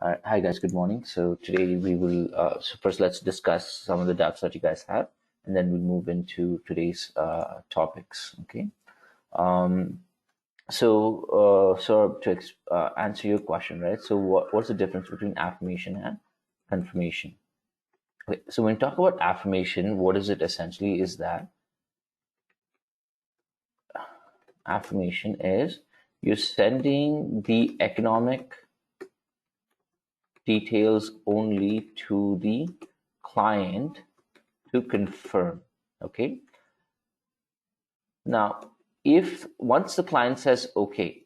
Hi guys, good morning. So today we will, so first let's discuss some of the doubts that you guys have, and then we'll move into today's topics. Okay. Um, so to answer your question, right? So what's the difference between affirmation and confirmation? Okay. So when we talk about affirmation, what is it essentially? Is that affirmation is you're sending the economic details only to the client to confirm. Okay. Now, if once the client says okay,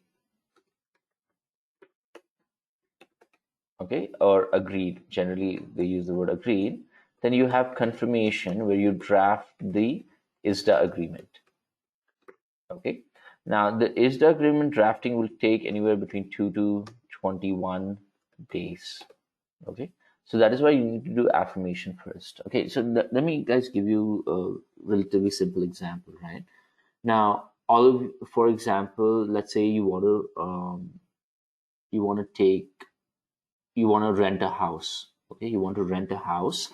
or agreed, generally they use the word agreed, then you have confirmation where you draft the ISDA agreement. Okay. Now, the ISDA agreement drafting will take anywhere between 2 to 21 days. Okay. So that is why you need to do affirmation first. Okay. So let me guys give you a relatively simple example, right? Now, for example, let's say you want to rent a house. Okay, you want to rent a house,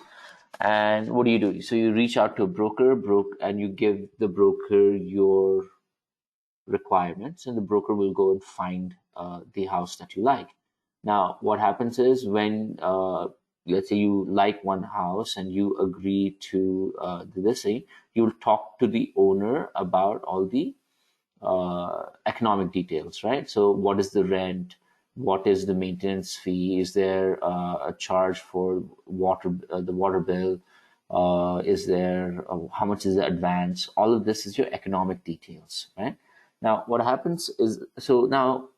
and what do? So you reach out to a broker, and you give the broker your requirements, and the broker will go and find the house that you like. Now, what happens is when let's say you like one house and you agree to the listing, you'll talk to the owner about all the economic details, right? So what is the rent? What is the maintenance fee? Is there a charge for the water bill? Is there how much is the advance? All of this is your economic details, right? Now, what happens is, so now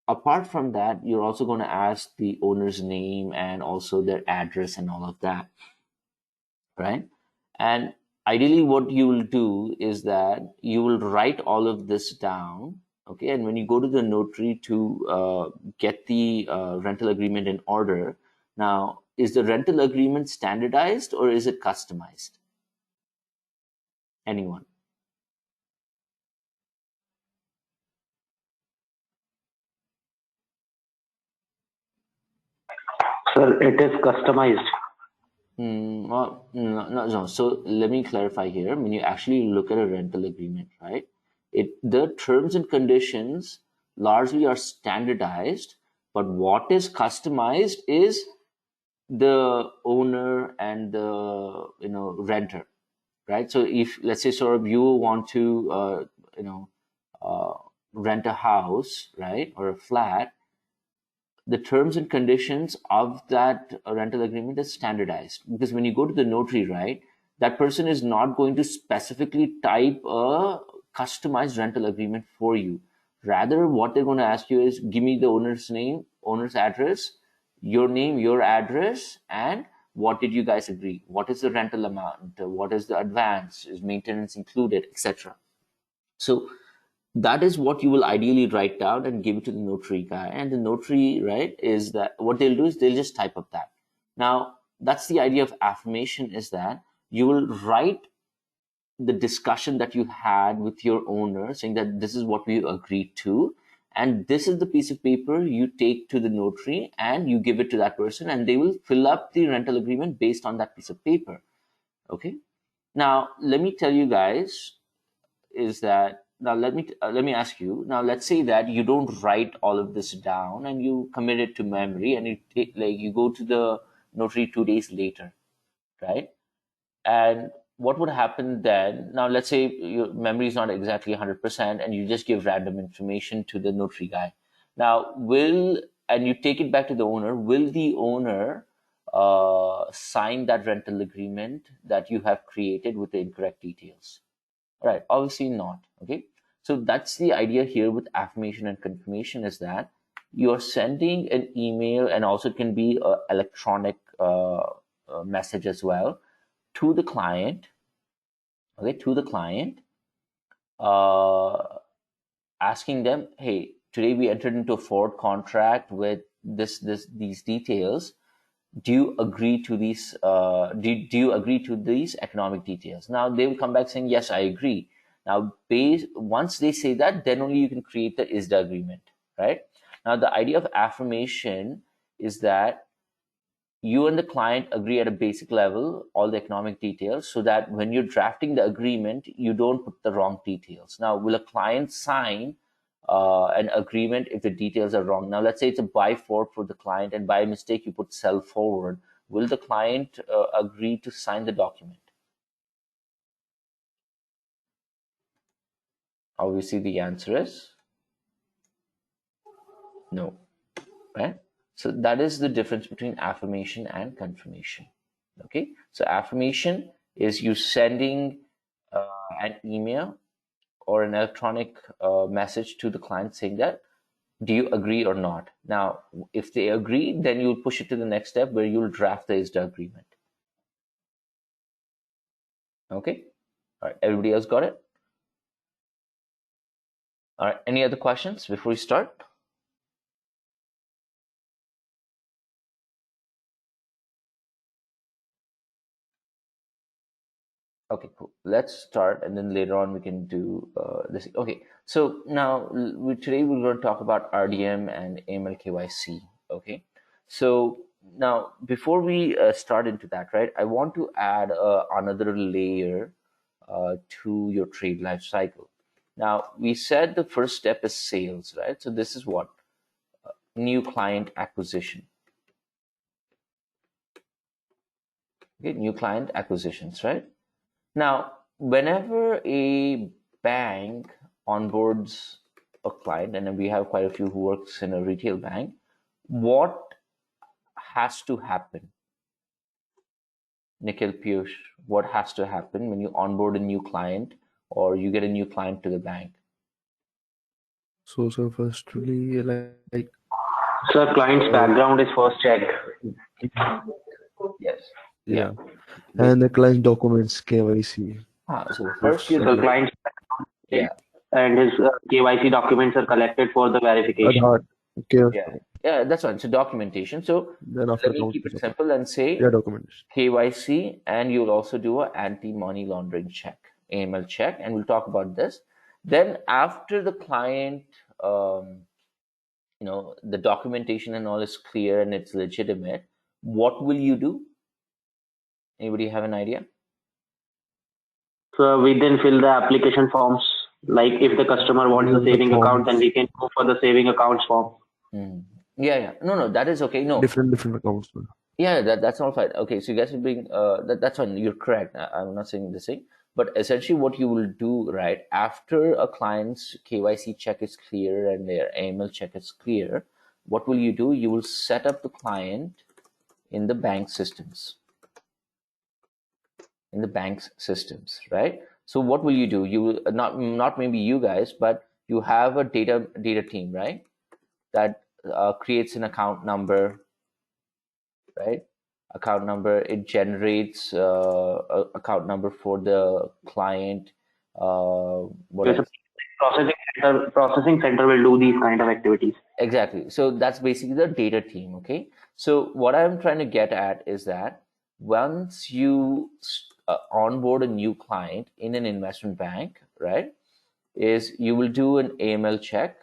apart from that, you're also going to ask the owner's name and also their address and all of that, right? And ideally, what you will do is that you will write all of this down, okay? And when you go to the notary to get the rental agreement in order, now, is the rental agreement standardized or is it customized? Anyone? Sir, it is customized. Well, no. So let me clarify here. When you actually look at a rental agreement, right? The terms and conditions largely are standardized, but what is customized is the owner and the renter, right? So if let's say sort of you want to you know uh, rent a house, right, or a flat, the terms and conditions of that rental agreement is standardized, because when you go to the notary, right, that person is not going to specifically type a customized rental agreement for you. Rather, what they're going to ask you is, give me the owner's name, owner's address, your name, your address, and what did you guys agree? What is the rental amount? What is the advance? Is maintenance included, etc.? So that is what you will ideally write down and give it to the notary guy. And the notary, right, is that what they'll do is they'll just type up that. Now, that's the idea of affirmation, is that you will write the discussion that you had with your owner, saying that this is what we agreed to, and this is the piece of paper you take to the notary and you give it to that person, and they will fill up the rental agreement based on that piece of paper. Okay. Now, let me tell you guys, is that now let me ask you, now let's say that you don't write all of this down and you commit it to memory, and you go to the notary 2 days later, right? And what would happen then? Now let's say your memory is not exactly 100% and you just give random information to the notary guy. Now and you take it back to the owner, will the owner sign that rental agreement that you have created with the incorrect details? Right, obviously not. Okay, so that's the idea here with affirmation and confirmation, is that you're sending an email, and also it can be an electronic message as well, to the client. Okay, to the client, uh, asking them, hey, today we entered into a forward contract with these details. Do you agree to these? Do you agree to these economic details? Now they will come back saying, yes, I agree. Now, once they say that, then only you can create the ISDA agreement, right? Now, the idea of affirmation is that you and the client agree at a basic level, all the economic details, so that when you're drafting the agreement, you don't put the wrong details. Now, will a client sign an agreement if the details are wrong? Now, let's say it's a buy for the client, and by mistake you put sell forward. Will the client agree to sign the document? Obviously, the answer is no, right? So that is the difference between affirmation and confirmation. Okay, so affirmation is you sending an email or an electronic message to the client saying that, do you agree or not? Now, if they agree, then you'll push it to the next step where you'll draft the ISDA agreement. Okay, all right, everybody else got it? All right, any other questions before we start? Okay, cool. Let's start, and then later on we can do this. Okay, so now today we're going to talk about RDM and AML KYC. Okay, so now before we start into that, right, I want to add another layer to your trade life cycle. Now, we said the first step is sales, right? So this is what? New client acquisition. Okay, new client acquisitions, right? Now, whenever a bank onboards a client, and we have quite a few who works in a retail bank, what has to happen? Nikhil, Piyush, what has to happen when you onboard a new client or you get a new client to the bank? So firstly, like Sir, client's background is first checked. Yes. yeah, and the client documents KYC. So first you So client's yeah. and his KYC documents are collected for the verification. Aadhaar, okay, Yeah, that's fine. So documentation. So then after let me account keep it is simple and say yeah, documents. KYC, and you'll also do an anti-money laundering check, AML check, and we'll talk about this. Then after the client, the documentation and all is clear and it's legitimate, what will you do? Anybody have an idea? So we then fill the application forms. Like if the customer wants the saving account, then we can go for the saving accounts form. Yeah. No, that is okay. No, Different accounts. yeah, that's all fine. Okay, so you guys are being that's fine. You're correct. I'm not saying this thing, but essentially, what you will do, right, after a client's KYC check is clear and their AML check is clear, what will you do? You will set up the client in the bank systems. Right? So what will you do? You will not maybe you guys, but you have a data team, right? That creates an account number, right? Account number, it generates a account number for the client. What Yes, else? processing center will do these kind of activities. Exactly. So that's basically the data team. Okay. So what I'm trying to get at is that once you onboard a new client in an investment bank, right, is you will do an AML check,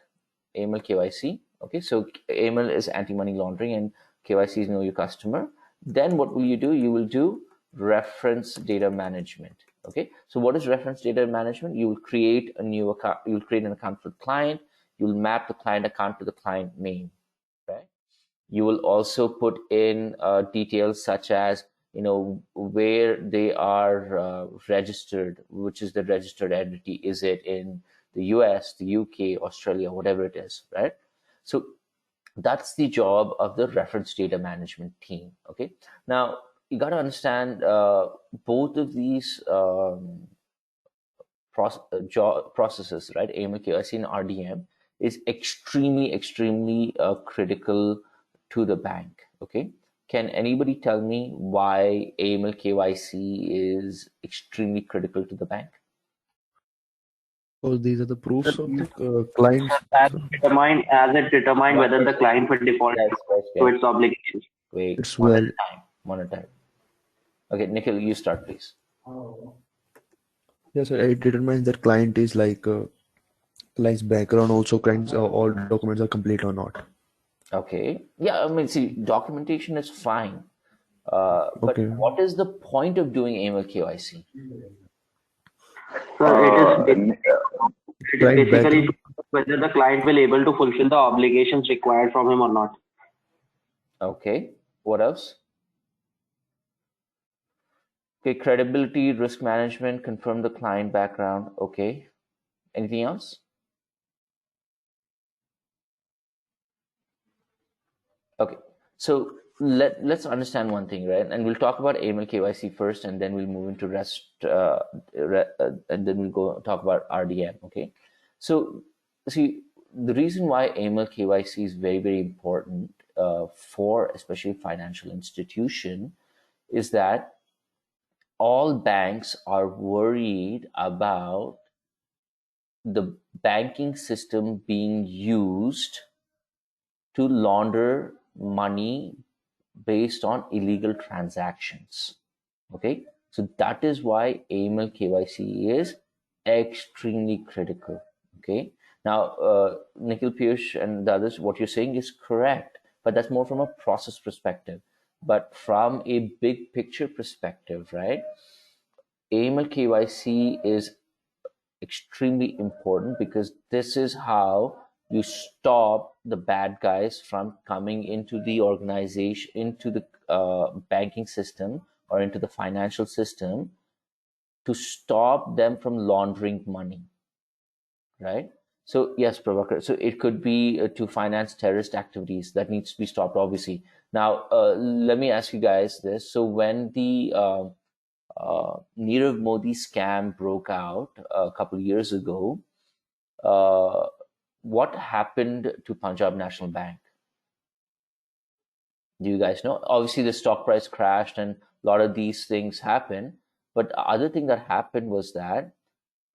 AML KYC. Okay. So AML is anti-money laundering and KYC is know your customer. Then what will you do? You will do reference data management. Okay. So what is reference data management? You will create a new account. You will create an account for the client. You will map the client account to the client name. Right. You will also put in details such as where they are registered, which is the registered entity. Is it in the US, the UK, Australia, whatever it is, right? So that's the job of the reference data management team. Okay, now you got to understand both of these processes, right? AML, KYC, and RDM is extremely critical to the bank. Okay, can anybody tell me why AML, KYC is extremely critical to the bank? So these are the proofs of the clients. As it determine whether the client will default to its obligations. Wait, It's well. One at a time. Okay, Nikhil, you start, please. Yes, it determines that client is like client's background. Also, clients all documents are complete or not. Okay. Yeah, I mean, see, documentation is fine. But Okay. what is the point of doing AML KYC? Sir, Uh, it is Client basically to background. check whether the client will able to fulfill the obligations required from him or not. Okay. What else? Okay, credibility, risk management, confirm the client background. Okay. Anything else? Okay. So let's understand one thing, right? And we'll talk about AML KYC first, and then we'll move into rest, and then we'll go talk about RDM. Okay. So see, the reason why AML KYC is very, very important for especially financial institution is that all banks are worried about the banking system being used to launder money based on illegal transactions. Okay, so that is why AML KYC is extremely critical. Okay, now Nikhil, Piyush, and the others, what you're saying is correct, but that's more from a process perspective. But from a big picture perspective, right? AML KYC is extremely important because this is how you stop the bad guys from coming into the organization, into the banking system or into the financial system, to stop them from laundering money, right? So yes, Prabhakar. So it could be to finance terrorist activities that needs to be stopped, obviously. Now, let me ask you guys this. So when the Nirav Modi scam broke out a couple of years ago, uh, what happened to Punjab National Bank? Do you guys know? Obviously, the stock price crashed and a lot of these things happened. But the other thing that happened was that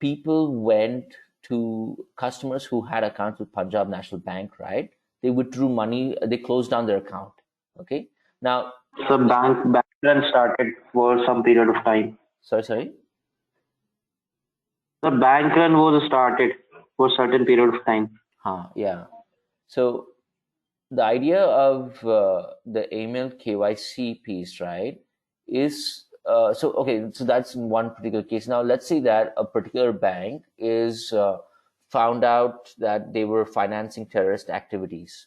people went to customers who had accounts with Punjab National Bank, right? They withdrew money, they closed down their account. Okay. Now, So bank run started for some period of time. sorry. The bank run was started for certain period of time. Huh, yeah. So the idea of the AML KYC piece, right, is so okay. So that's in one particular case. Now, let's say that a particular bank is found out that they were financing terrorist activities,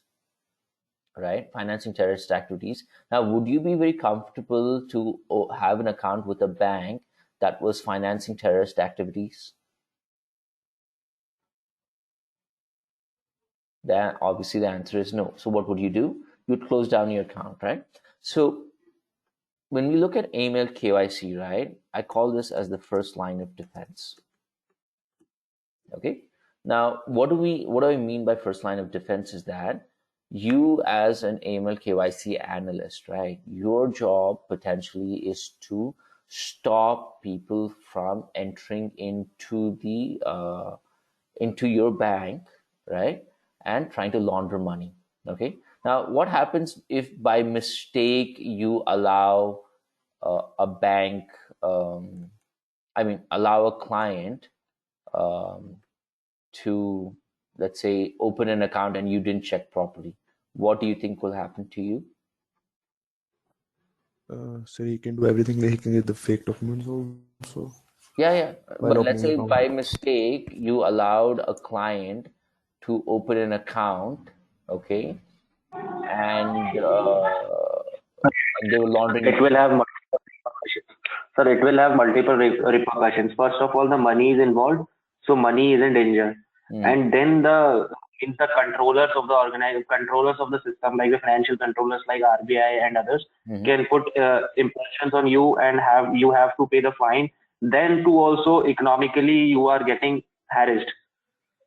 right? Financing terrorist activities. Now, would you be very comfortable to have an account with a bank that was financing terrorist activities? Then obviously the answer is no. So what would you do? You'd close down your account, right? So when we look at AML KYC, right, I call this as the first line of defense. Okay. Now, what do I mean by first line of defense is that you as an AML KYC analyst, right, your job potentially is to stop people from entering into your bank, right, and trying to launder money. Okay. Now, what happens if by mistake you allow a bank, allow a client um, to, let's say, open an account and you didn't check properly? What do you think will happen to you? So he can do everything. Like he can get the fake documents also Yeah, yeah. while But let's opening say account. by mistake you allowed a client to open an account, okay, and they were laundering It will money. have multiple repercussions. Sir, it will have multiple repercussions. First of all, the money is involved, so money is in danger. Mm, And then the controllers of the organized controllers of the system, like the financial controllers like RBI and others, hmm. can put impressions on you and have you have to pay the fine. Then to also economically you are getting harassed.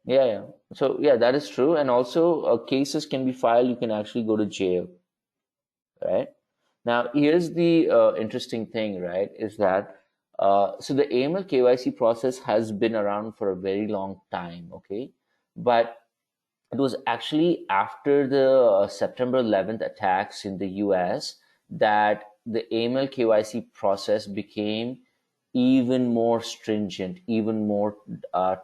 Yeah, yeah. So yeah, that is true. And also, cases can be filed. You can actually go to jail, right? Now, here's the interesting thing, right? Is that so the AML KYC process has been around for a very long time, okay? But it was actually after the September 11th attacks in the US that the AML KYC process became even more stringent, even more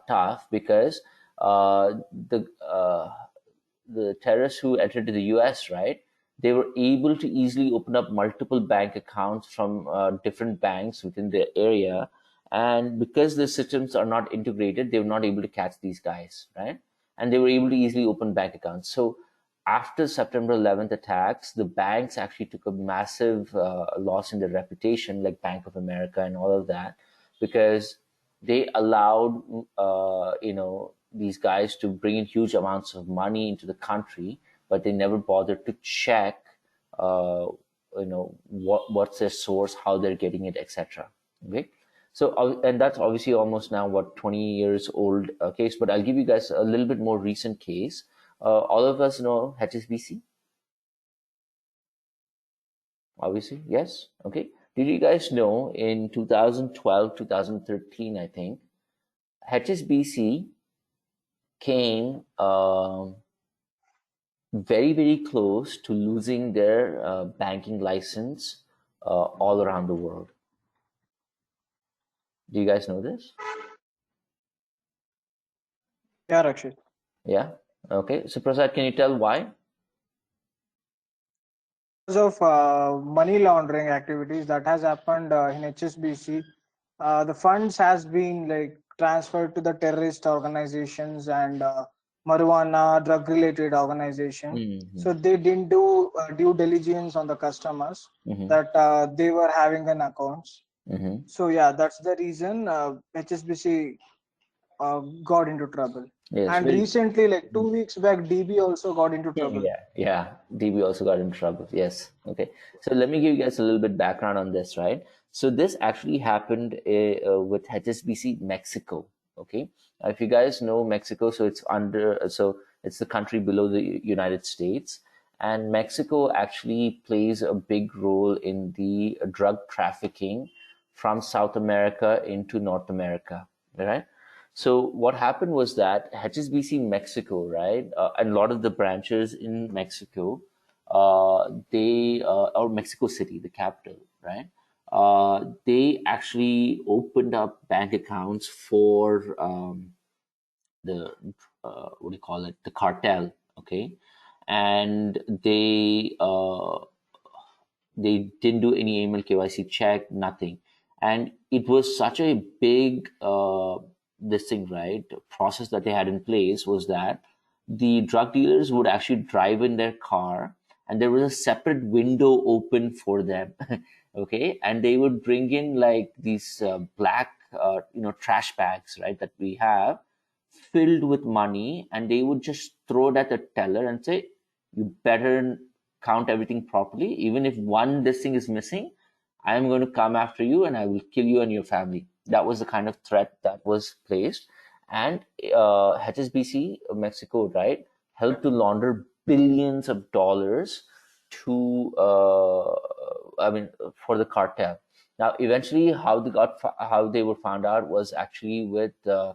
tough because the the terrorists who entered the US, right? They were able to easily open up multiple bank accounts from different banks within the area. And because the systems are not integrated, they were not able to catch these guys, right? And they were able to easily open bank accounts. So after September 11th attacks, the banks actually took a massive loss in their reputation, like Bank of America and all of that, because they allowed these guys to bring in huge amounts of money into the country, but they never bothered to check uh, what's their source, how they're getting it, etc. Okay, so and that's obviously almost now what 20 years old case, but I'll give you guys a little bit more recent case. All of us know HSBC, obviously, yes. Okay, did you guys know in 2012, 2013, I think HSBC came very, very close to losing their banking license all around the world. Do you guys know this? Yeah, Rakshit. Yeah. Okay. So Prasad, can you tell why? Because of money laundering activities that has happened in HSBC, the funds has been like transferred to the terrorist organizations and marijuana drug related organization. Mm-hmm. So they didn't do due diligence on the customers Mm-hmm. that they were having an accounts. Mm-hmm. So yeah, that's the reason HSBC got into trouble. Yes. And Well, recently, like 2 weeks back, DB also got into trouble. yeah. DB also got in trouble. Yes. Okay. So let me give you guys a little bit background on this, right? So this actually happened with HSBC Mexico. Okay. If you guys know Mexico, so it's the country below the United States, and Mexico actually plays a big role in the drug trafficking from South America into North America, right? So what happened was that HSBC Mexico, right, and a lot of the branches in Mexico, or Mexico City, the capital, right, they actually opened up bank accounts for the what do you call it, the cartel, okay, and they didn't do any AML KYC check, nothing. And it was such a big this thing, right? Process that they had in place was that the drug dealers would actually drive in their car and there was a separate window open for them. Okay. And they would bring in like these black, trash bags, right? That we have filled with money, and they would just throw it at the teller and say, you better count everything properly. Even if one this thing is missing, I am going to come after you and I will kill you and your family. That was the kind of threat that was placed. And HSBC Mexico, right, helped to launder billions of dollars to for the cartel. Now eventually how they were found out was actually with the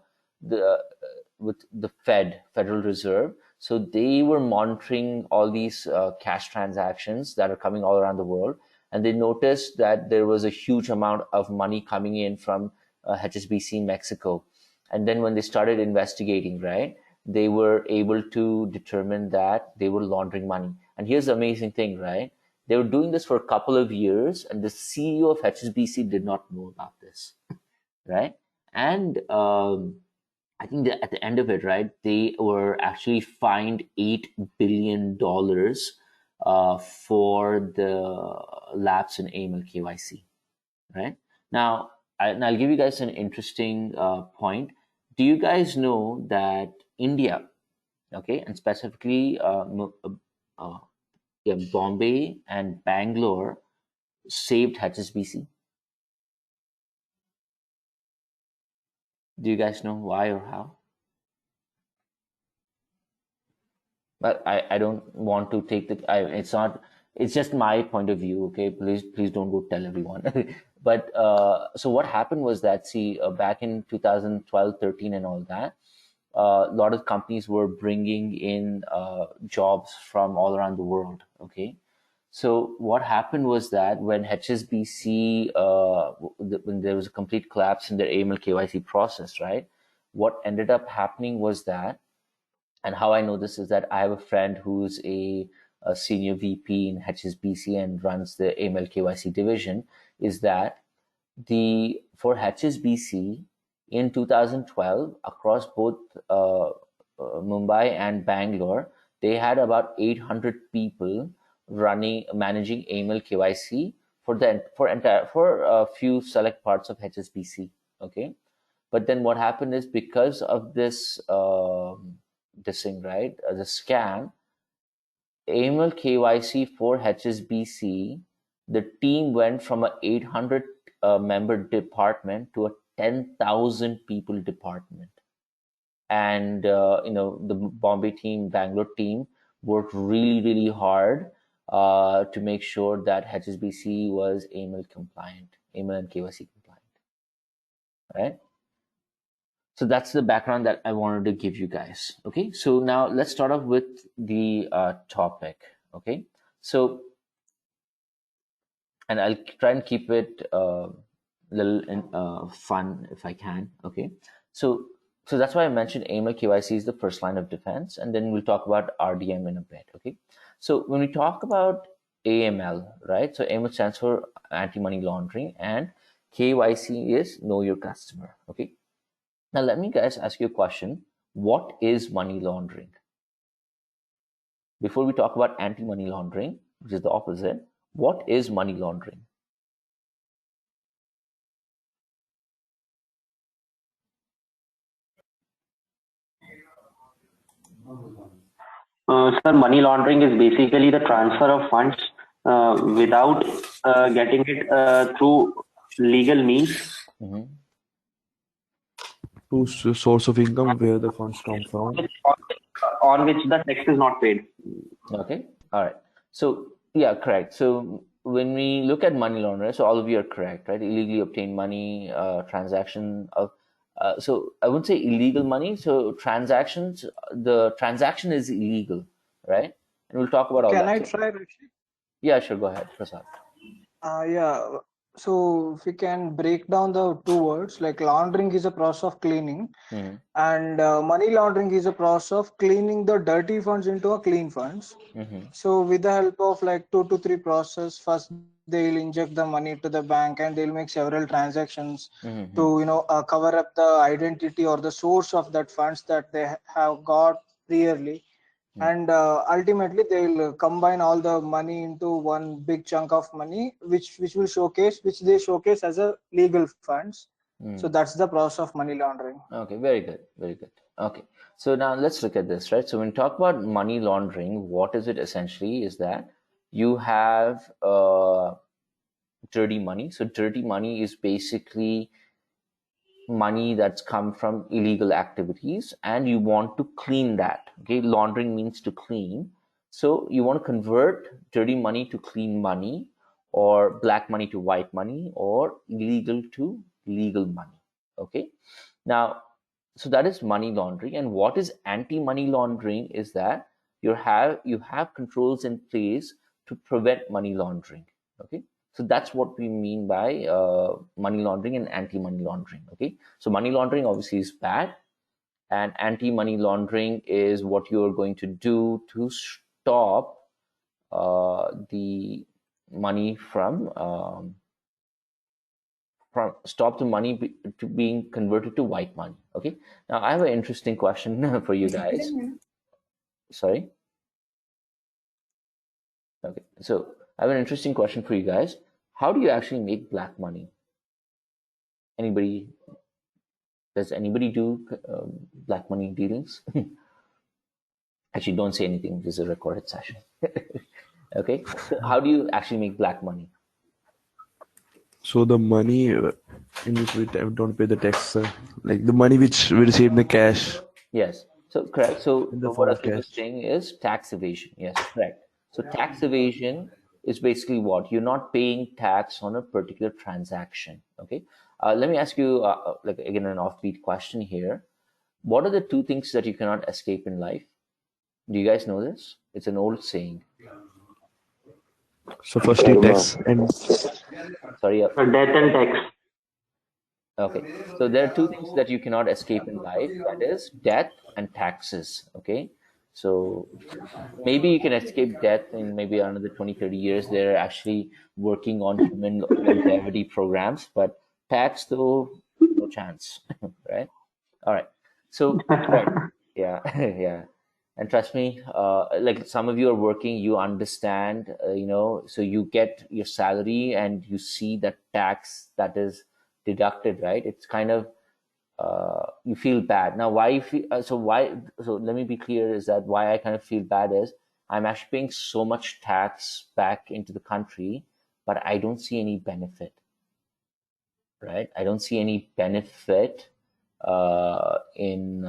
with the Federal Reserve. So they were monitoring all these cash transactions that are coming all around the world, and they noticed that there was a huge amount of money coming in from HSBC Mexico. And then when they started investigating, right, they were able to determine that they were laundering money. And here's the amazing thing, right? They were doing this for a couple of years, and the CEO of HSBC did not know about this, right? And I think that at the end of it, right, they were actually fined $8 billion for the lapse in AML KYC, right? Now, and I'll give you guys an interesting point. Do you guys know that India, okay, and specifically Bombay and Bangalore saved HSBC? Do you guys know why or how? But I don't want to take it's just my point of view. Okay, please don't go tell everyone. But so what happened was that, see, back in 2012, 13 and all that, a lot of companies were bringing in jobs from all around the world. Okay, so what happened was that when HSBC, when there was a complete collapse in their AML KYC process, right, what ended up happening was that And how I know this is that I have a friend who's a senior VP in HSBC and runs the AML KYC division. Is that for HSBC in 2012 across both Mumbai and Bangalore, they had about 800 people managing AML KYC for a few select parts of HSBC. Okay, but then what happened is because of this thing, right, the scam, AML KYC for HSBC, the team went from a 800 member department to a 10,000 people department. And the Bombay team, Bangalore team worked really, really hard to make sure that HSBC was AML compliant, AML and KYC compliant, right? So that's the background that I wanted to give you guys. Okay, so now let's start off with the topic. Okay, so, and I'll try and keep it a little fun if I can. Okay, so that's why I mentioned AML KYC is the first line of defense, and then we'll talk about RDM in a bit. Okay, so when we talk about AML, right? So AML stands for anti-money laundering, and KYC is know your customer. Okay. Now, let me guys ask you a question. What is money laundering? Before we talk about anti-money laundering, which is the opposite, what is money laundering? Sir, money laundering is basically the transfer of funds without getting it through legal means. Mm-hmm. Whose source of income, where the funds come from. On which the tax is not paid. Okay, all right. So, yeah, correct. So when we look at money laundering, so all of you are correct, right? Illegally obtained money, transaction of, so I wouldn't say illegal money. So transactions, the transaction is illegal, right? And we'll talk about all Can that. I try, Rishi? Yeah, sure. Go ahead, Prasad. Yeah. So if we can break down the two words, like laundering is a process of cleaning, Mm-hmm. and money laundering is a process of cleaning the dirty funds into a clean funds. Mm-hmm. So with the help of like 2 to 3 process, first they'll inject the money to the bank and they'll make several transactions Mm-hmm. to cover up the identity or the source of that funds that they have got priorly. And ultimately they'll combine all the money into one big chunk of money which they showcase as a legal funds. So that's the process of money laundering. Okay, very good, very good. Okay, so now let's look at this, right? So when we talk about money laundering, what is it essentially? Is that you have dirty money. So dirty money is basically money that's come from illegal activities, and you want to clean that. Okay, laundering means to clean. So you want to convert dirty money to clean money, or black money to white money, or illegal to legal money. Okay, now, so that is money laundering. And what is anti-money laundering is that you have controls in place to prevent money laundering. Okay, so that's what we mean by money laundering and anti-money laundering. Okay, so money laundering obviously is bad, and anti-money laundering is what you're going to do to stop the money from stop the money to being converted to white money. Okay, now I have an interesting question for you guys. Sorry. Okay, so I have an interesting question for you guys. How do you actually make black money? Does anybody do black money dealings? Actually, don't say anything. This is a recorded session. Okay, so how do you actually make black money? So the money in which we don't pay the tax, like the money which we receive in the cash. Yes, so correct. So In the what form of Akhil was cash. saying is tax evasion. Yes, correct. So tax evasion is basically what? You're not paying tax on a particular transaction. Okay. Let me ask you, like again, an offbeat question here. What are the two things that you cannot escape in life? Do you guys know this? It's an old saying. So firstly tax and Sorry, Death and tax. Okay, so there are two things that you cannot escape in life. That is death and taxes. Okay, so maybe you can escape death in maybe another 20, 30 years. They're actually working on human longevity programs, but tax though, no chance, right? All right. So, right. Yeah. Yeah. And trust me, like some of you are working, you understand, so you get your salary and you see that tax that is deducted, right? It's kind of, you feel bad. Now, why you feel, so let me be clear is that why I kind of feel bad is I'm actually paying so much tax back into the country, but I don't see any benefit, right? I don't see any benefit in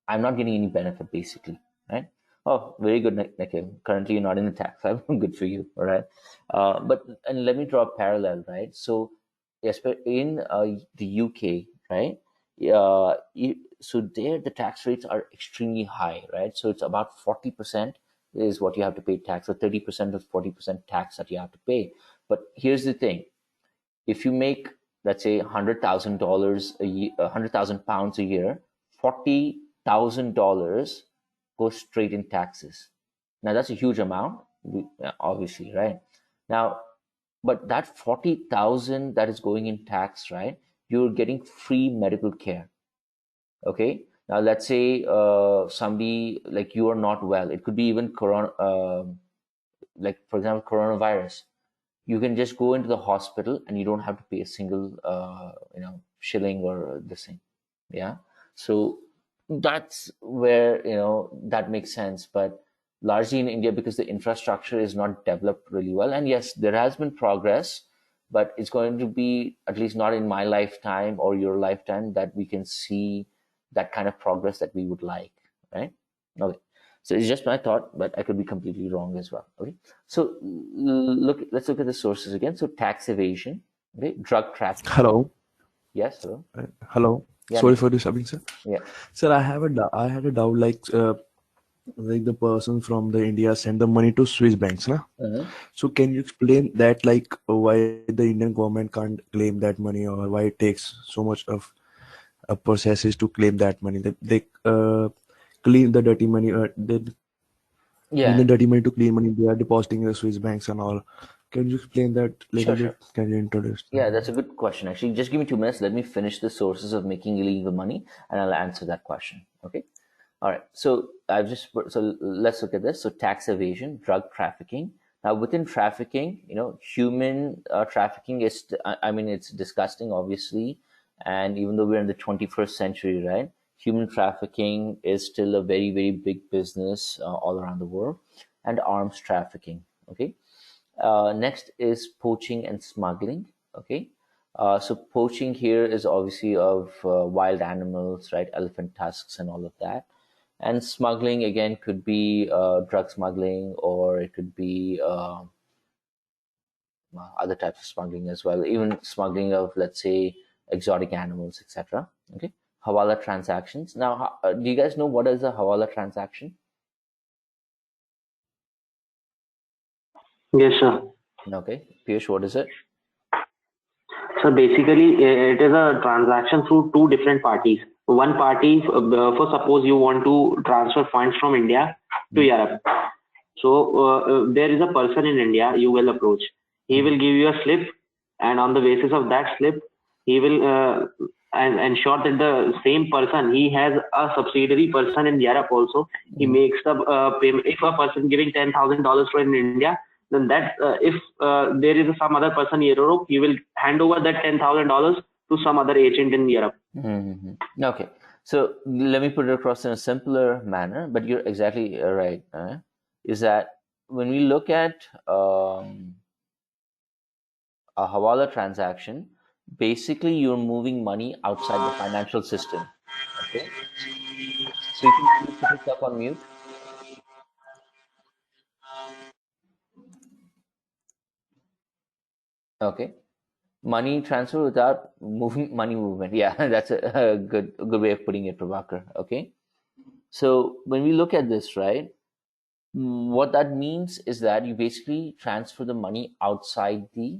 I'm not getting any benefit basically, right? Oh, very good, Nikhil. Currently, you're not in the tax. I'm good for you, all right? But and let me draw a parallel, right? So, yes, but in the UK, right? So there the tax rates are extremely high, right? So it's about 40% is what you have to pay tax, or 30% of 40% tax that you have to pay. But here's the thing: if you make, let's say, $100,000 a year, £100,000 a year, $40,000 goes straight in taxes. Now that's a huge amount, obviously, right? Now, but that 40,000 that is going in tax, right? You're getting free medical care. Okay. Now let's say somebody like you are not well. It could be even like for example, coronavirus. You can just go into the hospital and you don't have to pay a single shilling or this thing. Yeah, so that's where that makes sense. But largely in India, because the infrastructure is not developed really well, and yes, there has been progress, but it's going to be at least not in my lifetime or your lifetime that we can see that kind of progress that we would like, right? Okay, so it's just my thought, but I could be completely wrong as well. Okay, so let's look at the sources again. So tax evasion, okay, drug trafficking. Hello. Yes, hello. Hello. Yeah, Sorry Nikhil. for disturbing, sir. Yeah. Sir, I had a doubt like the person from the India sent the money to Swiss banks, na? Mhm. So can you explain that like why the Indian government can't claim that money, or why it takes so much of a processes to claim that money? They clean the dirty money, they clean the Yeah, dirty money to clean money. They are depositing in the Swiss banks and all. Can you explain that little sure, bit? sure. Can you introduce Yeah, them? that's a good question. Actually, just give me 2 minutes. Let me finish the sources of making illegal money, and I'll answer that question. Okay. All right. So let's look at this. So tax evasion, drug trafficking. Now within trafficking, human trafficking is. I mean, it's disgusting, obviously, and even though we're in the 21st century, right? Human trafficking is still a very, very big business all around the world, and arms trafficking. Okay. Next is poaching and smuggling. Okay. So poaching here is obviously of wild animals, right? Elephant tusks and all of that. And smuggling again could be drug smuggling, or it could be other types of smuggling as well. Even smuggling of, let's say, exotic animals, etc. Okay. Hawala transactions. Now, do you guys know what is a hawala transaction? Yes, sir. Okay. Piyush, what is it? So basically, it is a transaction through two different parties. One party, for suppose you want to transfer funds from India to Mm-hmm. Europe. So there is a person in India you will approach. He will give you a slip, and on the basis of that slip, he will and ensure that the same person he has a subsidiary person in Europe also. He Mm-hmm. makes the payment. If a person giving $10,000 for in India, then that if there is some other person in Europe, he will hand over that $10,000 to some other agent in Europe. Mm-hmm. Okay, so let me put it across in a simpler manner, but you're exactly right. Is that when we look at a hawala transaction, basically you're moving money outside the financial system. Okay, so you can please put yourself on mute. Okay, money transfer without moving money movement. Yeah, that's a good way of putting it, Prabhakar. Okay, so when we look at this, right? What that means is that you basically transfer the money outside the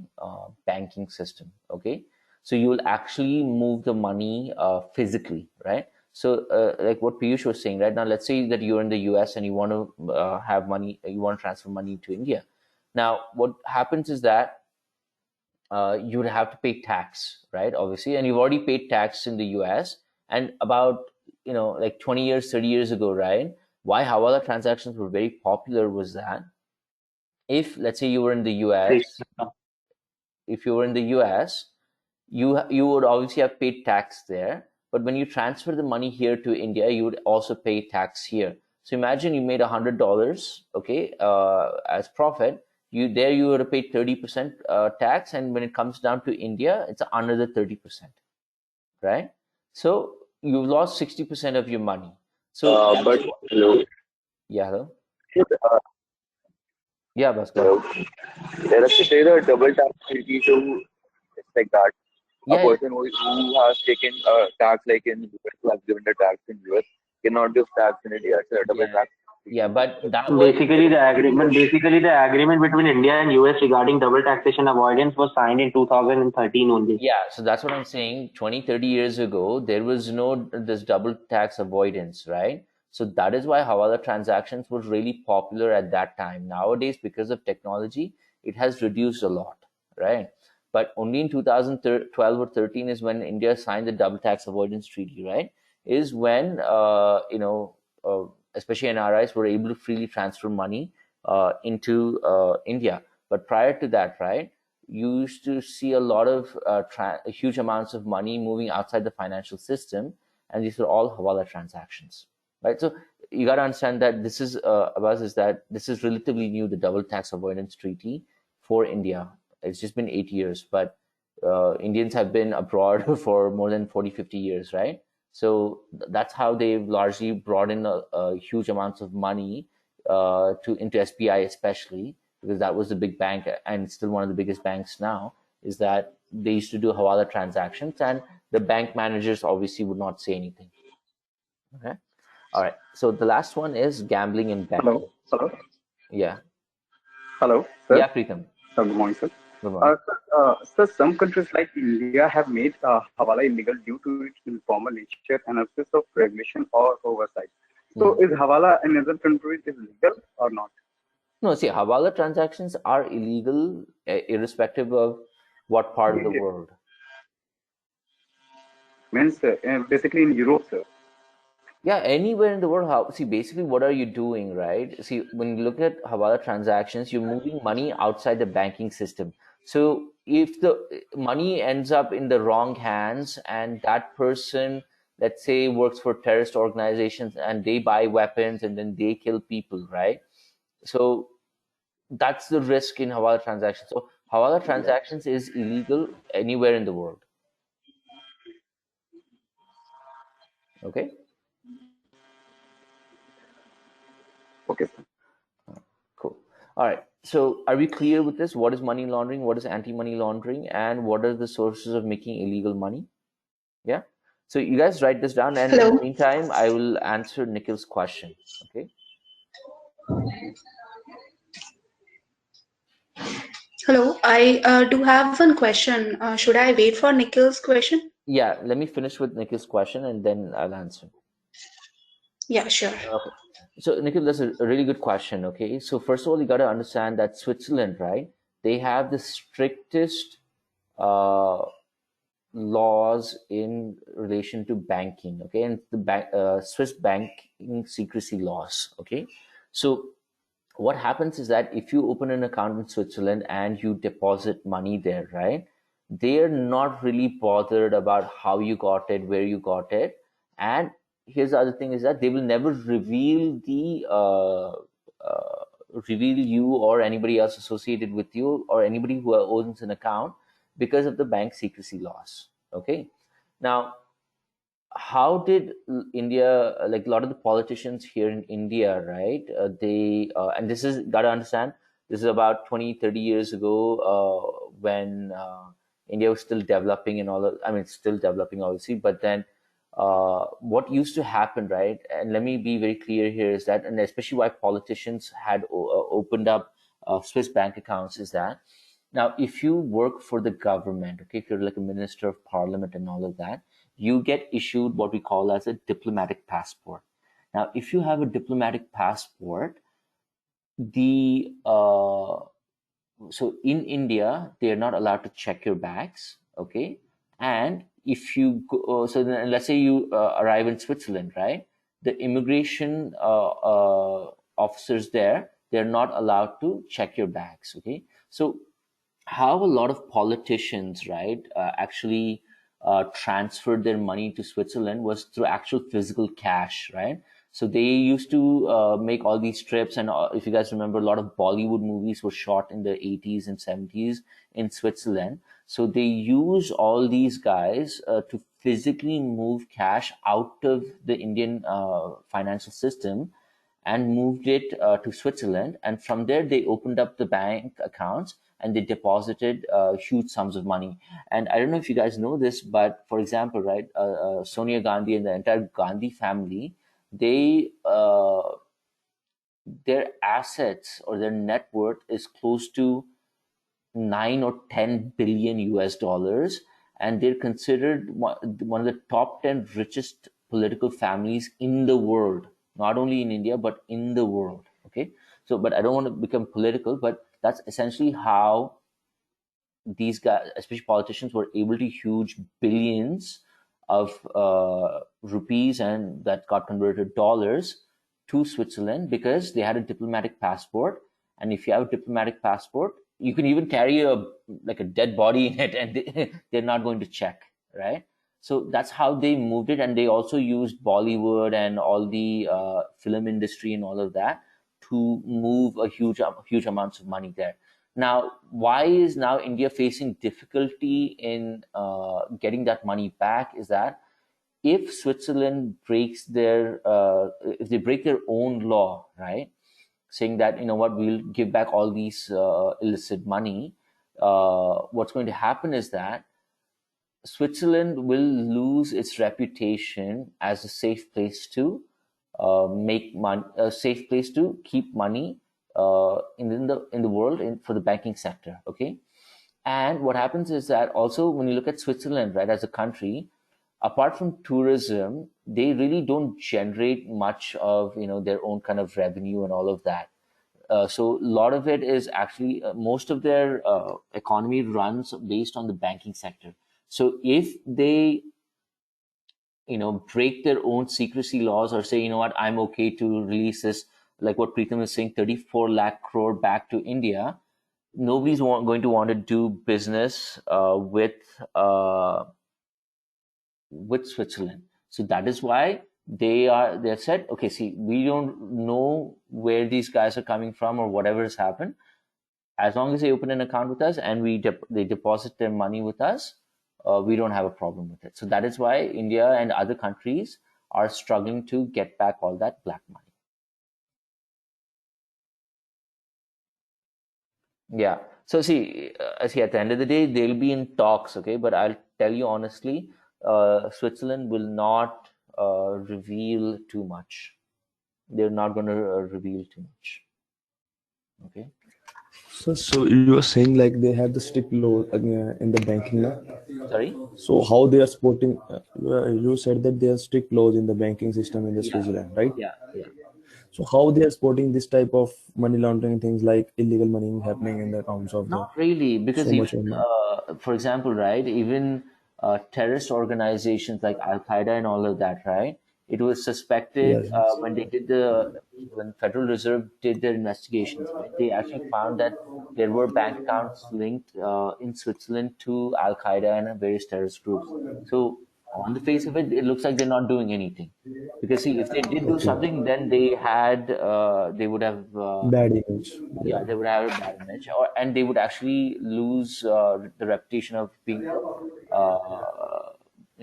banking system. Okay, So you will actually move the money physically, right? So like what Piyush was saying, right? Now let's say that you're in the US and you want to have money, you want to transfer money to India. Now what happens is that you would have to pay tax, right? Obviously, and you've already paid tax in the US. And about like 20 years, 30 years ago, right? Why Hawala transactions were very popular was that if, let's say, you were in the US, if you were in the US, you would obviously have paid tax there. But when you transfer the money here to India, you would also pay tax here. So imagine you made $100, okay, as profit. You would have paid 30% tax, and when it comes down to India, it's another 30%, right? So you've lost 60% of your money. So But hello, yeah, hello? uh, Yeah, Bhaskar. hello. There is a double tax treaty to it's like that. A Yeah, person who has taken tax like in US, who has given the tax in US, cannot give tax in India. It's a double yeah, tax yeah. treaty. But that was Basically the agreement between India and US regarding double taxation avoidance was signed in 2013 only. yeah, so that's what I'm saying. 20, 30 years ago, there was no this double tax avoidance, right? So that is why Hawala transactions were really popular at that time. Nowadays, because of technology, it has reduced a lot, right? But only in 2012 or 13 is when India signed the double tax avoidance treaty, right? Is when especially NRIs were able to freely transfer money into India. But prior to that, right? You used to see a lot of huge amounts of money moving outside the financial system, and these were all Hawala transactions, right? So you got to understand that this is Abbas, is that this is relatively new, the double tax avoidance treaty for India. It's just been 8 years, but Indians have been abroad for more than 40, 50 years, right? So that's how they've largely brought in a huge amounts of money to into SBI especially, because that was the big bank and still one of the biggest banks now, is that they used to do Hawala transactions and the bank managers obviously would not say anything. Okay. All right. So the last one is gambling and Hello, betting. hello, Yeah. hello, sir. Yeah, Preetham. Good morning, sir. Good morning. Sir, some countries like India have made Hawala illegal due to its informal nature and absence of regulation or oversight. So, Hmm. is Hawala in other countries is legal or not? No, see, Hawala transactions are illegal irrespective of what part of the world. Means basically in Europe, sir. Yeah, anywhere in the world. See, basically, what are you doing, right? See, when you look at Hawala transactions, you're moving money outside the banking system. So if the money ends up in the wrong hands and that person, let's say, works for terrorist organizations and they buy weapons and then they kill people, right? So that's the risk in Hawala transactions. So Hawala Yeah. transactions is illegal anywhere in the world. Okay? Okay, sir. Cool. All right. So are we clear with this? What is money laundering? What is anti-money laundering? And what are the sources of making illegal money? Yeah. So you guys write this down. And in the Hello. meantime, I will answer Nikhil's question. Okay. Hello. I do have one question. Should I wait for Nikhil's question? Yeah. Let me finish with Nikhil's question and then I'll answer. Yeah, sure. Okay. So Nikhil, that's a really good question. Okay. So first of all, you got to understand that Switzerland, right? They have the strictest uh, laws in relation to banking, okay, and the Swiss banking secrecy laws, okay. So what happens is that if you open an account in Switzerland and you deposit money there, right, they're not really bothered about how you got it, where you got it. And here's the other thing is that they will never uh, reveal you or anybody else associated with you or anybody who owns an account because of the bank secrecy laws. Okay. Now, how did India, like a lot of the politicians here in India, right? And this is, got to understand, this is about 20, 30 years ago when India was still developing and all, I mean, still developing, obviously, but then what used to happen, right? And let me be very clear here is that, and especially why politicians had opened up Swiss bank accounts, is that Now, if you work for the government, okay, if you're like a minister of parliament and all of that, you get issued what we call as a diplomatic passport. Now, if you have a diplomatic passport, the so in India, they are not allowed to check your bags, okay? And if you go, so then let's say you arrive in Switzerland, right? The immigration officers there, they're not allowed to check your bags, okay? So how a lot of politicians, right, actually transferred their money to Switzerland was through actual physical cash, right? So they used to make all these trips, and if you guys remember, a lot of Bollywood movies were shot in the 80s and 70s in Switzerland. So they use all these guys to physically move cash out of the Indian financial system and moved it to Switzerland. And from there, they opened up the bank accounts and they deposited huge sums of money. And I don't know if you guys know this, but for example, right, Sonia Gandhi and the entire Gandhi family, they their assets or their net worth is close to 9 or 10 billion US dollars, and they're considered one of the top 10 richest political families in the world, not only in India, but in the world. Okay. So, but I don't want to become political, but that's essentially how these guys, especially politicians, were able to huge billions of rupees and that got converted to dollars to Switzerland because they had a diplomatic passport. And if you have a diplomatic passport, you can even carry a like a dead body in it, and they're not going to check, right? So that's how they moved it, and they also used Bollywood and all the film industry and all of that to move a huge amounts of money there. Now, why is now India facing difficulty in getting that money back? Is that if Switzerland breaks if they break their own law, right, saying that you know what, we'll give back all these illicit money, what's going to happen is that Switzerland will lose its reputation as a safe place to make money, a safe place to keep money in the world for the banking sector. Okay, and what happens is that also when you look at Switzerland, right, as a country, apart from tourism, they really don't generate much of their own kind of revenue and all of that. So a lot of it is actually most of their economy runs based on the banking sector. So if they break their own secrecy laws or say, you know what, I'm okay to release this, like what Preetham is saying, 34 lakh crore back to India, nobody's going to want to do business with Switzerland. So that is why they've said, okay, see, we don't know where these guys are coming from or whatever has happened. As long as they open an account with us and they deposit their money with us, we don't have a problem with it. So that is why India and other countries are struggling to get back all that black money. Yeah. So see, at the end of the day, they'll be in talks, okay? But I'll tell you honestly, Switzerland will not reveal too much. They're not going to reveal too much. Okay. So you were saying like they have the strict law in the banking law. Sorry? So how they are supporting? You said that there are strict laws in the banking system in the Yeah. Switzerland, right? Yeah. Yeah. So how they are supporting this type of money laundering things like illegal money happening in the accounts of the Not really, because so even, much of money? for example, right, even terrorist organizations like Al Qaeda and all of that, right? It was suspected Yes, yes. when Federal Reserve did their investigations, right? They actually found that there were bank accounts linked in Switzerland to Al Qaeda and various terrorist groups. So on the face of it, it looks like they're not doing anything. Because see, if they did do Okay. something, then they would have Bad image. Yeah. yeah, they would have a bad image, and they would actually lose the reputation of being, you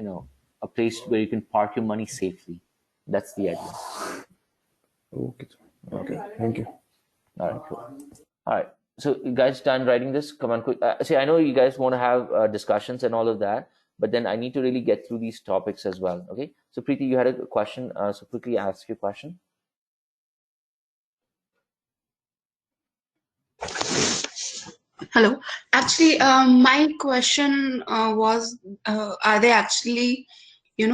know, a place where you can park your money safely. That's the idea. Okay. Okay. Okay. Thank you. All right. Cool. All right. So you guys done writing this? Come on, quick. See, I know you guys want to have discussions and all of that, but then I need to really get through these topics as well. Okay. So Preeti, you had a question. So quickly ask your question. Hello. Actually, my question was, are they actually,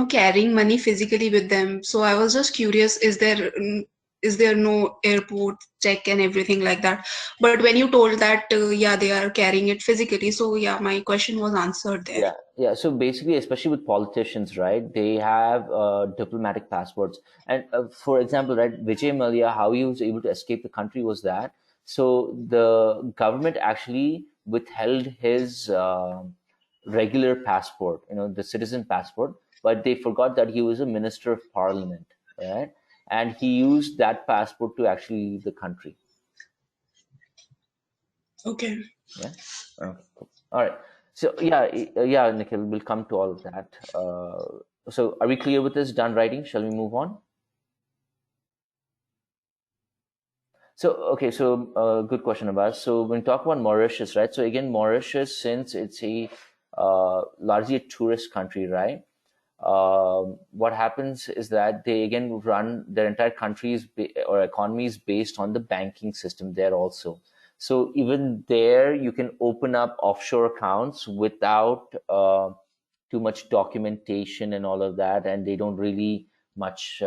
carrying money physically with them? So I was just curious, is there no airport check and everything like that? But when you told that, yeah, they are carrying it physically, so yeah, my question was answered there. Yeah. So basically, especially with politicians, right? They have diplomatic passports, and for example, right, Vijay Mallya, how he was able to escape the country was that so the government actually withheld his regular passport, the citizen passport, but they forgot that he was a minister of parliament, right? And he used that passport to actually leave the country. Okay. Yeah. Okay. Cool. All right. So yeah, Nikhil, we'll come to all of that. So are we clear with this? Done writing? Shall we move on? So okay. So good question, Abbas. So when we talk about Mauritius, right? So again, Mauritius, since it's a largely a tourist country, right? What happens is that they again run their entire countries or economies based on the banking system there also. So even there, you can open up offshore accounts without too much documentation and all of that, and they don't really much.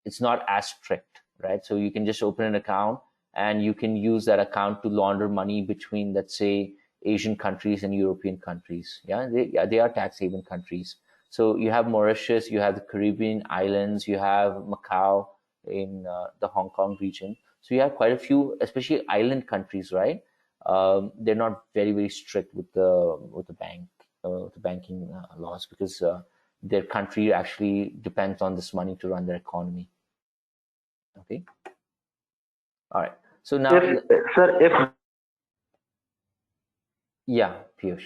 It's not as strict, right? So you can just open an account and you can use that account to launder money between, let's say, Asian countries and European countries. They are tax haven countries. So you have Mauritius, you have the Caribbean islands, you have Macau in the Hong Kong region. So you have quite a few, especially island countries, right? They're not very strict with the banking laws because their country actually depends on this money to run their economy. Okay. All right. So now, yeah, Piyush.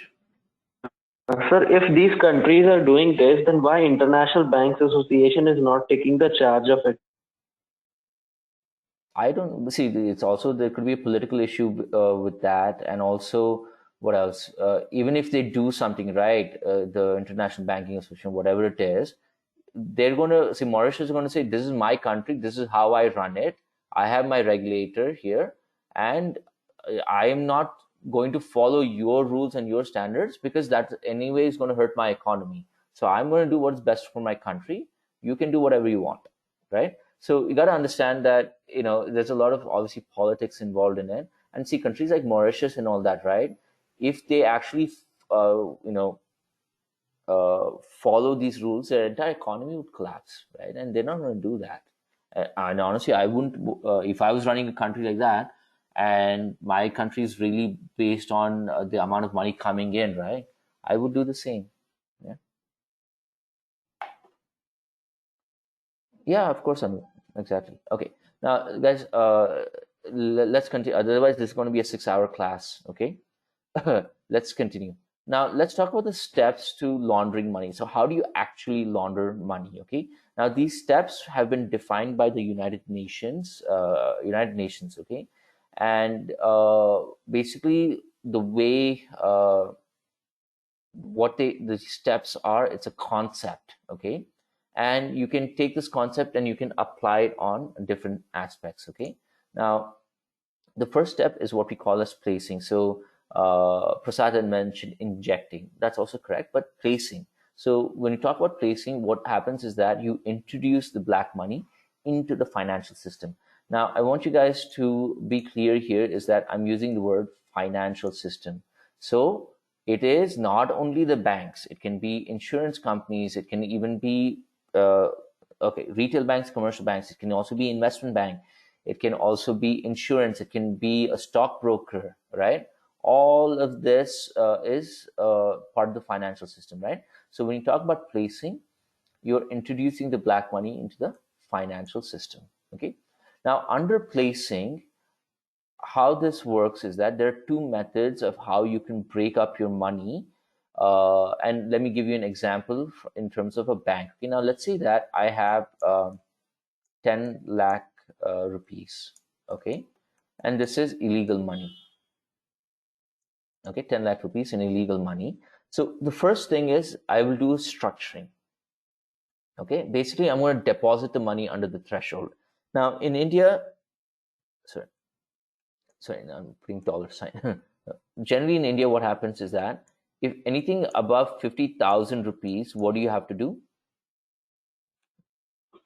Sir, if these countries are doing this, then why International Banks Association is not taking the charge of it? I don't see. It's also there could be a political issue with that, and also what else? Even if they do something right, the International Banking Association, whatever it is, they're going to say Mauritius is going to say, "This is my country. This is how I run it. I have my regulator here, and I am not going to follow your rules and your standards because that anyway is going to hurt my economy. So I'm going to do what's best for my country. You can do whatever you want, right?" So you got to understand that there's a lot of obviously politics involved in it, and see countries like Mauritius and all that, right? If they actually follow these rules, their entire economy would collapse, right? And they're not going to do that. And honestly, I wouldn't, if I was running a country like that, and my country is really based on the amount of money coming in, right? I would do the same. Yeah. Yeah, of course, Anu. Exactly. Okay. Now, guys, let's continue. Otherwise, this is going to be a 6-hour class. Okay. Let's continue. Now, let's talk about the steps to laundering money. So, how do you actually launder money? Okay. Now, these steps have been defined by the United Nations. Okay, and basically the way the steps are, it's a concept. Okay, and you can take this concept and you can apply it on different aspects. Okay, now the first step is what we call as placing. So Prasad had mentioned injecting. That's also correct, but placing. So when you talk about placing, what happens is that you introduce the black money into the financial system. Now, I want you guys to be clear here is that I'm using the word financial system. So it is not only the banks, it can be insurance companies, it can even be retail banks, commercial banks, it can also be investment bank, it can also be insurance, it can be a stockbroker, right? All of this is part of the financial system, right? So when you talk about placing, you're introducing the black money into the financial system. Okay. Now, under placing, how this works is that there are two methods of how you can break up your money. And let me give you an example in terms of a bank. Okay, now let's say that I have 10 lakh rupees. Okay, and this is illegal money. Okay, 10 lakh rupees in illegal money. So the first thing is I will do structuring. Okay, basically I'm going to deposit the money under the threshold. Now in India, sorry, I'm putting dollar sign. generally in India, what happens is that if anything above 50,000 rupees, what do you have to do?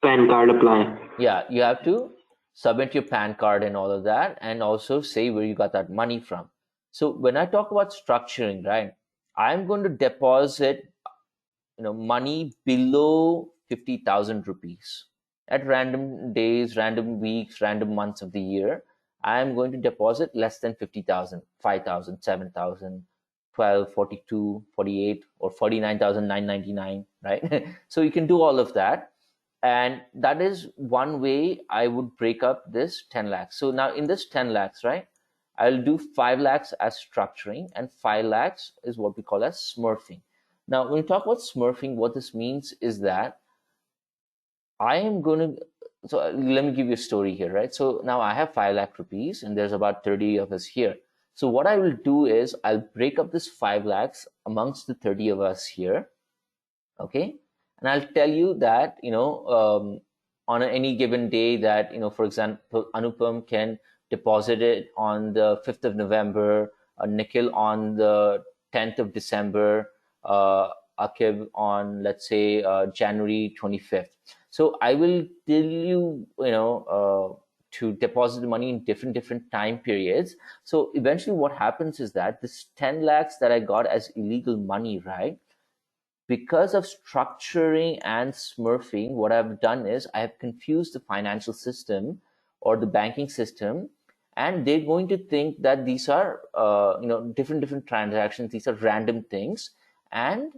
PAN card apply. Yeah, you have to submit your PAN card and all of that, and also say where you got that money from. So when I talk about structuring, right, I'm going to deposit, money below 50,000 rupees at random days, random weeks, random months of the year. I'm going to deposit less than 50,000, 5,000, 7,000, 12, 42, 48, or 49,999, right? So you can do all of that. And that is one way I would break up this 10 lakhs. So now in this 10 lakhs, right, I'll do 5 lakhs as structuring, and 5 lakhs is what we call as smurfing. Now, when we talk about smurfing, what this means is that I am going to, so let me give you a story here, right? So now I have 5 lakh rupees and there's about 30 of us here. So what I will do is I'll break up this 5 lakhs amongst the 30 of us here. Okay. And I'll tell you that, on any given day that, for example, Anupam can deposit it on the 5th of November, Nikhil on the 10th of December, Akib on, let's say, January 25th. So I will tell you, to deposit the money in different time periods. So eventually what happens is that this 10 lakhs that I got as illegal money, right? Because of structuring and smurfing, what I've done is I have confused the financial system or the banking system, and they're going to think that these are, different transactions. These are random things, and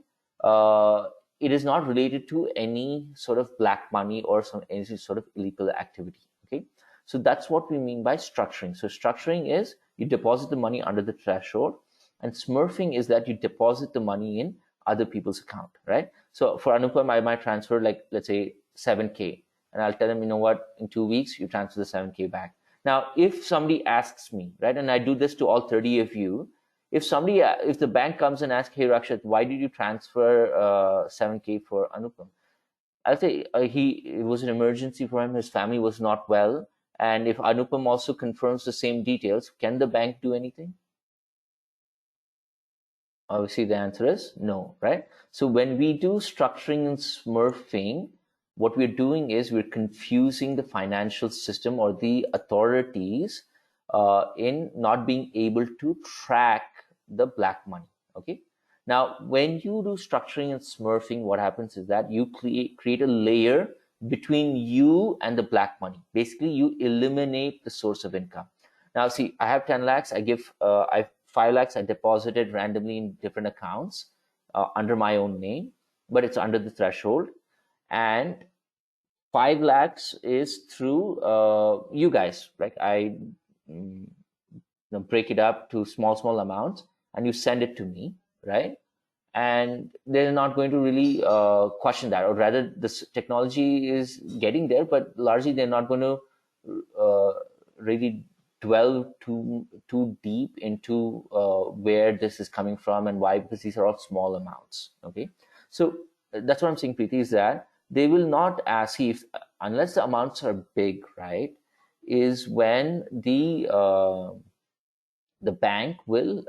it is not related to any sort of black money or any sort of illegal activity. Okay, so that's what we mean by structuring. So structuring is you deposit the money under the threshold, and smurfing is that you deposit the money in other people's account, right? So for Anupam, I might transfer, like, let's say 7K, and I'll tell him, you know what, in 2 weeks, you transfer the 7K back. Now, if somebody asks me, right, and I do this to all 30 of you, if the bank comes and asks, hey, Rakshat, why did you transfer 7K for Anupam? I'll say it was an emergency for him. His family was not well. And if Anupam also confirms the same details, can the bank do anything? Obviously, the answer is no, right? So when we do structuring and smurfing, what we're doing is we're confusing the financial system or the authorities in not being able to track the black money. Okay. Now, when you do structuring and smurfing, what happens is that you create a layer between you and the black money. Basically, you eliminate the source of income. Now, see, I have 10 lakhs. I 5 lakhs I deposited randomly in different accounts under my own name, but it's under the threshold. And 5 lakhs is through you guys, right? I break it up to small amounts and you send it to me, right? And they're not going to really question that, or rather, this technology is getting there, but largely they're not going to really dwell too deep into where this is coming from and why, because these are all small amounts. Okay, so that's what I'm saying, Preeti, is that they will not ask if, unless the amounts are big, right? Is when the bank will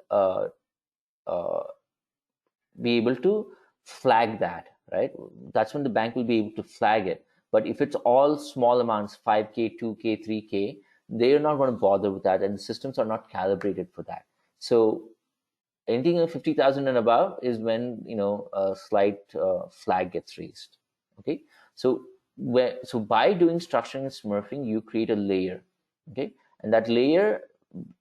be able to flag that, right? That's when the bank will be able to flag it. But if it's all small amounts, 5K, 2K, 3K, they're not going to bother with that, and the systems are not calibrated for that. So anything of 50,000 and above is when a slight flag gets raised. Okay, so by doing structuring and smurfing, you create a layer. Okay, and that layer,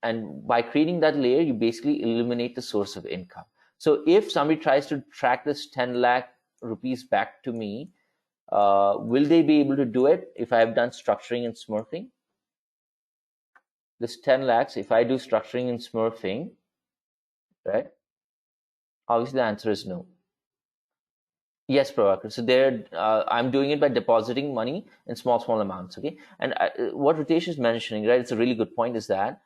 and by creating that layer, you basically eliminate the source of income. So if somebody tries to track this 10 lakh rupees back to me, will they be able to do it if I have done structuring and smurfing? This 10 lakhs, if I do structuring and smurfing, right? Obviously, the answer is no. Yes, Prabhakar. So I'm doing it by depositing money in small amounts. Okay, and what Ritesh is mentioning, right? It's a really good point. Is that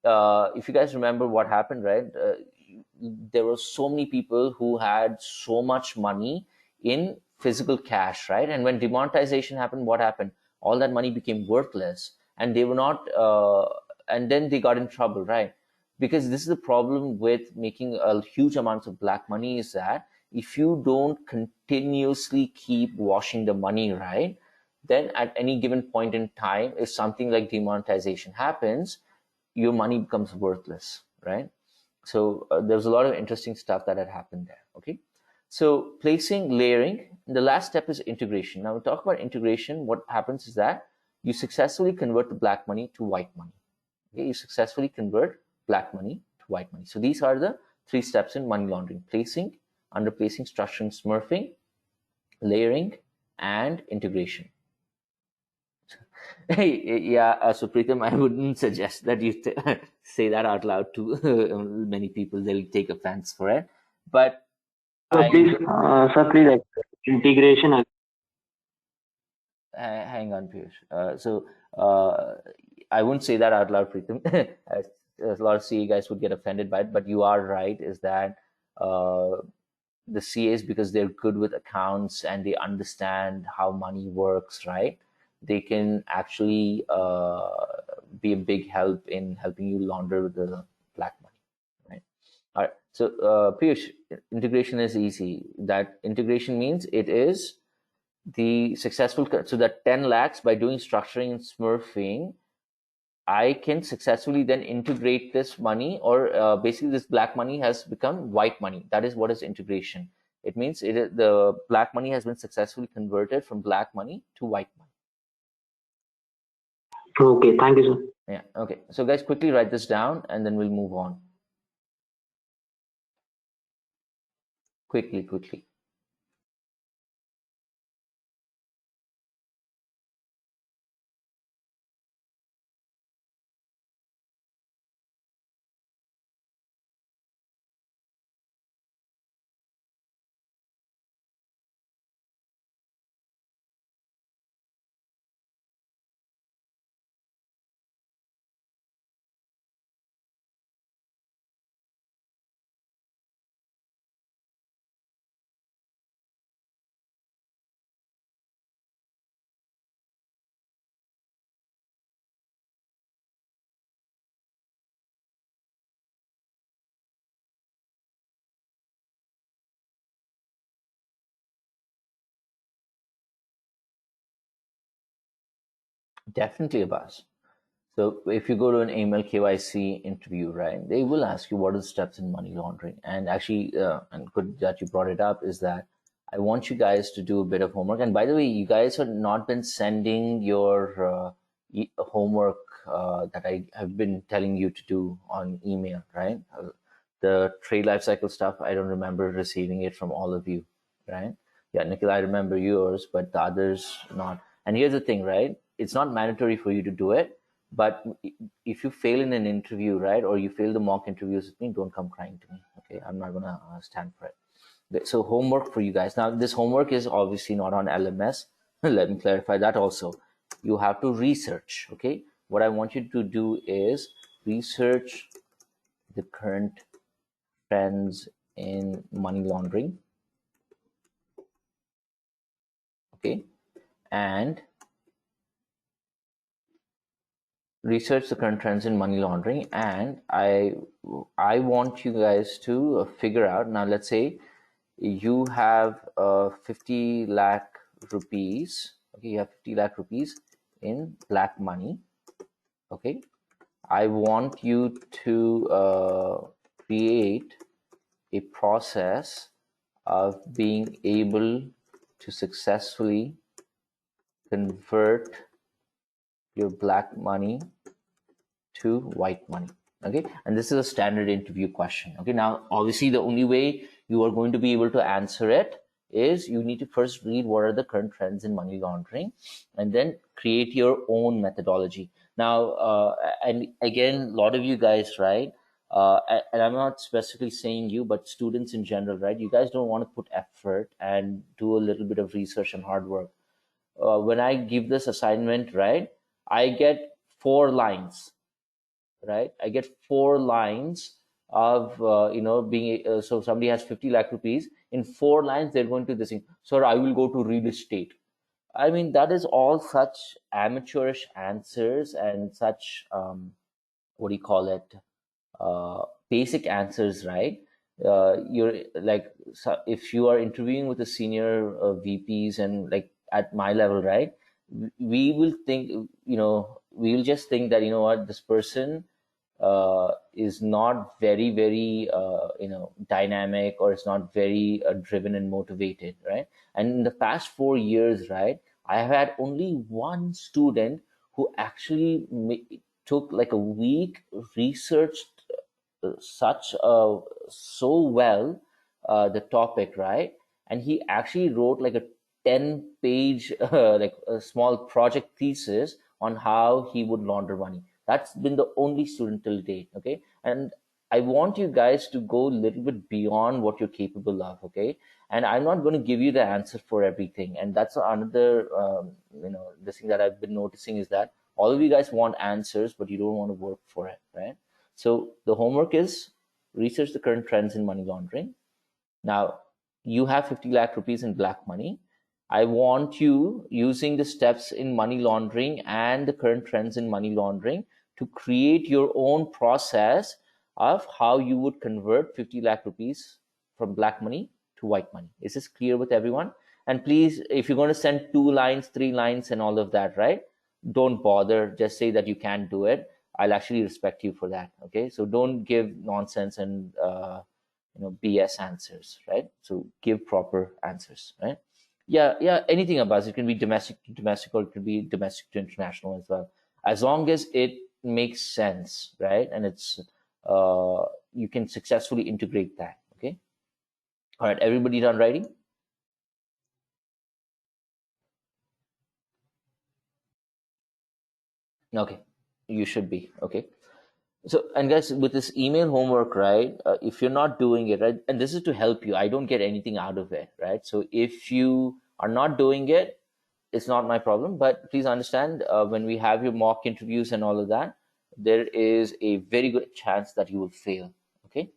if you guys remember what happened, right? There were so many people who had so much money in physical cash, right? And when demonetization happened, what happened? All that money became worthless, and they were not. And then they got in trouble, right? because this is the problem with making a huge amounts of black money, is that if you don't continuously keep washing the money, right, then at any given point in time, if something like demonetization happens, your money becomes worthless, right? So there was a lot of interesting stuff that had happened there. Okay, so placing, layering. The last step is integration. Now we talk about integration. What happens is that you successfully convert the black money to white money. Okay, you successfully convert black money to white money. So these are the 3 steps in money laundering: placing, underplacing, structuring, smurfing, layering, and integration. Yeah, so Pritam, I wouldn't suggest that you say that out loud to many people. They'll take offense for it. But So please, sir, please integration. hang on, Piyush. I wouldn't say that out loud, Pritam. A lot of CA guys would get offended by it, but you are right, is that the CAs, because they're good with accounts and they understand how money works, right? They can actually be a big help in helping you launder the black money, right? All right. So, Piyush, integration is easy. That integration means it is the successful, so that 10 lakhs, by doing structuring and smurfing, I can successfully then integrate this money, or basically this black money has become white money. That is what is integration. It means the black money has been successfully converted from black money to white money. Okay, thank you, sir. Yeah. Okay. So guys, quickly write this down and then we'll move on. Quickly. Definitely a buzz. So if you go to an AML KYC interview, right, they will ask you what are the steps in money laundering. And actually, and good that you brought it up, is that I want you guys to do a bit of homework. And by the way, you guys have not been sending your homework that I have been telling you to do on email, right? The trade life cycle stuff, I don't remember receiving it from all of you, right? Yeah, Nikhil, I remember yours, but the others not. And here's the thing, right? It's not mandatory for you to do it, but if you fail in an interview, right, or you fail the mock interviews with me, don't come crying to me. Okay, I'm not gonna stand for it. So homework for you guys. Now, this homework is obviously not on LMS. Let me clarify that also. You have to research. Okay, what I want you to do is research the current trends in money laundering. Okay, and research the current trends in money laundering, and I want you guys to figure out. Now, let's say you have 50 lakh rupees. Okay, you have 50 lakh rupees in black money. Okay, I want you to create a process of being able to successfully convert your black money to white money. Okay, and this is a standard interview question. Okay, now obviously the only way you are going to be able to answer it is you need to first read what are the current trends in money laundering, and then create your own methodology. Now, and again, a lot of you guys, right? And I'm not specifically saying you, but students in general, right? You guys don't want to put effort and do a little bit of research and hard work. When I give this assignment, right, I get 4 lines, right? I get 4 lines of, being, so somebody has 50 lakh rupees. In 4 lines, they're going to this thing. Sir, I will go to real estate. I mean, that is all such amateurish answers and such, what do you call it? basic answers, right? You're like, so if you are interviewing with the senior VPs and like at my level, right? We will think, we will just think that, this person is not very dynamic, or is not very driven and motivated, right? And in the past 4 years, right, I have had only one student who actually took like a week, researched such so well the topic, right? And he actually wrote like a 10-page like a small project thesis on how he would launder money. That's been the only student till date, okay? And I want you guys to go a little bit beyond what you're capable of, okay? And I'm not going to give you the answer for everything. And that's another, this thing that I've been noticing is that all of you guys want answers, but you don't want to work for it, right? So the homework is research the current trends in money laundering. Now, you have 50 lakh rupees in black money. I want you, using the steps in money laundering and the current trends in money laundering, to create your own process of how you would convert 50 lakh rupees from black money to white money. Is this clear with everyone? And please, if you're going to send 2 lines, 3 lines, and all of that, right? Don't bother. Just say that you can't do it. I'll actually respect you for that. Okay. So don't give nonsense and, BS answers, right? So give proper answers, right? Yeah, anything about it. It can be domestic to domestic, or it can be domestic to international as well, as long as it makes sense, right? And it's you can successfully integrate that. Okay. All right, everybody done writing? Okay, you should be. Okay. So, and guys, with this email homework, right? If you're not doing it, right, and this is to help you, I don't get anything out of it, right? So, if you are not doing it, it's not my problem. But please understand, when we have your mock interviews and all of that, there is a very good chance that you will fail. Okay.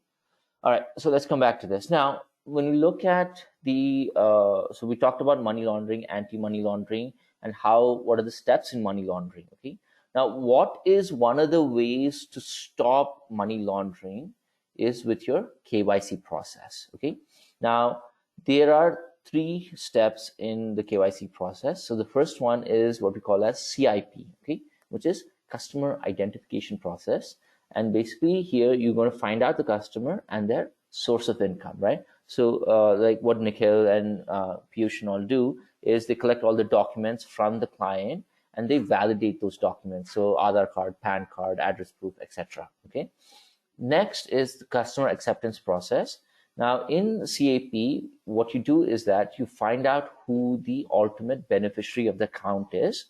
All right, so let's come back to this. Now, when we look at the, so we talked about money laundering, anti-money laundering, and what are the steps in money laundering, okay? Now, what is one of the ways to stop money laundering is with your KYC process, okay? Now, there are 3 steps in the KYC process. So the first one is what we call as CIP, okay, which is customer identification process. And basically here you're going to find out the customer and their source of income, right? So like what Nikhil and Piyush and all do is they collect all the documents from the client and they validate those documents. So Aadhaar card, PAN card, address proof, etc. Okay. Next is the customer acceptance process. Now in CAP, what you do is that you find out who the ultimate beneficiary of the account is,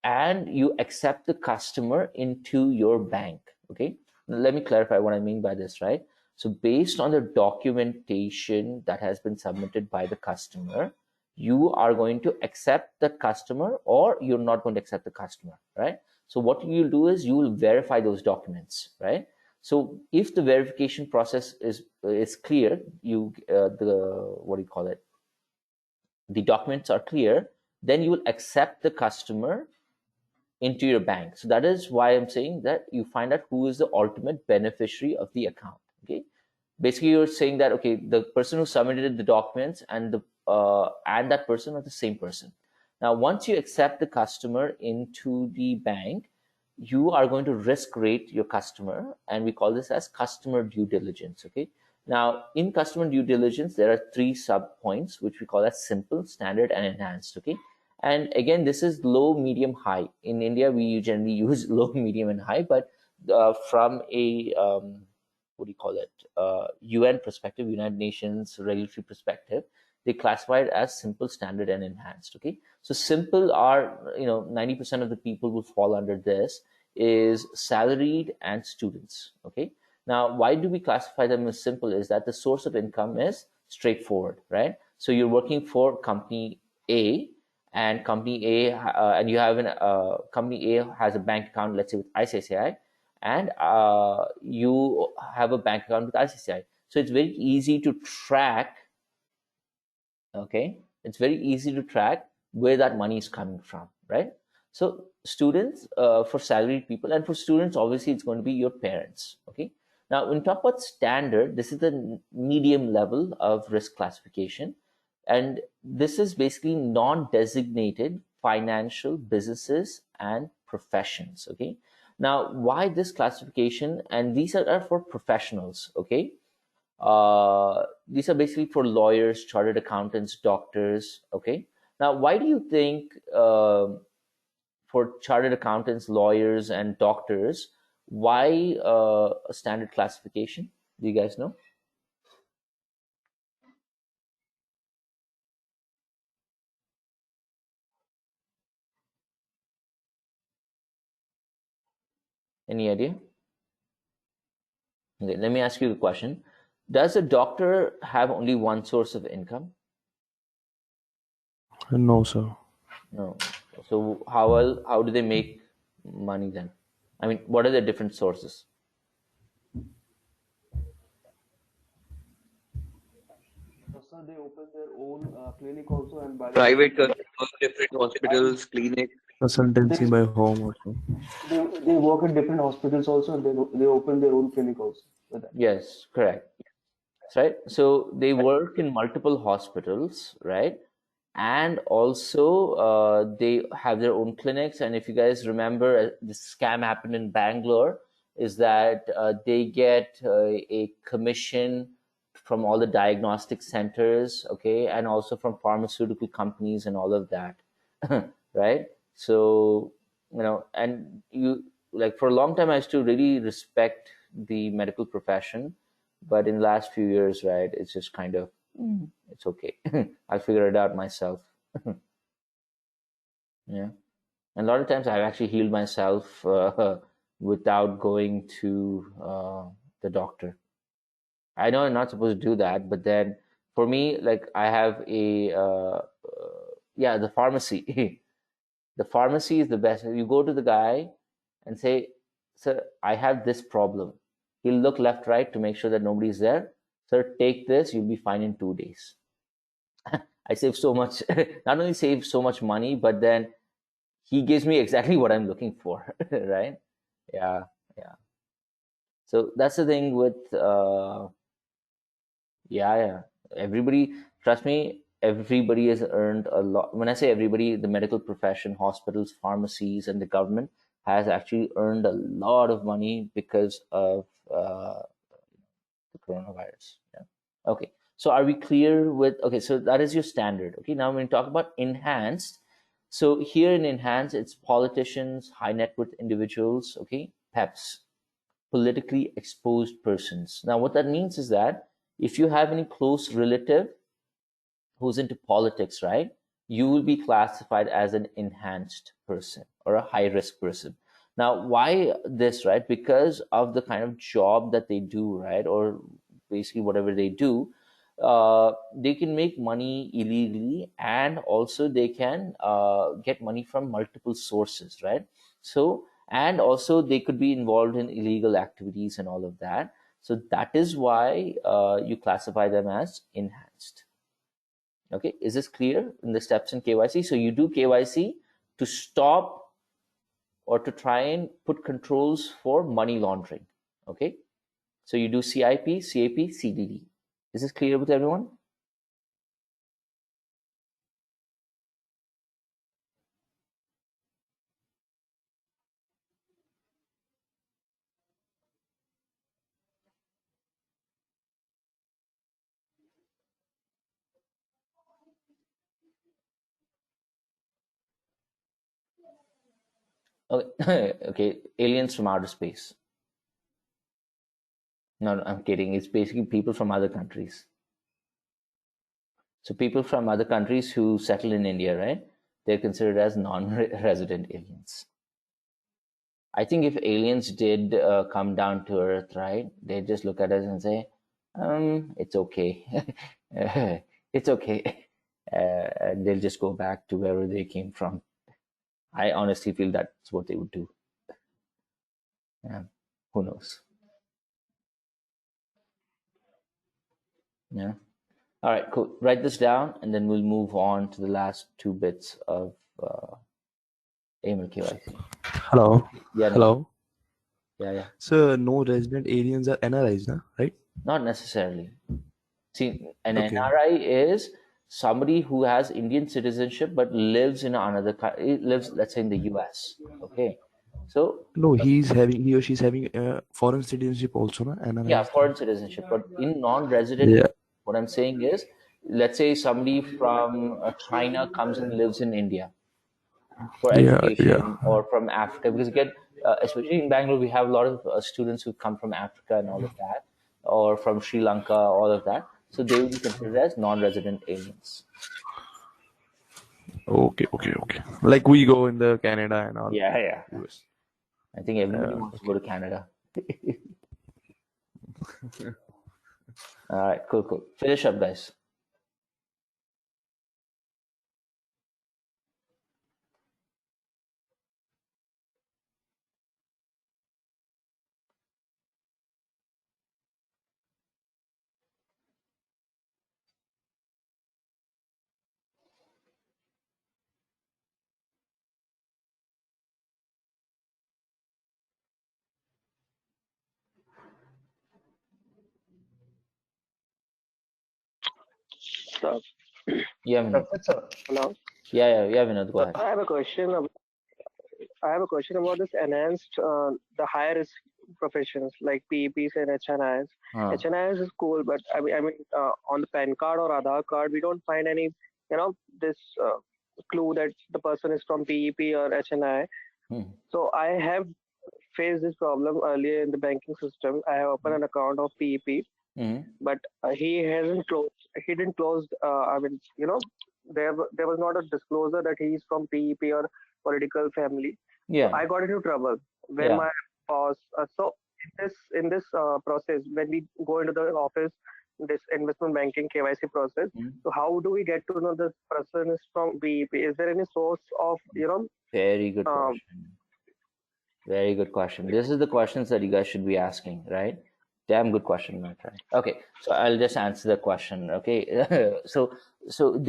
and you accept the customer into your bank. Okay, now, let me clarify what I mean by this, right? So based on the documentation that has been submitted by the customer, you are going to accept the customer, or you're not going to accept the customer, right? So what you'll do is you will verify those documents, right? So if the verification process is clear, the what do you call it, the documents are clear, then you will accept the customer into your bank. So that is why I'm saying that you find out who is the ultimate beneficiary of the account. Okay, basically you're saying that, okay, the person who submitted the documents and that person are the same person. Now, once you accept the customer into the bank, you are going to risk rate your customer, and we call this as customer due diligence. Okay. Now, in customer due diligence, there are 3 sub points, which we call as simple, standard, and enhanced. Okay. And again, this is low, medium, high. In India, we generally use low, medium, and high, but from a what do you call it? UN perspective, United Nations regulatory perspective, they classify it as simple, standard, and enhanced. Okay, so simple are 90% of the people will fall under this, is salaried and students. Okay, now why do we classify them as simple? Is that the source of income is straightforward, right? So you're working for company A, and company A, and you have company A has a bank account, let's say with ICICI, and you have a bank account with ICICI. So it's very easy to track. Okay, it's very easy to track where that money is coming from, right? So students, for salaried people, and for students, obviously, it's going to be your parents. Okay. Now, when we talk about standard, this is the medium level of risk classification, and this is basically non-designated financial businesses and professions. Okay. Now, why this classification? And these are for professionals. Okay. These are basically for lawyers, chartered accountants, doctors. Okay. Now, why do you think for chartered accountants, lawyers, and doctors, why a standard classification? Do you guys know? Any idea? Okay, let me ask you the question. Does a doctor have only one source of income? No, sir. No. So how do they make money then? I mean, what are the different sources? So they open their own clinic also, and by the Private time different hospitals, clinics. Consultancy they, by home also. they work in different hospitals also, and they open their own clinic also with that. Yes, correct. Right. So they work in multiple hospitals, right? And also they have their own clinics. And if you guys remember, this scam happened in Bangalore, is that they get a commission from all the diagnostic centers, okay, and also from pharmaceutical companies and all of that, right? So, and you, like, for a long time, I used to really respect the medical profession, but in the last few years, right, it's just kind of, it's okay. I'll figure it out myself. Yeah. And a lot of times I've actually healed myself without going to the doctor. I know I'm not supposed to do that, but then for me, like, I have yeah, the pharmacy. The pharmacy is the best. You go to the guy and say, "Sir, I have this problem." He'll look left, right to make sure that nobody's there. "Sir, take this. You'll be fine in 2 days." I save so much. Not only save so much money, but then he gives me exactly what I'm looking for. Right? Yeah, yeah. So that's the thing with yeah, yeah. Everybody, trust me, everybody has earned a lot. When I say everybody, the medical profession, hospitals, pharmacies, and the government has actually earned a lot of money because of the coronavirus. Yeah. Okay. So are we clear with, okay, so that is your standard. Okay. Now when we talk about enhanced, so here in enhanced, it's politicians, high net worth individuals, okay, PEPs, politically exposed persons. Now what that means is that if you have any close relative who's into politics, right, you will be classified as an enhanced person or a high risk person. Now, why this, right? Because of the kind of job that they do, right? Or basically whatever they do, they can make money illegally, and also they can get money from multiple sources, right? So, and also they could be involved in illegal activities and all of that. So that is why you classify them as enhanced. Okay, is this clear in the steps in KYC? So you do KYC to stop or to try and put controls for money laundering. Okay, so you do CIP, CAP, CDD. Is this clear with everyone? Okay, okay, aliens from outer space. No, no, I'm kidding. It's basically people from other countries. So people from other countries who settle in India, right? They're considered as non-resident aliens. I think if aliens did come down to Earth, right, they'd just look at us and say, it's okay. It's okay. And they'll just go back to wherever they came from. I honestly feel that's what they would do. Yeah. Who knows? Yeah. All right, cool. Write this down, and then we'll move on to the last two bits of AML KYC. Hello. Yeah, no. Hello. Yeah. So no resident aliens are NRIs, na? Right? Not necessarily. See, an Okay. NRI is somebody who has Indian citizenship but lives in another country, lives, let's say, in the US. Okay. So, No, he or she's having foreign citizenship also, na? yeah, NRIs. foreign citizenship. But in non-resident, Yeah. what I'm saying is, let's say somebody from China comes and lives in India for Yeah. Yeah. education, or from Africa, because again, especially in Bangalore, we have a lot of students who come from Africa and all of that, or from Sri Lanka, all of that. So they will be considered as non-resident aliens. Okay. Okay. Okay. Like we go in the Canada and all. Yeah. US. I think everybody wants to go Okay. to Canada. All right, cool. Finish up, guys. So, Yeah, Vinod. That's it, sir. hello. Yeah, Vinod, go So ahead. I have a question about this enhanced the higher risk professions like PEPs and HNIs. Huh. HNIs is cool, but on the PAN card or Aadhaar card, we don't find any this clue that the person is from PEP or HNI. Hmm. So I have faced this problem earlier in the banking system. I have opened an account of PEP, Hmm. but he hasn't closed. He didn't close. There was not a disclosure that he is from PEP or political family. So Yeah, I got into trouble when yeah. my boss. So in this process, when we go into the office, this investment banking KYC process. Hmm. So how do we get to know this person is from PEP? Is there any source of Very good um, question. Very good question. This is the questions that you guys should be asking, right? Damn good question, my friend. Okay, so I'll just answer the question. Okay, so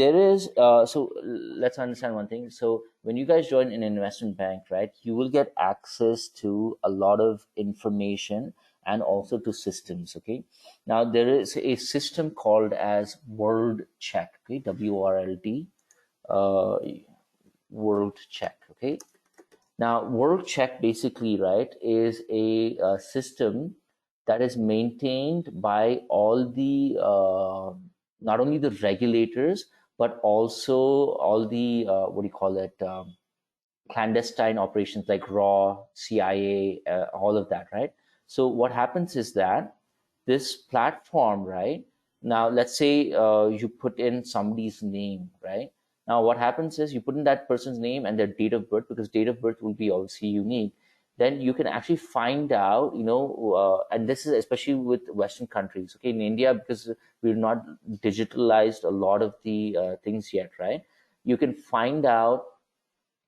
there is so let's understand one thing. So when you guys join an investment bank, right, you will get access to a lot of information and also to systems. Okay, now there is a system called as World Check. Okay, WRLD, uh, World Check. Okay, now, work check basically, right, is a system that is maintained by all the not only the regulators but also all the what do you call it, clandestine operations like RAW, CIA, all of that, right? So what happens is that this platform, right? Now, let's say you put in somebody's name, right? Now, what happens is you put in that person's name and their date of birth, because date of birth will be obviously unique. Then you can actually find out, and this is especially with Western countries. Okay, in India, because we've not digitalized a lot of the things yet, right? You can find out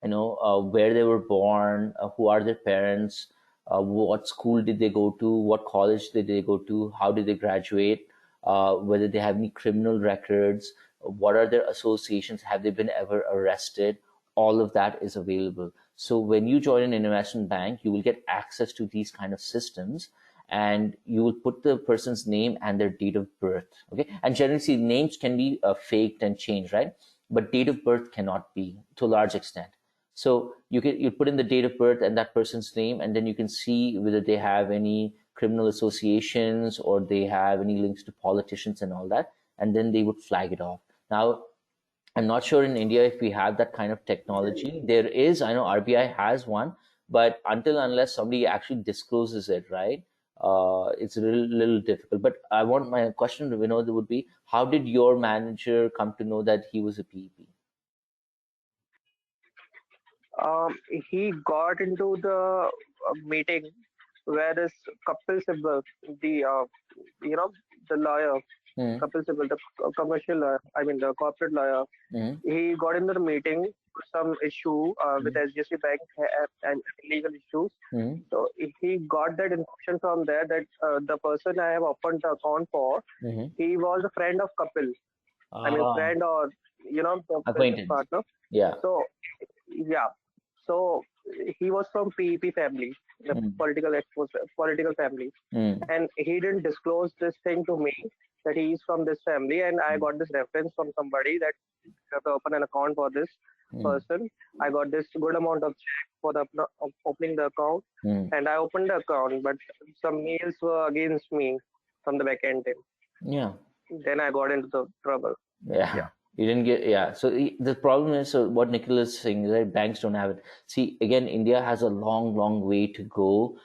where they were born, who are their parents, what school did they go to, what college did they go to, how did they graduate, whether they have any criminal records, what are their associations, have they been ever arrested. All of that is available. So when you join an investment bank, you will get access to these kind of systems, and you will put the person's name and their date of birth. Okay, and generally see, names can be faked and changed, right? But date of birth cannot be, to a large extent. So you put in the date of birth and that person's name, and then you can see whether they have any criminal associations or they have any links to politicians and all that, and then they would flag it off. Now, I'm not sure in India if we have that kind of technology. There is, I know RBI has one, but until unless somebody actually discloses it, right? It's a little difficult. But I want my question to Vinod would be: how did your manager come to know that he was a PEP? um, he got into the meeting where this Kapil Sibal, the you know the lawyer, Hmm. Kapil Sibal, the commercial lawyer, I mean the corporate lawyer, Hmm. he got into the meeting for some issue with Hmm. SGC Bank and legal issues. Hmm. So he got that information from there that the person I have opened the account for, Hmm. he was a friend of Kapil. I mean Ah, friend or the business acquaintance. partner. Yeah. So yeah, So he was from PEP family, the Mm. political family, Mm. and he didn't disclose this thing to me that he is from this family. And I got this reference from somebody that you have to open an account for this Mm. person. I got this good amount of check for the of opening the account, Mm. and I opened the account, but some mails were against me from the backend team. Yeah. Then I got into the trouble. Yeah. Yeah. You didn't get, yeah. So the problem is, so what Nicholas is saying is that banks don't have it. See, again, India has a long, long way to go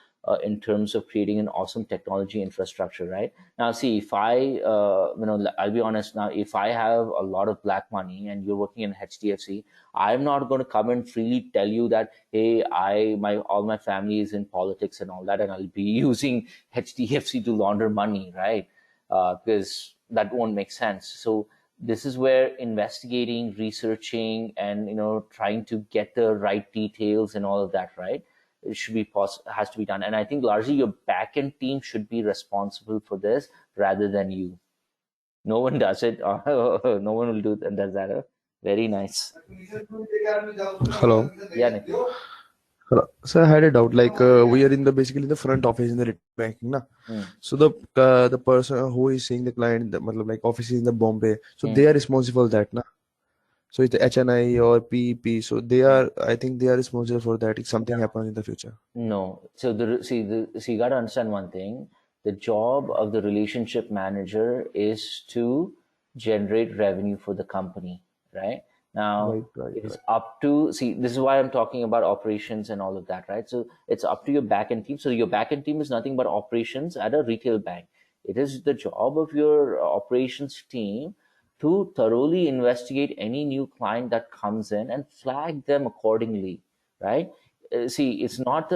in terms of creating an awesome technology infrastructure, right? Now, see, if I'll be honest now, if I have a lot of black money and you're working in HDFC, I'm not going to come and freely tell you that, hey, all my family is in politics and all that, and I'll be using HDFC to launder money, right? Because that won't make sense. So this is where investigating, researching, and trying to get the right details and all of that, right? It should be has to be done. And I think largely your back-end team should be responsible for this rather than you. No one does it. No one will does that. Very nice. Hello. Yeah, Nick. Hello. So I had a doubt. Like we are in the basically the front office in the retail banking, na. Mm. So the person who is seeing the client, matlab, like office is in the Bombay, so they are responsible for that, na. So it's the HNI or PEP. So they are, I think they are responsible for that if something happens in the future. No. So you got to understand one thing. The job of the relationship manager is to generate revenue for the company, right? Now, Right. it is up to, see, this is why I'm talking about operations and all of that, right? So it's up to your back-end team. So your back-end team is nothing but operations at a retail bank. It is the job of your operations team to thoroughly investigate any new client that comes in and flag them accordingly, right? See, it's not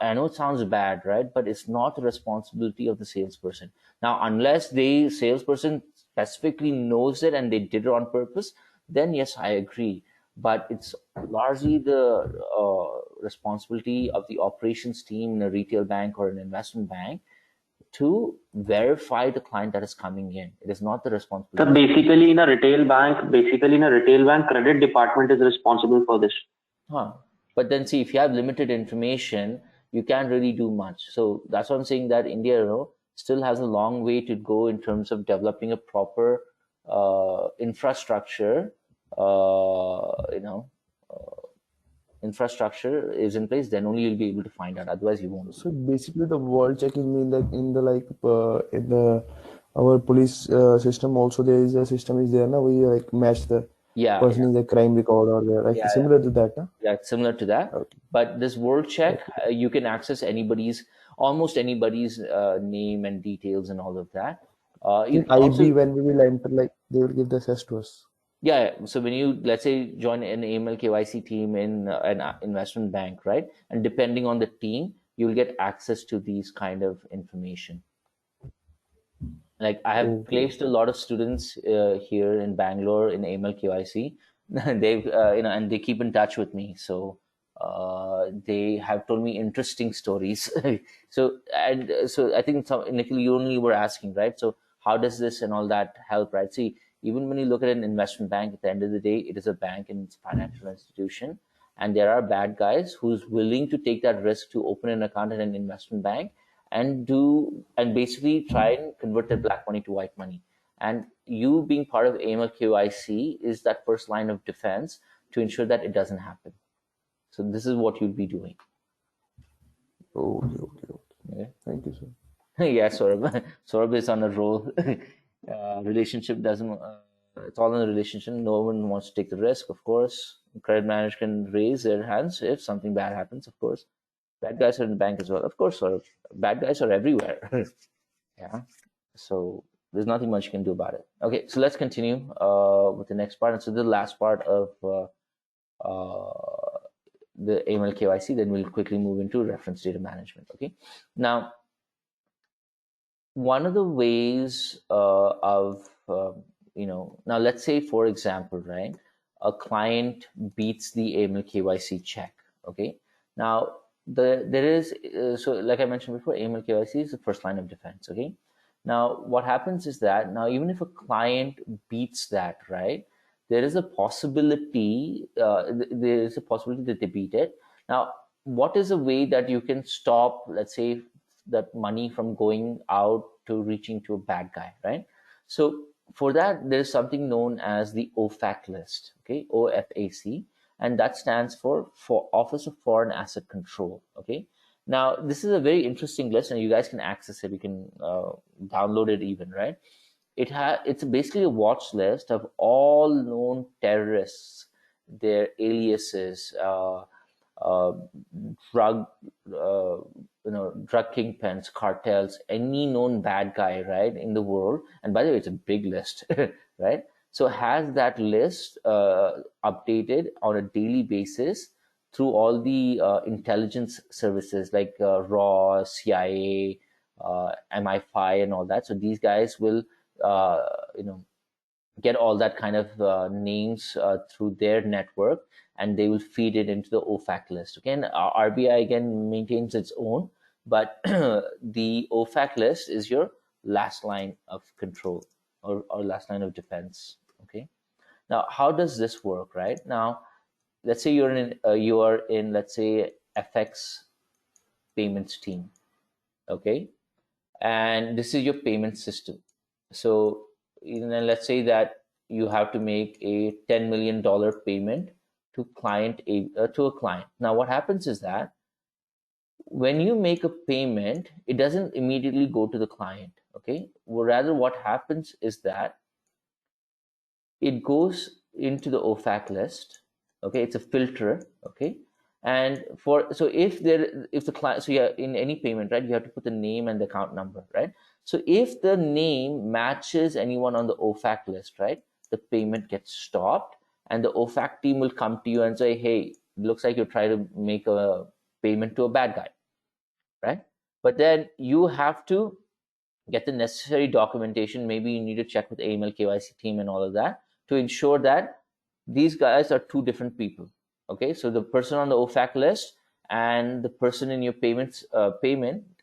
I know it sounds bad, right? But it's not the responsibility of the salesperson. Now, unless the salesperson specifically knows it and they did it on purpose, then yes, I agree. But it's largely the responsibility of the operations team in a retail bank or an investment bank to verify the client that is coming in. It is not the So responsibility. basically, in a retail bank, credit department is responsible for this. Huh. But then see, if you have limited information, you can't really do much. So that's why I'm saying that India, still has a long way to go in terms of developing a proper infrastructure. Infrastructure is in place, then only you'll be able to find out. Otherwise, you won't. So basically, the world checking mean that in the in the our police system also there is a system is there now we like match the Yeah, person in the crime record or the, like yeah, similar to that, na? yeah, it's similar to that. Okay. But this world check, you can access almost anybody's name and details and all of that. You In can IB also, when we will enter, like they will give the access to us. yeah. So when you, let's say, join an AML KYC team in an investment bank, right? And depending on the team, you'll get access to these kind of information. Like I have Okay. placed a lot of students here in Bangalore in AML KYC. They've and they keep in touch with me. So they have told me interesting stories. So I think Nikhil, you only were asking, right? So how does this and all that help, right? See, even when you look at an investment bank, at the end of the day, it is a bank and it's a financial institution, and there are bad guys who's willing to take that risk to open an account in an investment bank and basically try and convert that black money to white money. And you being part of AML KYC is that first line of defense to ensure that it doesn't happen. So this is what you'll be doing. Okay. Yeah. Thank you, sir. Yeah, Saurabh is on a roll. Relationship doesn't. It's all in a relationship. No one wants to take the risk, of course. Credit manager can raise their hands if something bad happens, of course. Bad guys are in the bank as well, of course. Saurabh. Bad guys are everywhere. Yeah. So there's nothing much you can do about it. Okay, so let's continue with the next part. And so the last part of the AML KYC, then we'll quickly move into reference data management. Okay. Now, one of the ways now let's say, for example, right, a client beats the AML KYC check. Okay. Now, there is, so like I mentioned before, AML KYC is the first line of defense. Okay. Now, what happens is that now, even if a client beats that, right, there is a possibility that they beat it. Now, what is a way that you can stop, let's say, that money from going out to reaching to a bad guy, right? So for that, there's something known as the OFAC list, okay, OFAC, and that stands for Office of Foreign Asset Control, okay. Now, this is a very interesting list, and you guys can access it. You can download it even, right? It's basically a watch list of all known terrorists, their aliases, uh, drug drug kingpins, cartels, any known bad guy, right, in the world. And by the way, it's a big list, right? So has that list updated on a daily basis through all the intelligence services like RAW, CIA, MI5, and all that. So these guys will uh, you know get all that kind of names through their network, and they will feed it into the OFAC list. Again, RBI again maintains its own, but the OFAC list is your last line of control, or last line of defense. Okay. Now, how does this work? Right now, let's say you are in, let's say, FX payments team. Okay, and this is your payment system. So let's say that you have to make a $10 million payment to a client. Now what happens is that when you make a payment, it doesn't immediately go to the client. Okay, well, rather what happens is that it goes into the OFAC list. Okay, it's a filter. Okay, and if the client, so yeah, in any payment, right, you have to put the name and the account number, right? So if the name matches anyone on the OFAC list, right, the payment gets stopped, and the OFAC team will come to you and say, hey, it looks like you're trying to make a payment to a bad guy, right? But then you have to get the necessary documentation. Maybe you need to check with AML KYC team and all of that to ensure that these guys are two different people. Okay, so the person on the OFAC list and the person in your payment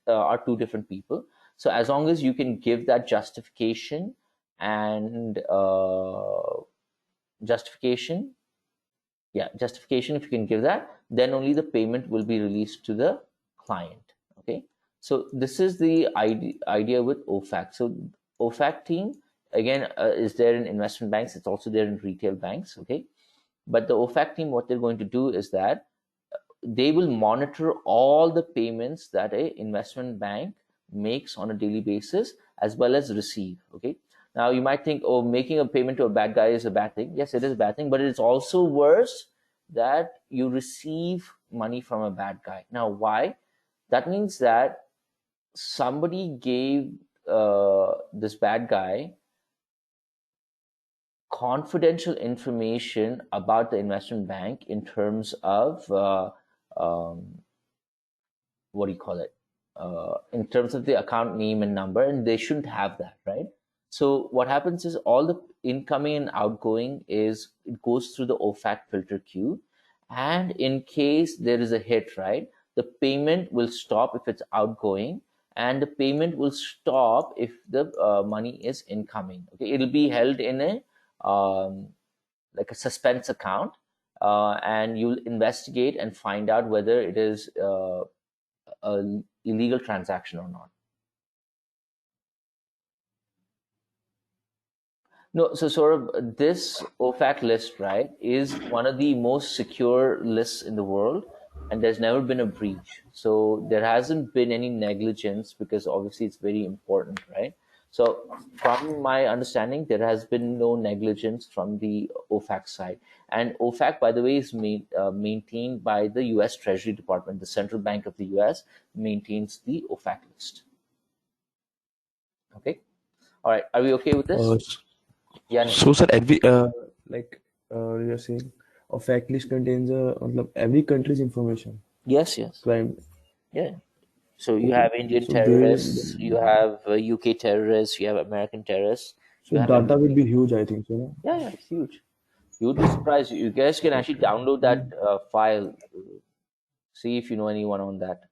are two different people. So as long as you can give that justification and justification, if you can give that, then only the payment will be released to the client. Okay, so this is the idea with OFAC. So OFAC team again is there in investment banks. It's also there in retail banks. Okay, but the OFAC team, what they're going to do is that they will monitor all the payments that a investment bank makes on a daily basis, as well as receive. Okay, now you might think, oh, making a payment to a bad guy is a bad thing. Yes, it is a bad thing, but it's also worse that you receive money from a bad guy. Now, why? That means that somebody gave this bad guy confidential information about the investment bank in terms of what do you call it? In terms of the account name and number, and they shouldn't have that, right? So what happens is all the incoming and outgoing it goes through the OFAC filter queue, and in case there is a hit, right, the payment will stop if it's outgoing, and the payment will stop if the money is incoming. Okay, it'll be held in a like a suspense account, and you'll investigate and find out whether it is a illegal transaction or not. No, so sort of this OFAC list, right, is one of the most secure lists in the world, and there's never been a breach. So there hasn't been any negligence, because obviously it's very important, right? So from my understanding, there has been no negligence from the OFAC side. And OFAC, by the way, is maintained by the US Treasury Department. The Central Bank of the US maintains the OFAC list. Okay. All right. Are we okay with this? Yeah. So, sir, you're saying a fact list contains every country's information. Yes. Crime. Yeah. So you have Indian terrorists, you have UK terrorists, you have American terrorists. So data will be huge, I think. So, no? Yeah, it's huge. You would be surprised. You guys can actually download that file. See if you know anyone on that.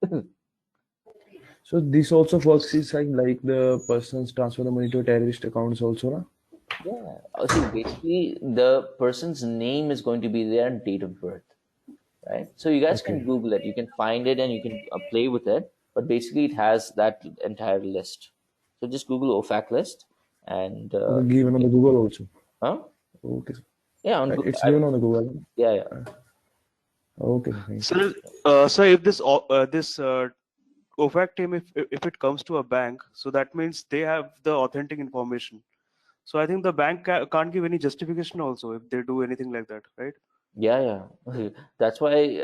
So this also works is like the persons transfer the money to terrorist accounts also, na? Yeah. See, basically, the person's name is going to be there and date of birth, right? So you guys can Okay. Google it. You can find it and you can play with it. But basically, it has that entire list. So just Google OFAC list and Okay, you given on the can, Google also. huh? Okay. Yeah, on It's given on the Google. yeah, yeah. Okay, thank you. Sir, sir, if this OFAC team, if it comes to a bank, so that means they have the authentic information. So I think the bank can't give any justification also if they do anything like that, right? Yeah, yeah. That's why,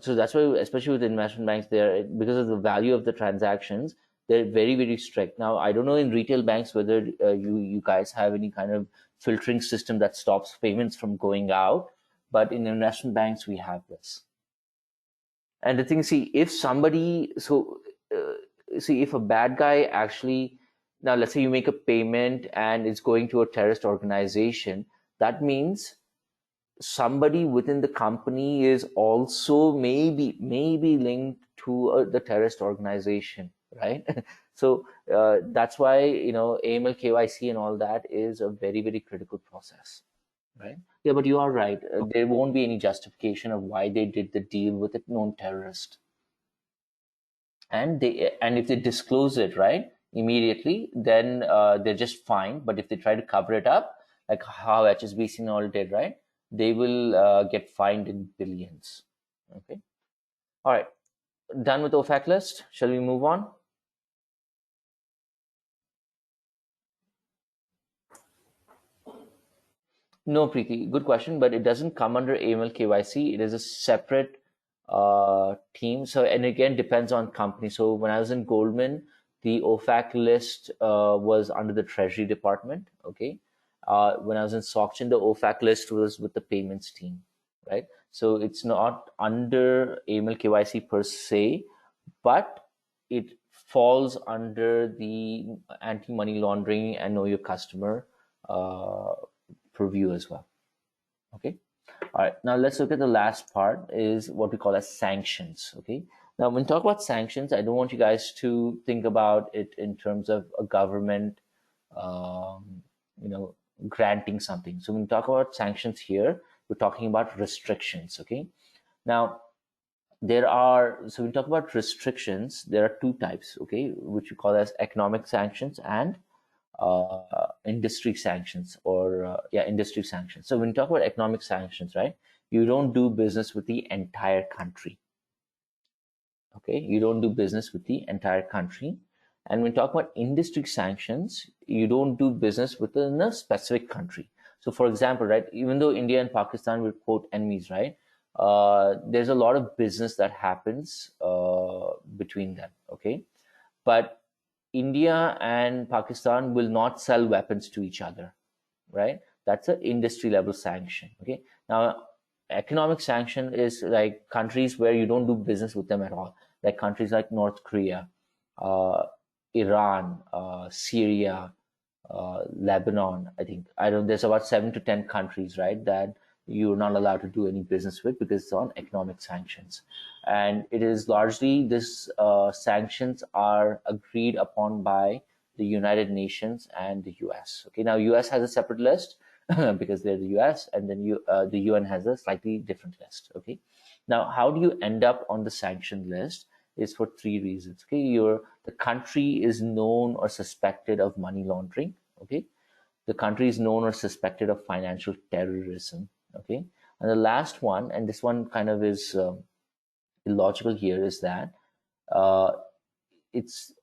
so that's why, especially with investment banks, they're because of the value of the transactions, they're very, very strict. Now, I don't know in retail banks whether you guys have any kind of filtering system that stops payments from going out, but in investment banks, we have this. And the thing is, see, if somebody, see, if a bad guy actually, now let's say you make a payment and it's going to a terrorist organization, that means somebody within the company is also maybe linked to the terrorist organization, right? So that's why AML KYC and all that is a very, very critical process, right? Yeah, but you are right. There won't be any justification of why they did the deal with a known terrorist, and if they disclose it right immediately, then they're just fine. But if they try to cover it up, like how HSBC and all did, right, they will get fined in billions. Okay, all right, done with OFAC list. Shall we move on? No, Preeti, good question, but it doesn't come under AML KYC. It is a separate team. So, and again, depends on company. So, when I was in Goldman, the OFAC list was under the Treasury Department. Okay. When I was in SocGen, the OFAC list was with the payments team, right? So, it's not under AML KYC per se, but it falls under the anti-money laundering and know your customer purview as well. Okay. All right. Now let's look at the last part is what we call as sanctions. Okay. Now when we talk about sanctions, I don't want you guys to think about it in terms of a government, um, granting something. So when we talk about sanctions here, we're talking about restrictions. Okay. Now so when we talk about restrictions, there are two types. Okay, which we call as economic sanctions and industry sanctions, or industry sanctions. So when you talk about economic sanctions, right, you don't do business with the entire country. Okay, you don't do business with the entire country. And when you talk about industry sanctions, you don't do business within a specific country. So for example, right, even though India and Pakistan were quote enemies, right, there's a lot of business that happens between them. Okay, but India and Pakistan will not sell weapons to each other, right? That's an industry level sanction. Okay. Now, economic sanction is like countries where you don't do business with them at all, like countries like North Korea, uh, Iran, Syria, Lebanon. I don't. There's about 7 to 10 countries, right, that you're not allowed to do any business with because it's on economic sanctions, and it is largely this sanctions are agreed upon by the United Nations and the US. Okay, now US has a separate list because they're the US, and then the UN has a slightly different list. Okay, now how do you end up on the sanction list? Is for three reasons. Okay, the country is known or suspected of money laundering. Okay, the country is known or suspected of financial terrorism. Okay, and the last one, and this one kind of is illogical here, is that uh, it's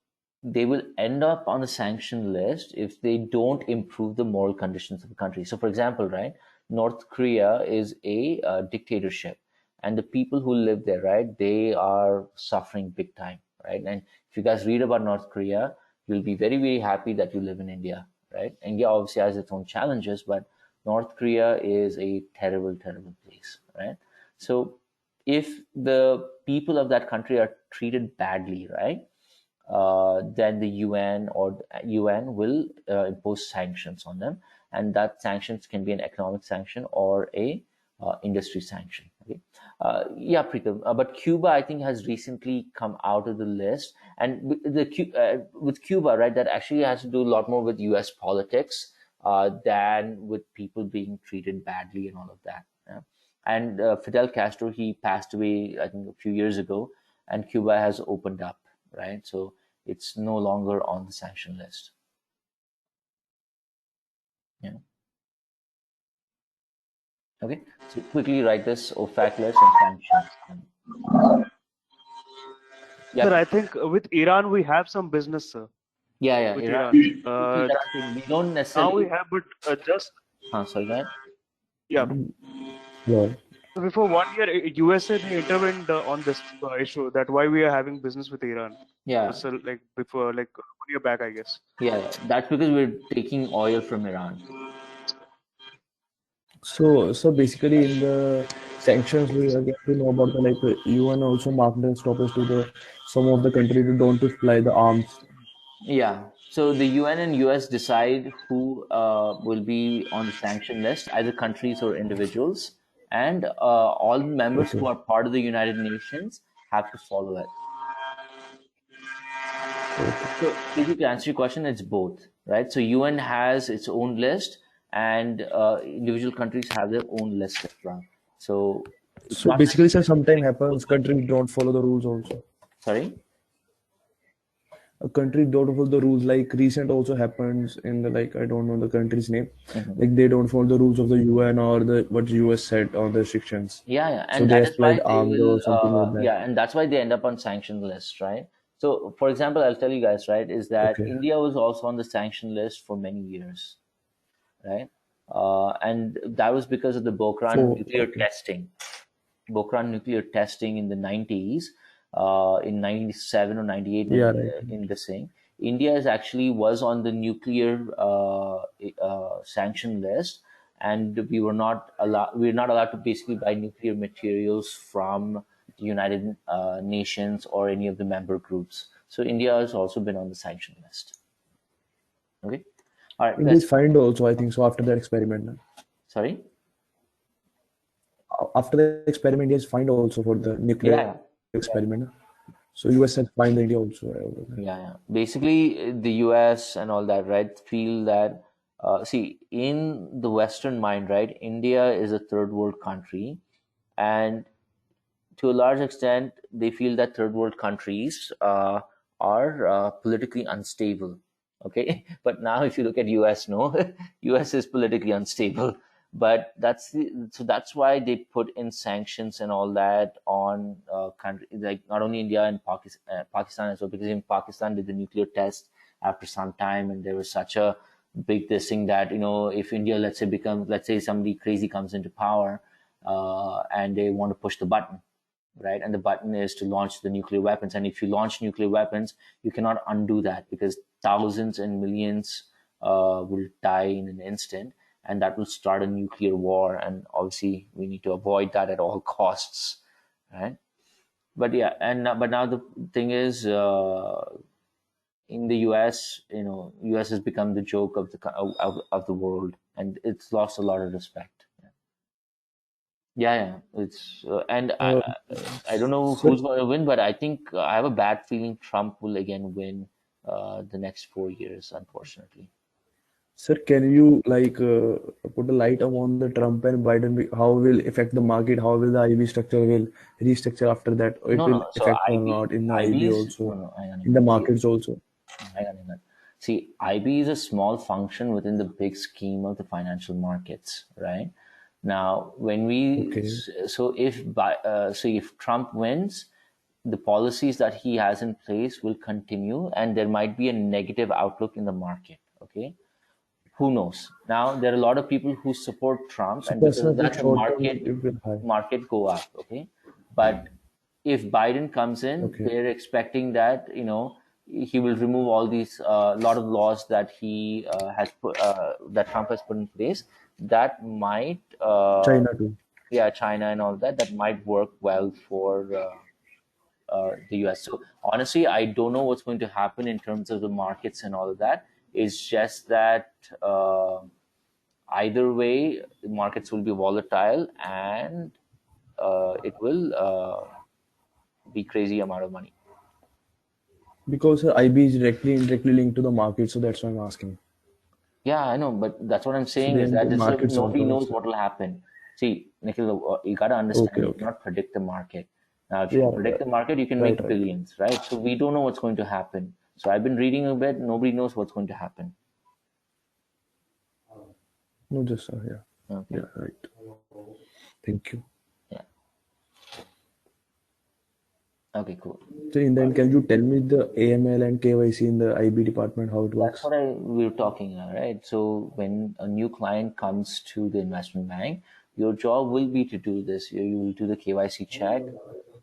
they will end up on the sanction list if they don't improve the moral conditions of the country. So, for example, right, North Korea is a dictatorship, and the people who live there, right, they are suffering big time, right? And if you guys read about North Korea, you'll be very, very happy that you live in India, right? India obviously has its own challenges, but North Korea is a terrible, terrible place, right? So, if the people of that country are treated badly, right, then the UN will impose sanctions on them, and that sanctions can be an economic sanction or a industry sanction. Okay, yeah, Preetham. But Cuba, I think, has recently come out of the list, and with Cuba, right, that actually has to do a lot more with U.S. politics than with people being treated badly and all of that. Yeah. And Fidel Castro, he passed away, I think, a few years ago, and Cuba has opened up, right? So it's no longer on the sanction list. Yeah. Okay. So quickly write this: OFAC list and sanctions. Yeah. Sir, I think with Iran we have some business, sir. Yeah. With Iran. Iran, See, that's the thing. We don't now we necessarily. have, but just Sorry, go ahead. yeah. Yeah. So before 1 year, USA they intervened on this issue. That why we are having business with Iran. Yeah. So like before, like 1 year back, I guess. Yeah. That's because we're taking oil from Iran. So basically, in the sanctions, we get to know about the UN also marked the stoppage to the some of the countries who don't to supply the arms. Yeah. So the UN and US decide who will be on the sanction list, either countries or individuals, and all members who Okay. are part of the United Nations have to follow it. So basically, to answer your question, it's both, right? So UN has its own list, and individual countries have their own list as well. So it's So not basically, sir, necessarily sometimes like happens countries don't follow the rules also. sorry. A country don't follow the rules. Like recent also happens in the I don't know the country's name. Mhm. Like they don't follow the rules of the UN or the what US said on the restrictions. Yeah, So and they that is why supplied they arms will. or something like that. Yeah, and that's why they end up on sanction list, right? So, for example, I'll tell you guys, right, is that Okay. India was also on the sanction list for many years, right? And that was because of the Pokhran For nuclear okay. testing. Pokhran nuclear testing in the 90s, in 97 or 98, Yeah, when right. in this thing, India is actually was on the nuclear sanction list, and we're not allowed to basically buy nuclear materials from the United Nations or any of the member groups. So India has also been on the sanction list. Okay. All right. India is fined also, I think so, after that experiment. Sorry. After the experiment, India is fined also for the nuclear Yeah. experiment. So US has fined India also. Yeah. Basically, the US and all that, right, feel that, see, in the Western mind, right, India is a third world country. And to a large extent, they feel that third world countries are politically unstable. Okay. But now, if you look at US, no, US is politically unstable. But that's why they put in sanctions and all that on country like not only India and Pakistan as well, because in Pakistan did the nuclear test after some time, and there was such a big this thing that if India, let's say somebody crazy comes into power, and they want to push the button, right? And the button is to launch the nuclear weapons. And if you launch nuclear weapons, you cannot undo that, because thousands and millions will die in an instant, and that will start a nuclear war. And obviously, we need to avoid that at all costs, right? But yeah, but now the thing is, in the US, US has become the joke of of the world, and it's lost a lot of respect. Yeah, it's and Uh, I don't know sir, who's going to win, but I think I have a bad feeling Trump will again win the next 4 years, unfortunately. sir, can you put a light on the Trump and Biden? How will affect the market? How will the IB structure will restructure after that? Or it No, will no. So affect or not in the IB IB's no, also, no. Hang on a in the minute. See, markets also. hang on a minute. See, IB is a small function within the big scheme of the financial markets, right? Now, when we Okay. so if Trump wins, the policies that he has in place will continue, and there might be a negative outlook in the market. Okay, who knows? Now there are a lot of people who support Trump, So and because of personally, I think that, the short term market it will high. market go up. Okay, but if Biden comes in, Okay. they're expecting that he will remove all these lot of laws that he has put that Trump has put in place. That might China too. yeah, China and all that, that might work well for the US. So honestly, I don't know what's going to happen in terms of the markets and all of that. It's just that either way, the markets will be volatile, and it will be crazy amount of money. Because IB is directly indirectly linked to the market, so that's why I'm asking. Yeah, I know, but that's what I'm So saying is then that the markets nobody also. knows what will happen. See, Nikhil, you got to understand, Okay, you okay. cannot predict the market. Now, if you Yeah, can predict the market, you can right, make right. billions, right? So we don't know what's going to happen. So I've been reading a bit. Nobody knows what's going to happen. No, just yeah, Okay. yeah, right. Thank you. Yeah. Okay, cool. So in the end, can you tell me the AML and KYC in the IB department how it That's works? what we were talking about, right? So when a new client comes to the investment bank, your job will be to do this. You will do the KYC check.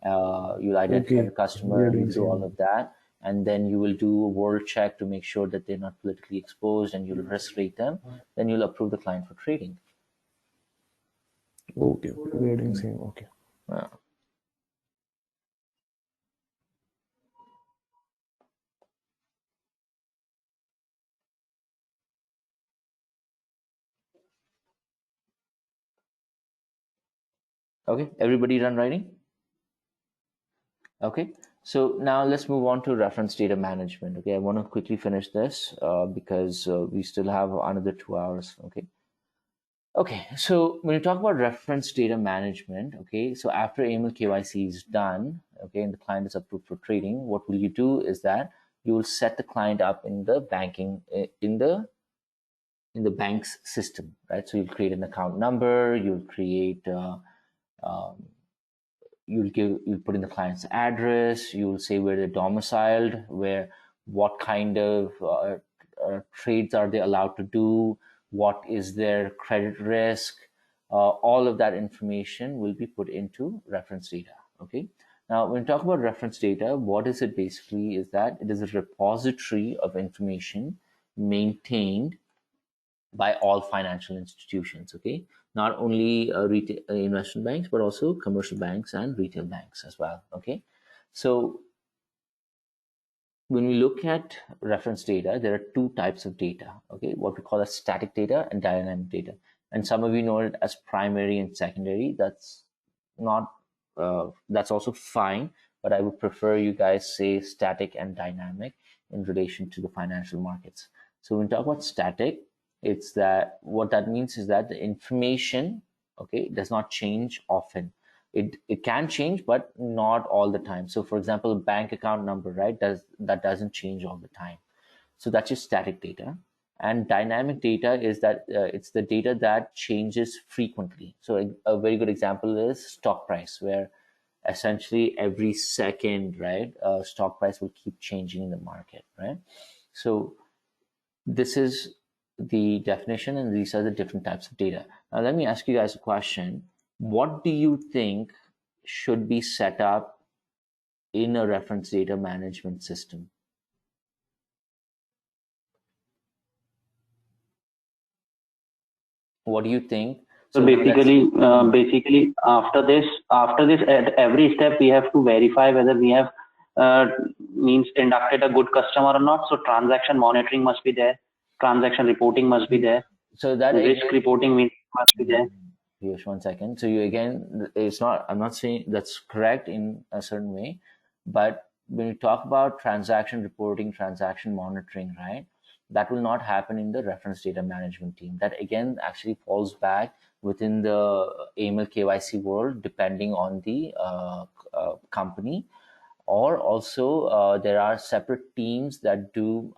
You'll identify the Okay, we customer. are doing You'll do all same. of that, and then you will do a world check to make sure that they're not politically exposed, and you'll risk rate them. Then you'll approve the client for trading. Okay, we are doing same. Okay. Yeah. Okay, everybody done writing? Okay, so now let's move on to reference data management. Okay, I want to quickly finish this because we still have another 2 hours. Okay, so when you talk about reference data management, okay, so after AML KYC is done, okay, and the client is approved for trading, what will you do is that you will set the client up in the banking in the bank's system, right? So you'll create an account number, you'll create um, you'll put in the client's address, you'll say where they're domiciled, where what kind of trades are they allowed to do, what is their credit risk. All of that information will be put into reference data. Okay, now when we talk about reference data, what is it basically is that it is a repository of information maintained by all financial institutions. Okay, not only retail investment banks, but also commercial banks and retail banks as well. Okay, so when we look at reference data, there are two types of data. Okay, what we call as static data and dynamic data, and some of you know it as primary and secondary. That's not that's also fine, but I would prefer you guys say static and dynamic in relation to the financial markets. So when we talk about static, it's that what that means is that the information, okay, does not change often. It can change, but not all the time. So for example, bank account number, right, doesn't change all the time. So that's just static data. And dynamic data is that it's the data that changes frequently. So a very good example is stock price, where essentially every second, right, stock price will keep changing in the market, right? So this is the definition, and these are the different types of data. Now, let me ask you guys a question. What do you think should be set up in a reference data management system? What do you think? So So now basically, after this, at every step we have to verify whether we have means inducted a good customer or not. So transaction monitoring must be there, transaction reporting must be there, so that risk again, reporting must be there. Piyush, 1 second. So you again, it's not. I'm not saying that's correct in a certain way, but when you talk about transaction reporting, transaction monitoring, right? That will not happen in the reference data management team. That again actually falls back within the AML KYC world, depending on the company. Or also, there are separate teams that do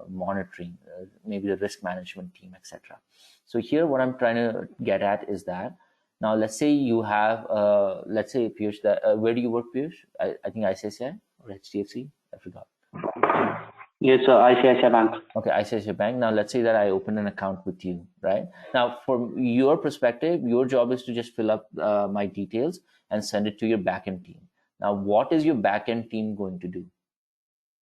monitoring, maybe the risk management team, etc. So here, what I'm trying to get at is that now, let's say you have, let's say Piyush, that where do you work, Piyush? I think ICICI or HDFC. I forgot. Yes, ICICI Bank. Okay, ICICI Bank. Now, let's say that I open an account with you, right? Now, from your perspective, your job is to just fill up my details and send it to your backend team. Now, what is your backend team going to do?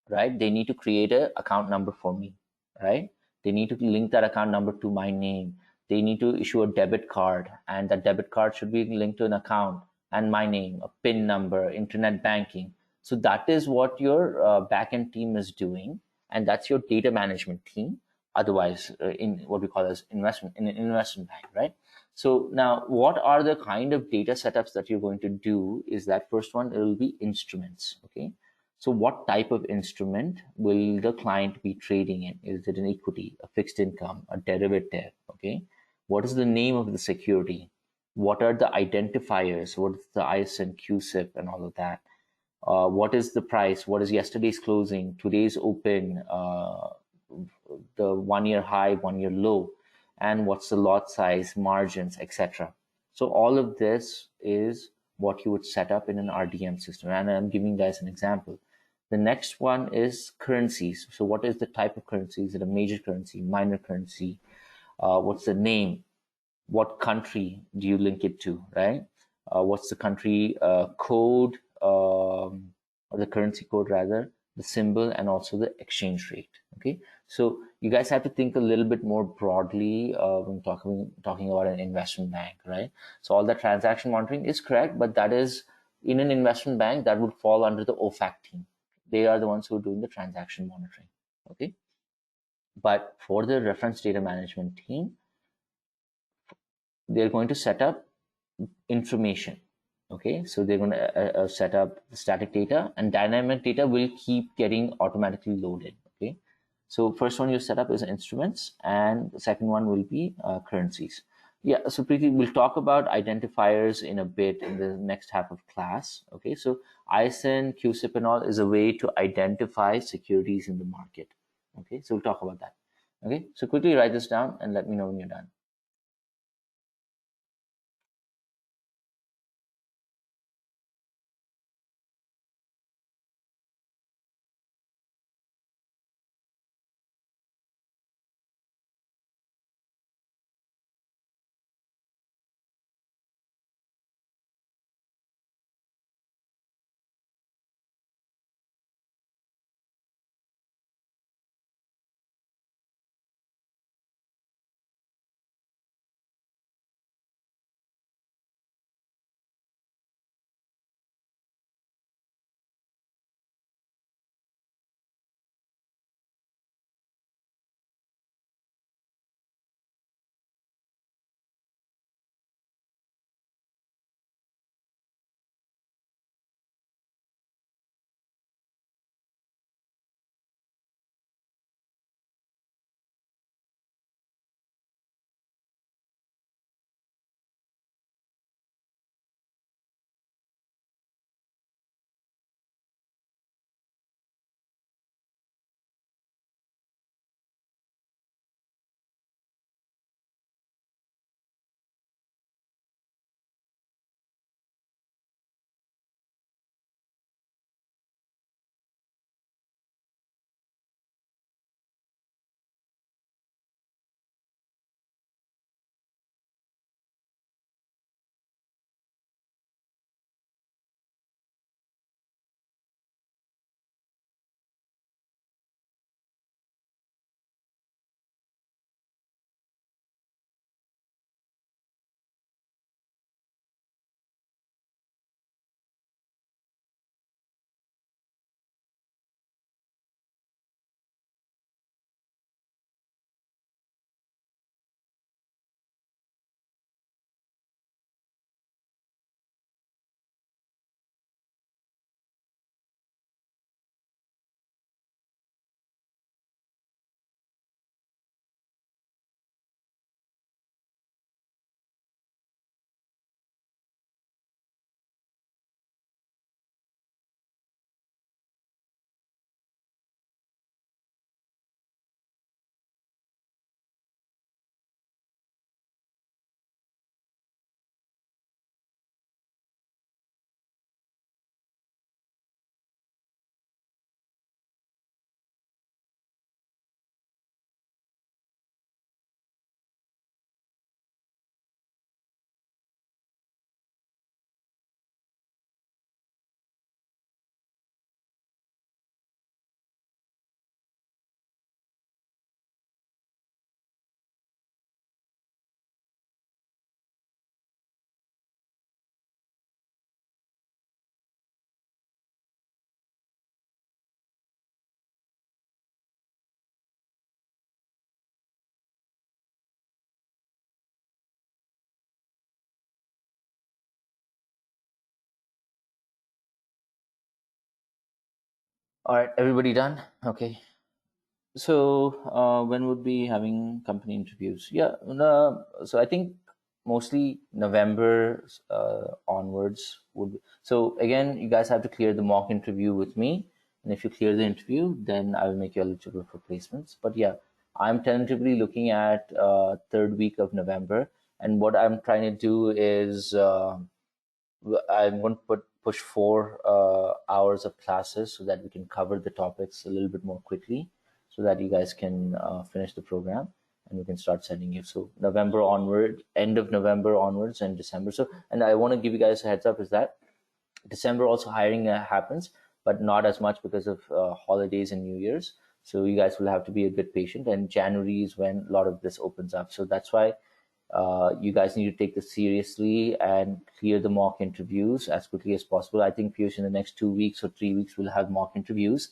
Right? They need to create an account number for me, right? They need to link that account number to my name. They need to issue a debit card, and that debit card should be linked to an account and my name, a PIN number, internet banking. So that is what your backend team is doing, and that's your data management team. Otherwise, in what we call as investment in an investment bank, right? So now, what are the kind of data setups that you're going to do? Is that first one? It will be instruments, okay? So what type of instrument will the client be trading in? Is it an equity, a fixed income, a derivative? Okay. What is the name of the security? What are the identifiers? What is the ISIN, QSIP, and all of that? What is the price? What is yesterday's closing, today's open, the 1 year high, 1 year low, and what's the lot size, margins, etc. So all of this is what you would set up in an RDM system. And I'm giving you guys an example. The next one is currencies. So what is the type of currency? Is it a major currency, minor currency? What's the name? What country do you link it to, right? What's the country code, or the currency code rather, the symbol, and also the exchange rate. Okay, so you guys have to think a little bit more broadly when talking about an investment bank, right? So all that transaction monitoring is correct, but that is in an investment bank that would fall under the OFAC team. They are the ones who are doing the transaction monitoring. Okay, but for the reference data management team, they're going to set up information. Okay, so they're going to set up static data, and dynamic data will keep getting automatically loaded. Okay, so first one you set up is instruments, and the second one will be currencies. Yeah, so Preeti, we'll talk about identifiers in a bit in the next half of class. Okay, so ISIN, QSIP, and all is a way to identify securities in the market. Okay, so we'll talk about that. Okay, so quickly write this down and let me know when you're done. All right, everybody done? Okay. So when would be having company interviews? Yeah, so I think mostly November onwards would. So again, you guys have to clear the mock interview with me, and if you clear the interview, then I will make you eligible for placements. But yeah, I'm tentatively looking at third week of November, and what I'm trying to do is. I'm going to push 4 hours of classes so that we can cover the topics a little bit more quickly, so that you guys can finish the program and we can start sending you. So November onward, end of November onwards, and December. So, and I want to give you guys a heads up is that December also hiring happens, but not as much because of holidays and New Year's. So you guys will have to be a bit patient. And January is when a lot of this opens up. So that's why you guys need to take this seriously and clear the mock interviews as quickly as possible. I think Piyush, in the next 2 weeks or 3 weeks, we'll have mock interviews.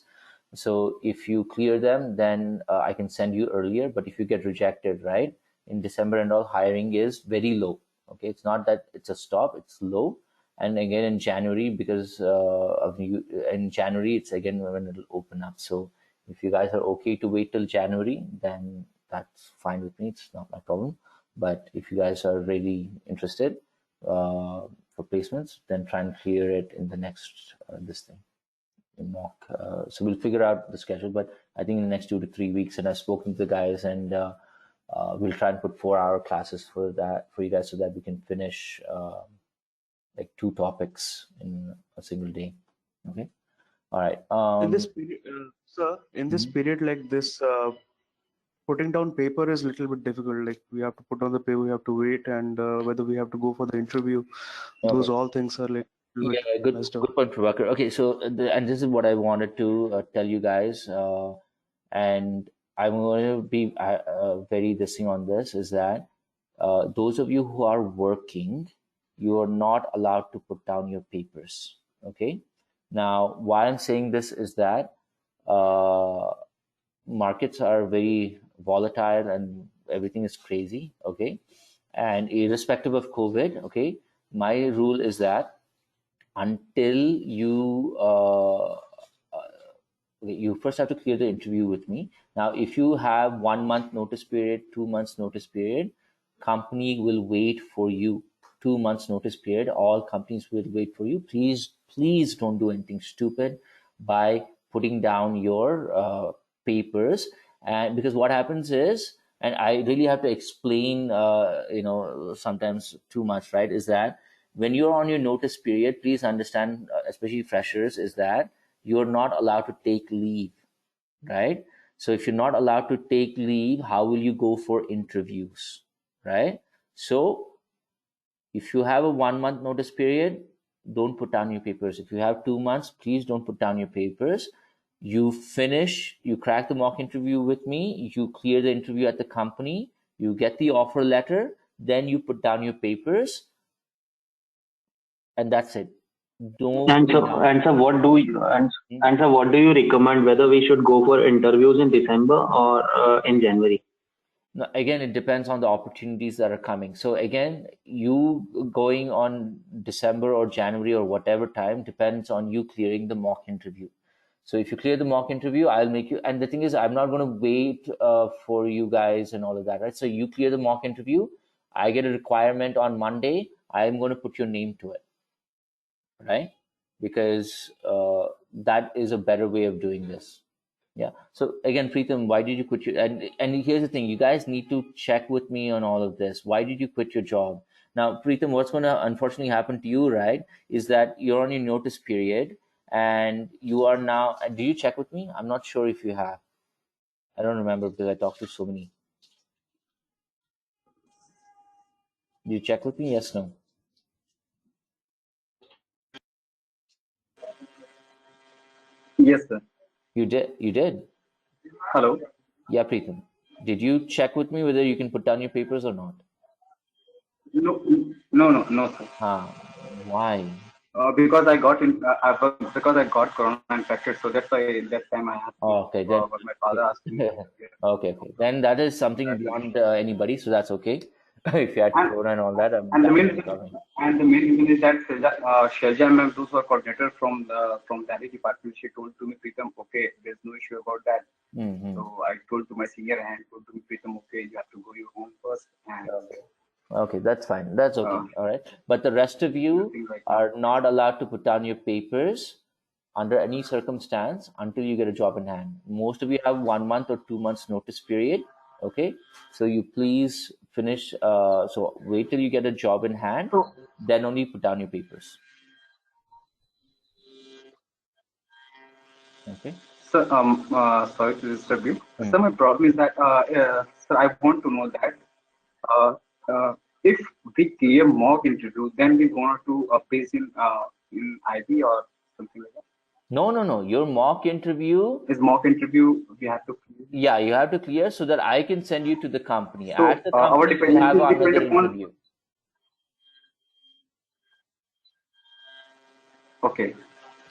So if you clear them, then I can send you earlier. But if you get rejected, right, in December and all, hiring is very low. Okay, it's not that it's a stop; it's low. And again in January, because in January, it's again when it'll open up. So if you guys are okay to wait till January, then that's fine with me. It's not my problem. But if you guys are really interested for placements, then try and clear it in the next this thing mock. So we'll figure out the schedule. But I think in the next 2 to 3 weeks, and I've spoken to the guys, and we'll try and put 4 hour classes for you guys, so that we can finish like 2 topics in a single day. Okay. All right. In this period, sir, in this period like this, putting down paper is a little bit difficult. Like we have to put down the paper, we have to wait, and whether we have to go for the interview, those all things are like a little Yeah, bit messed up. good point, Prabhakar. Okay, so and this is what I wanted to tell you guys, and I'm going to be very this thing on this is that those of you who are working, you are not allowed to put down your papers. Okay. Now, why I'm saying this is that markets are very volatile and everything is crazy. Okay, and irrespective of COVID, okay, my rule is that until you first have to clear the interview with me. Now, if you have 1 month notice period, 2 months notice period, company will wait for you. 2 months notice period, all companies will wait for you. Please don't do anything stupid by putting down your papers. And because what happens is, and I really have to explain, sometimes too much, right, is that when you're on your notice period, please understand, especially freshers, is that you're not allowed to take leave, right? So if you're not allowed to take leave, how will you go for interviews, right? So if you have a 1 month notice period, don't put down your papers. If you have 2 months, please don't put down your papers. You finish, you crack the mock interview with me, you clear the interview at the company, you get the offer letter, then you put down your papers, and that's it. Don't And put so, down. and so, what do you and so, what do you recommend? Whether we should go for interviews in December or in January? Now, again, it depends on the opportunities that are coming. So again, you going on December or January or whatever time depends on you clearing the mock interview. So if you clear the mock interview, I'll make you. And the thing is, I'm not going to wait for you guys and all of that, right? So you clear the mock interview, I get a requirement on Monday, I'm going to put your name to it, right? Because that is a better way of doing this. Yeah. So again, Preetham, why did you quit your and here's the thing, you guys need to check with me on all of this. Why did you quit your job? Now, Preetham, what's gonna unfortunately happen to you, right, is that you're on your notice period and you are now, do you check with me? I'm not sure if you have. I don't remember because I talked to so many. Do you check with me? Yes, no. Yes, sir. You did? Hello. Yeah, Preetham. Did you check with me whether you can put down your papers or not? No, no, sir. Why? Because I got because I got corona infected, so that's why that time I asked. Okay, then. But my father asked me. Okay. Then that is something beyond anybody, so that's okay. if you had And, corona and all that, and the that main would be coming. and the main reason is that Shelja ma'am, those were coordinator from Delhi department. She told to me, Pritam, okay, there's no issue about that. Mm-hmm. So I told to my senior and told to me, Pritam, okay, you have to go your home first, and Okay, that's fine. That's okay. All right. But the rest of you nothing right now. are not allowed to put down your papers under any circumstance until you get a job in hand. Most of you have 1 month or 2 months notice period. Okay. So you please finish. So wait till you get a job in hand, So, then only put down your papers. Okay. So, sorry to disturb you. Hmm. So, my problem is that, sir, I want to know that uh, if we clear mock interview, then we want to place in IB or something like that. No. Your mock interview, Is mock interview we have to clear? yeah, you have to clear so that I can send you to the company. So, At the our company, you'll dependency have will another depend upon. interview. Okay.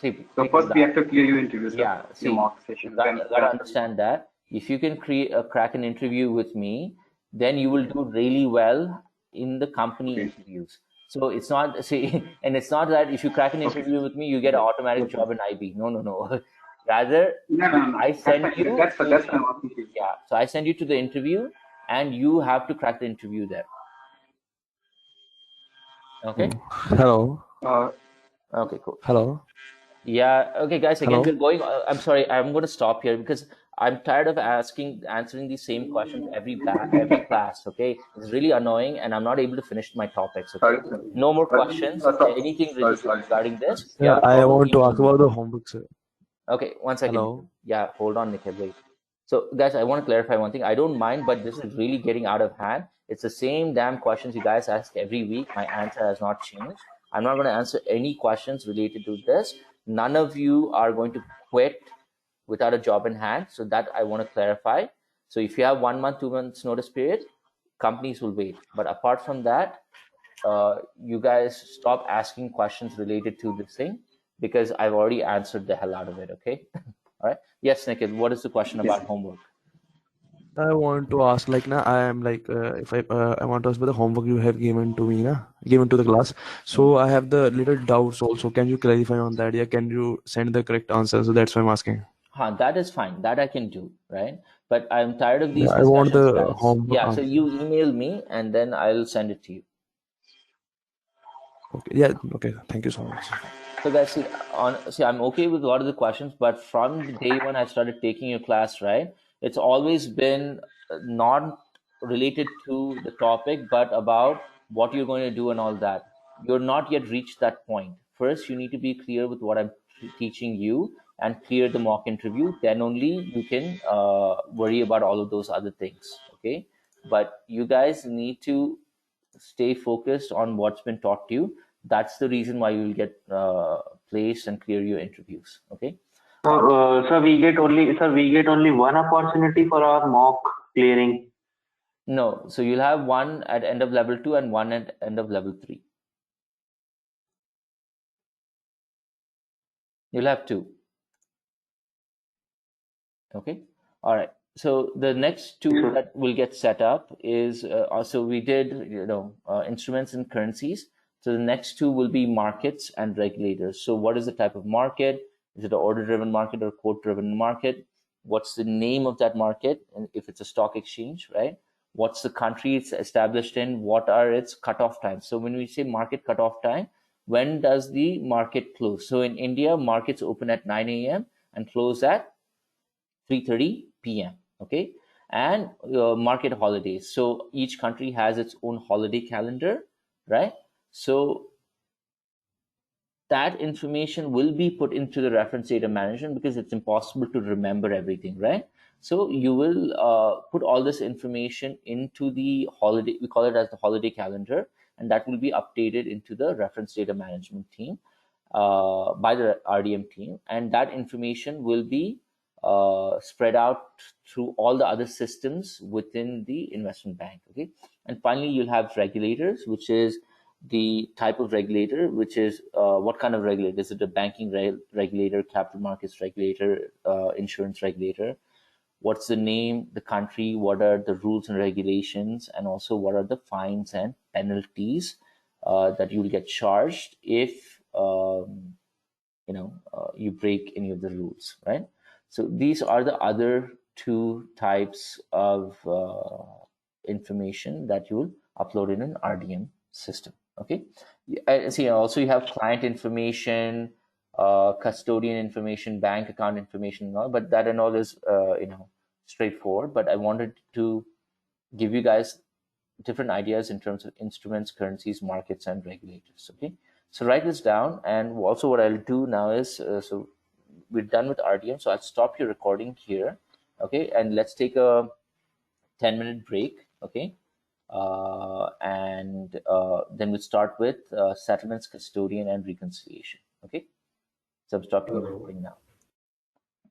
See, So first we have to clear your interview, sir. yeah, Your see, mock you session. got, Then you got to thereafter understand that if you can crack an interview with me, then you will do really well in the company okay. interviews. So it's not, see, and it's not that if you crack an Okay. interview with me, you get an automatic Okay. job in IB. No. Rather, No. I send That's you that's to that's the, what I'm asking you. yeah, so I send you to the interview and you have to crack the interview there. Okay? Hello. Okay, cool. Hello. Yeah. Okay, guys. Again, Hello. we're going. I'm sorry. I'm going to stop here because I'm tired of answering these same questions every class. Okay, it's really annoying, and I'm not able to finish my topics. Okay, Sorry, sir. no more questions. Anything Sorry, sir. regarding this, you Sir, have to I always want to email ask me. about the homework, sir. Okay, 1 second. Hello. Yeah, hold on, Nikhil. Wait. So, guys, I want to clarify one thing. I don't mind, but this is really getting out of hand. It's the same damn questions you guys ask every week. My answer has not changed. I'm not going to answer any questions related to this. None of you are going to quit without a job in hand. So that I want to clarify. So if you have 1 month, 2 months notice period, companies will wait. But apart from that, you guys stop asking questions related to this thing because I've already answered the hell out of it. Okay. All right. Yes, Nikhil, what is the question Yes. about homework? I want to ask, like, now I am like, if I want to ask about the homework you have given to me, given to the class. So I have the little doubts also. Can you clarify on that? Yeah, can you send the correct answer? So that's why I'm asking. That is fine. That I can do, right? But I'm tired of these Yeah, I want discussions, the guys. homework Yeah, so answer. you email me and then I'll send it to you. Okay. Yeah. Okay. Thank you so much. So guys, see, I'm okay with a lot of the questions, but from the day when I started taking your class, right, it's always been not related to the topic, but about what you're going to do and all that. You're not yet reached that point. First, you need to be clear with what I'm teaching you and clear the mock interview. Then only you can worry about all of those other things. Okay, but you guys need to stay focused on what's been taught to you. That's the reason why you will get placed and clear your interviews. Okay. So we get only one opportunity for our mock clearing. No, so you'll have one at end of level 2 and one at end of level 3. You'll have 2. Okay. All right. So the next 2 that will get set up is also we did instruments and currencies. So the next 2 will be markets and regulators. So what is the type of market? Is it an order-driven market or quote-driven market? What's the name of that market? And if it's a stock exchange, right? What's the country it's established in? What are its cutoff times? So when we say market cutoff time, when does the market close? So in India, markets open at 9 a.m. and close at 3:30 p.m. Okay, and market holidays. So each country has its own holiday calendar, right? So that information will be put into the reference data management because it's impossible to remember everything, right? So you will put all this information into the holiday, we call it as the holiday calendar, and that will be updated into the reference data management team by the RDM team, and that information will be spread out through all the other systems within the investment bank. Okay, and finally you'll have regulators, which is the type of regulator, which is what kind of regulator? Is it a banking regulator, capital markets regulator, insurance regulator? what's the name, the country, what are the rules and regulations, and also what are the fines and penalties that you will get charged if you break any of the rules, right? So these are the other two types of information that you will upload in an RDM system. Okay. See, also you have client information, custodian information, bank account information, and all. But that and all is straightforward. But I wanted to give you guys different ideas in terms of instruments, currencies, markets, and regulators. Okay. So write this down, and also what I'll do now is so we're done with RDM. So I'll stop your recording here. Okay, and let's take a 10-minute break. Okay. And then we'll start with settlements, custodian, and reconciliation. Okay, so I'm stopping the recording now.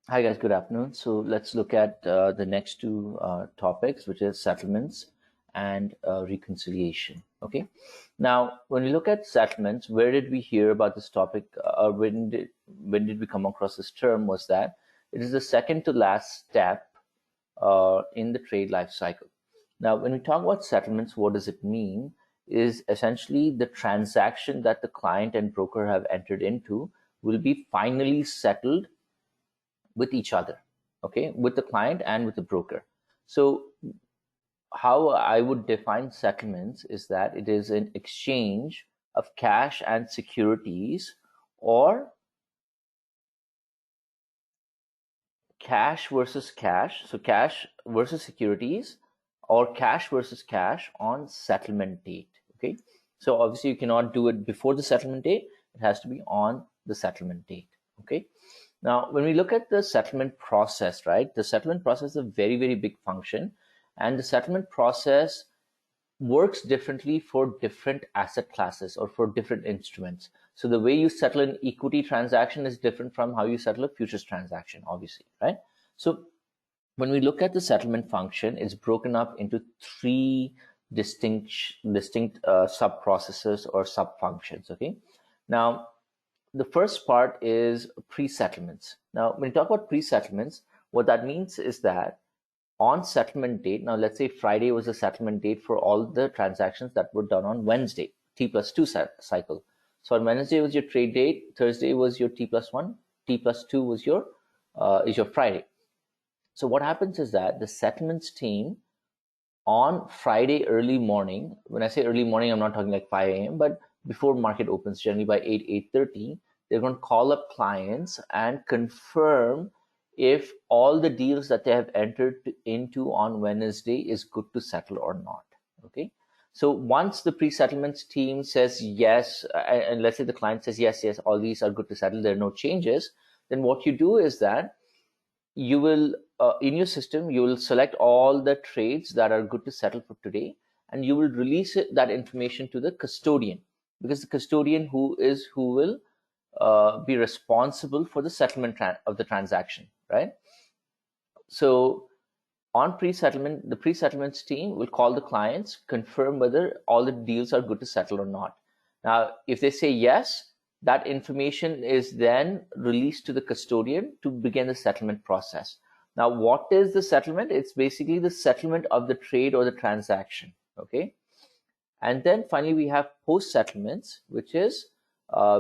Hi guys, good afternoon. So let's look at the next two topics, which is settlements and reconciliation. Okay, now when we look at settlements, where did we hear about this topic? When did we come across this term? Was that it is the second to last step in the trade life cycle. Now, when we talk about settlements, what does it mean? Is essentially the transaction that the client and broker have entered into will be finally settled with each other, okay, with the client and with the broker. So how I would define settlements is that it is an exchange of cash and securities, or cash versus cash, so cash versus securities, or cash versus cash on settlement date. Okay, so obviously you cannot do it before the settlement date, it has to be on the settlement date. Okay, now when we look at the settlement process, right, the settlement process is a very, very big function, and the settlement process works differently for different asset classes or for different instruments. So the way you settle an equity transaction is different from how you settle a futures transaction, obviously, right? So when we look at the settlement function, it's broken up into three distinct sub-processes or sub-functions, okay? Now, the first part is pre-settlements. Now, when we talk about pre-settlements, what that means is that on settlement date, now let's say Friday was the settlement date for all the transactions that were done on Wednesday, T+2 cycle. So on Wednesday was your trade date, Thursday was your T+1, T+2 was your Friday. So what happens is that the settlements team on Friday early morning, when I say early morning, I'm not talking like 5 a.m., but before market opens, generally by 8:30, they're going to call up clients and confirm if all the deals that they have entered into on Wednesday is good to settle or not. Okay. So once the pre-settlements team says yes, and let's say the client says yes, all these are good to settle, there are no changes, then what you do is that you will, in your system, you will select all the trades that are good to settle for today, and you will release that information to the custodian, because the custodian who will be responsible for the settlement of the transaction, right? So on pre-settlement, the pre-settlements team will call the clients, confirm whether all the deals are good to settle or not. Now, if they say yes, that information is then released to the custodian to begin the settlement process. Now, what is the settlement? It's basically the settlement of the trade or the transaction, okay? And then finally, we have post-settlements, which is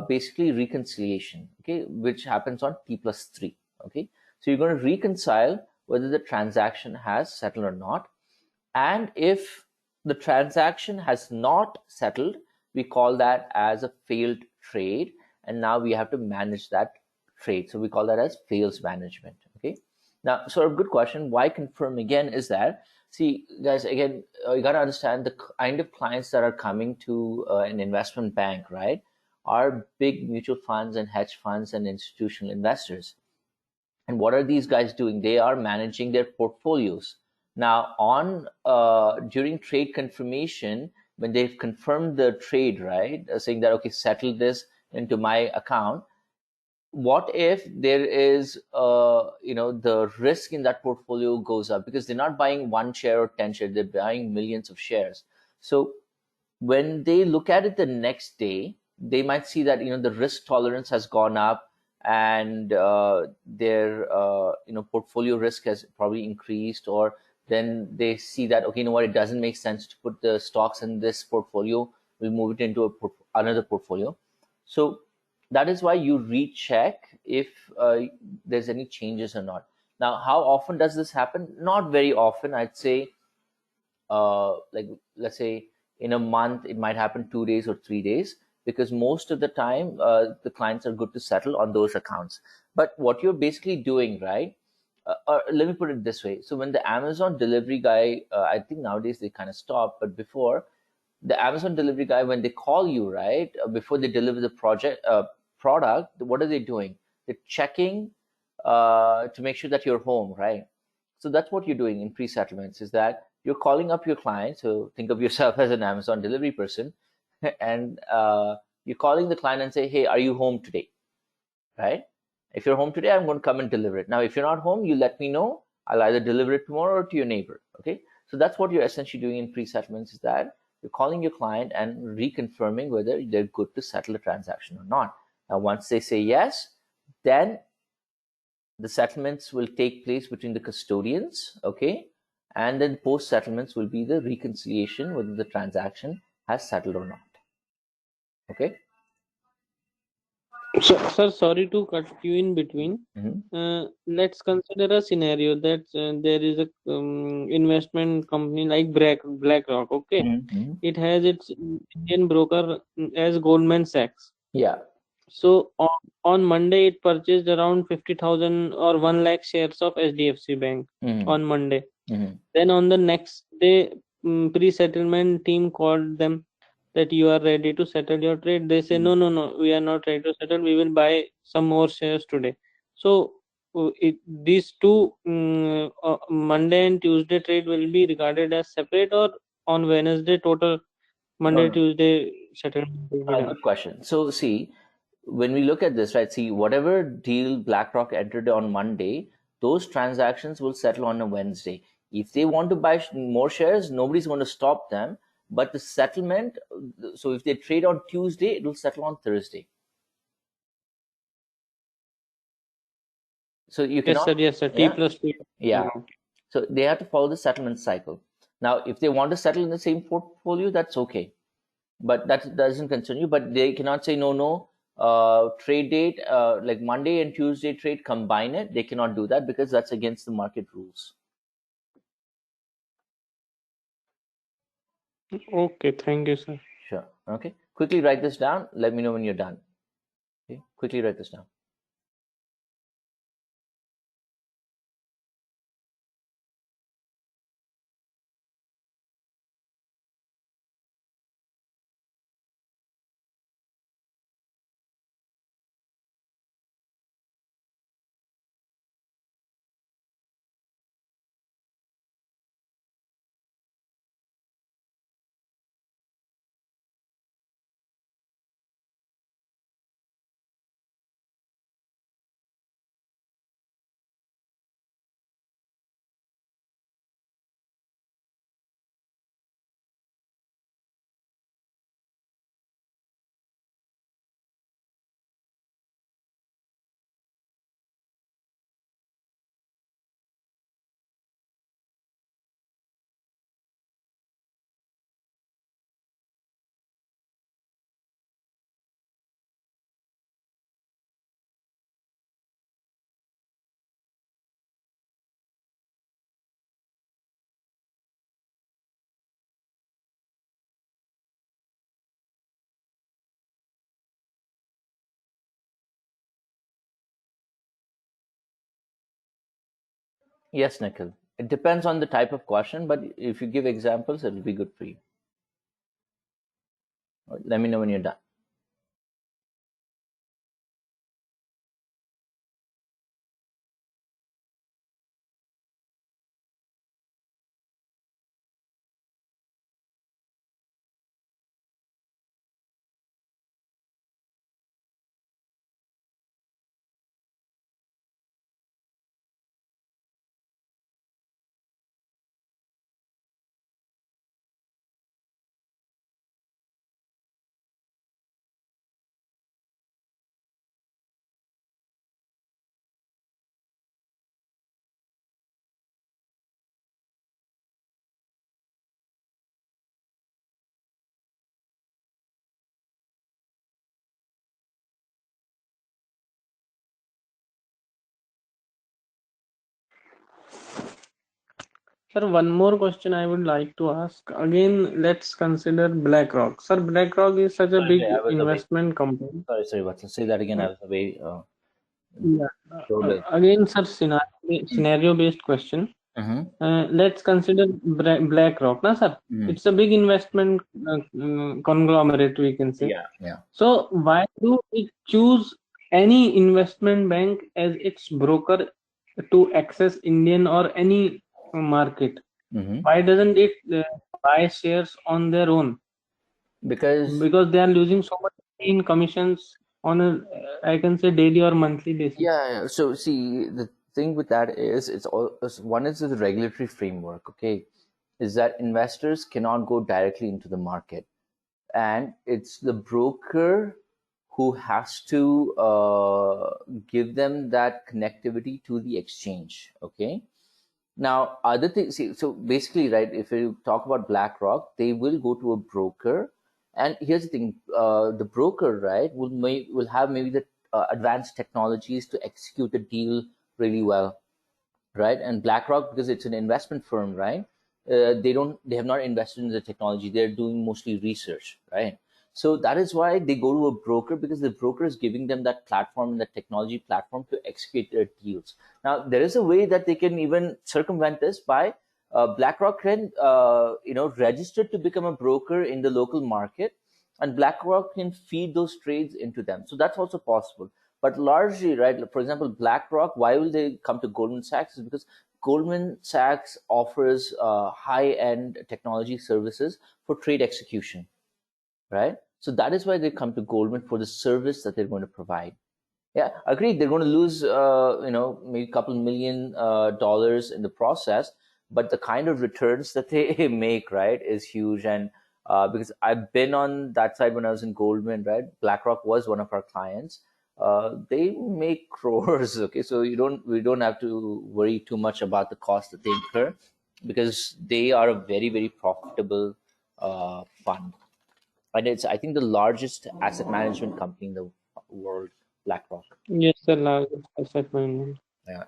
basically reconciliation, okay, which happens on T+3, okay? So you're going to reconcile whether the transaction has settled or not. And if the transaction has not settled, we call that as a failed trade. And now we have to manage that trade. So we call that as fails management, okay? Now, sort of good question, why confirm again is that, see, guys, again, you got to understand the kind of clients that are coming to an investment bank, right, are big mutual funds and hedge funds and institutional investors. And what are these guys doing? They are managing their portfolios. Now, on during trade confirmation, when they've confirmed the trade, right, saying that, okay, settle this into my account, what if there is, the risk in that portfolio goes up because they're not buying one share or 10 shares, they're buying millions of shares. So when they look at it the next day, they might see that, the risk tolerance has gone up and their portfolio risk has probably increased, or then they see that, okay, you know what, it doesn't make sense to put the stocks in this portfolio, we'll move it into another portfolio. So that is why you recheck if there's any changes or not. Now, how often does this happen? Not very often. I'd say, like, let's say in a month, it might happen 2 days or 3 days, because most of the time the clients are good to settle on those accounts. But what you're basically doing, right? Let me put it this way. So when the Amazon delivery guy, I think nowadays they kind of stop, but before, the Amazon delivery guy, when they call you, right, before they deliver the product, what are they doing? They're checking to make sure that you're home, right? So that's what you're doing in pre-settlements, is that you're calling up your client. So think of yourself as an Amazon delivery person, and you're calling the client and say, hey, are you home today? Right? If you're home today, I'm going to come and deliver it. Now, if you're not home, you let me know. I'll either deliver it tomorrow or to your neighbor. Okay. So that's what you're essentially doing in pre-settlements, is that you're calling your client and reconfirming whether they're good to settle a transaction or not. Now, once they say yes, then the settlements will take place between the custodians, okay? And then post settlements will be the reconciliation, whether the transaction has settled or not. Okay. So, sir, sorry to cut you in between. Let's consider a scenario that there is a investment company like BlackRock. Okay, it has its Indian broker as Goldman Sachs. Yeah. So on Monday, it purchased around 50,000 or 1 lakh shares of HDFC Bank on Monday. Then on the next day, pre-settlement team called them that you are ready to settle your trade. They say, no, we are not ready to settle. We will buy some more shares today. So these two Monday and Tuesday trade will be regarded as separate, or on Wednesday total Monday, No. Tuesday settlement will be done? Good question. So see, when we look at this, right, see, whatever deal BlackRock entered on Monday, those transactions will settle on a Wednesday. If they want to buy more shares, nobody's going to stop them. But the settlement, so if they trade on Tuesday, it will settle on Thursday. So you cannot. Yes, sir. T plus 2. Yeah. So they have to follow the settlement cycle. Now, if they want to settle in the same portfolio, that's okay. But that doesn't concern you. But they cannot say, no, trade date, like Monday and Tuesday trade, combine it. They cannot do that because that's against the market rules. Okay, thank you, sir. Sure. Okay. Quickly write this down. Let me know when you're done. Okay. Quickly write this down. Yes, Nikhil. It depends on the type of question, but if you give examples, it'll be good for you. Let me know when you're done. Sir, one more question I would like to ask. Again, let's consider BlackRock. Sir, BlackRock is such a Sorry, big I was away. investment company. Sorry, Watson. Say that again. I was away. Yeah. Doorway. Again, sir, scenario-based question. Let's consider BlackRock, na, sir? It's a big investment conglomerate, we can say. Yeah. So why do it choose any investment bank as its broker to access Indian or any market? Why doesn't it buy shares on their own? Because they are losing so much in commissions on a, I can say, daily or monthly basis. Yeah. So see, the thing with that is one is the regulatory framework. Okay, is that investors cannot go directly into the market, and it's the broker who has to give them that connectivity to the exchange. Okay. Now, other things, see, so basically, right, if you talk about BlackRock, they will go to a broker. And here's the thing, the broker, right, will have maybe the advanced technologies to execute a deal really well, right? And BlackRock, because it's an investment firm, right, they have not invested in the technology. They're doing mostly research, right? So that is why they go to a broker, because the broker is giving them that platform and that technology platform to execute their deals. Now, there is a way that they can even circumvent this by BlackRock can register to become a broker in the local market, and BlackRock can feed those trades into them. So that's also possible. But largely, right, for example, BlackRock, why will they come to Goldman Sachs? Is because Goldman Sachs offers high-end technology services for trade execution, right? So that is why they come to Goldman, for the service that they're going to provide. Yeah, agreed. They're going to lose, maybe a couple $1 million in the process, but the kind of returns that they make, right, is huge. And because I've been on that side when I was in Goldman, right, BlackRock was one of our clients. They make crores. Okay, so we don't have to worry too much about the cost that they incur, because they are a very, very profitable fund. And it's, I think, the largest asset management company in the world, BlackRock. Yes, the largest asset management. Yeah.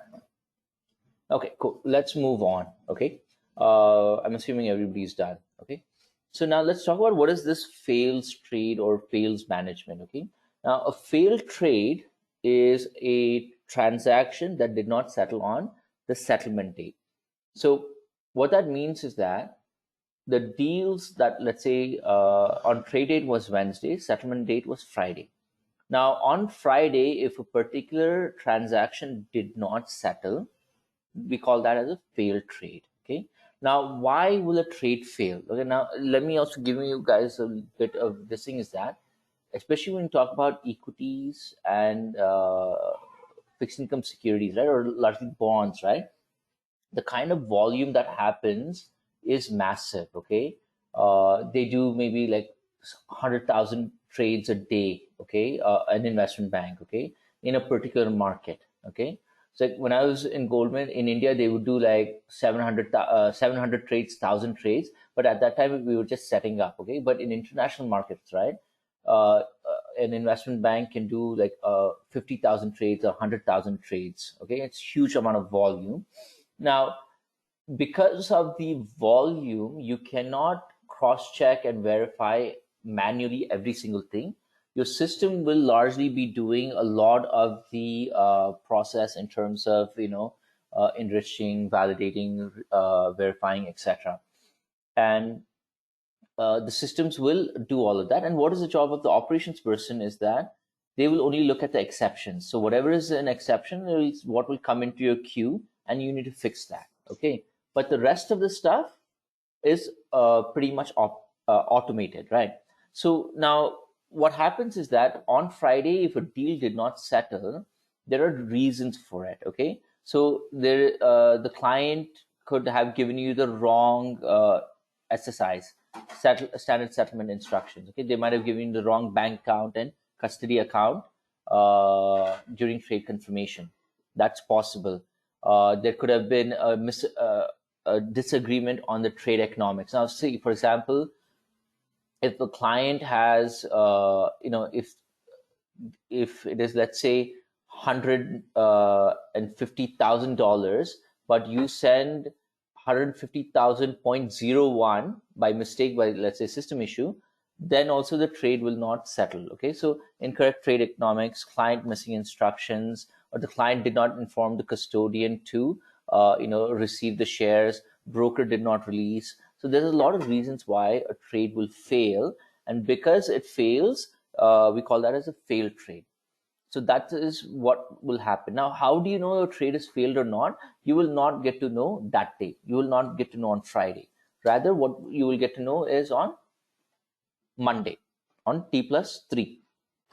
Okay, cool. Let's move on. Okay. I'm assuming everybody's done. Okay. So now let's talk about what is this fails trade or fails management. Okay. Now, a failed trade is a transaction that did not settle on the settlement date. So what that means is that the deals that, let's say, on trade date was Wednesday, settlement date was Friday. Now, on Friday, if a particular transaction did not settle, we call that as a failed trade. Okay. Now, why will a trade fail? Okay. Now, let me also give you guys a bit of this thing, is that, especially when you talk about equities and fixed income securities, right, or largely bonds, right, the kind of volume that happens is massive. Okay. They do maybe like 100,000 trades a day. Okay. An investment bank. Okay. In a particular market. Okay. So when I was in Goldman in India, they would do like 700 trades, 1,000 trades. But at that time, we were just setting up. Okay. But in international markets, right, an investment bank can do like 50,000 trades or 100,000 trades. Okay. It's huge amount of volume. Now, because of the volume, you cannot cross-check and verify manually every single thing. Your system will largely be doing a lot of the process in terms of, enriching, validating, verifying, etc. And the systems will do all of that. And what is the job of the operations person is that they will only look at the exceptions. So whatever is an exception is what will come into your queue, and you need to fix that. Okay. But the rest of the stuff is pretty much automated, right? So now what happens is that on Friday, if a deal did not settle, there are reasons for it. Okay. So the client could have given you the wrong SSIs, standard settlement instructions. Okay, they might have given you the wrong bank account and custody account during trade confirmation. That's possible. There could have been a disagreement on the trade economics. Now, see, for example, if the client has, if it is, let's say, $150,000, but you send 150,000.01 by mistake, by let's say system issue, then also the trade will not settle. Okay, so incorrect trade economics, client missing instructions, or the client did not inform the custodian to receive the shares, broker did not release. So there's a lot of reasons why a trade will fail, and because it fails, we call that as a failed trade. So that is what will happen. Now, how do you know your trade has failed or not? You will not get to know that day. You will not get to know on Friday. Rather, what you will get to know is on Monday, on T+3.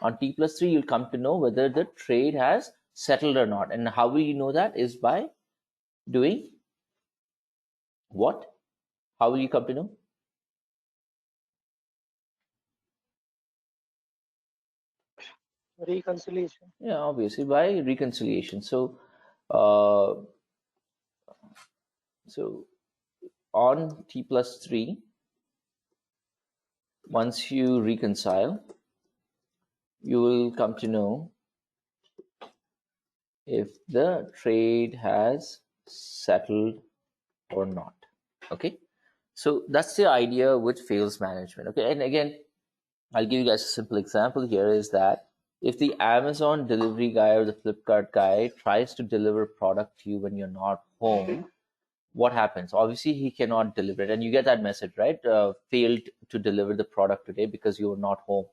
On T+3, you'll come to know whether the trade has settled or not. And how will you know that? Is by doing what? How will you come to know? Reconciliation. Yeah, obviously by reconciliation. So on T+3, once you reconcile, you will come to know if the trade has settled or not. Okay, so that's the idea with fails management. Okay, and again, I'll give you guys a simple example here is that if the Amazon delivery guy or the Flipkart guy tries to deliver product to you when you're not home, what happens? Obviously, he cannot deliver it. And you get that message, right? Failed to deliver the product today because you were not home,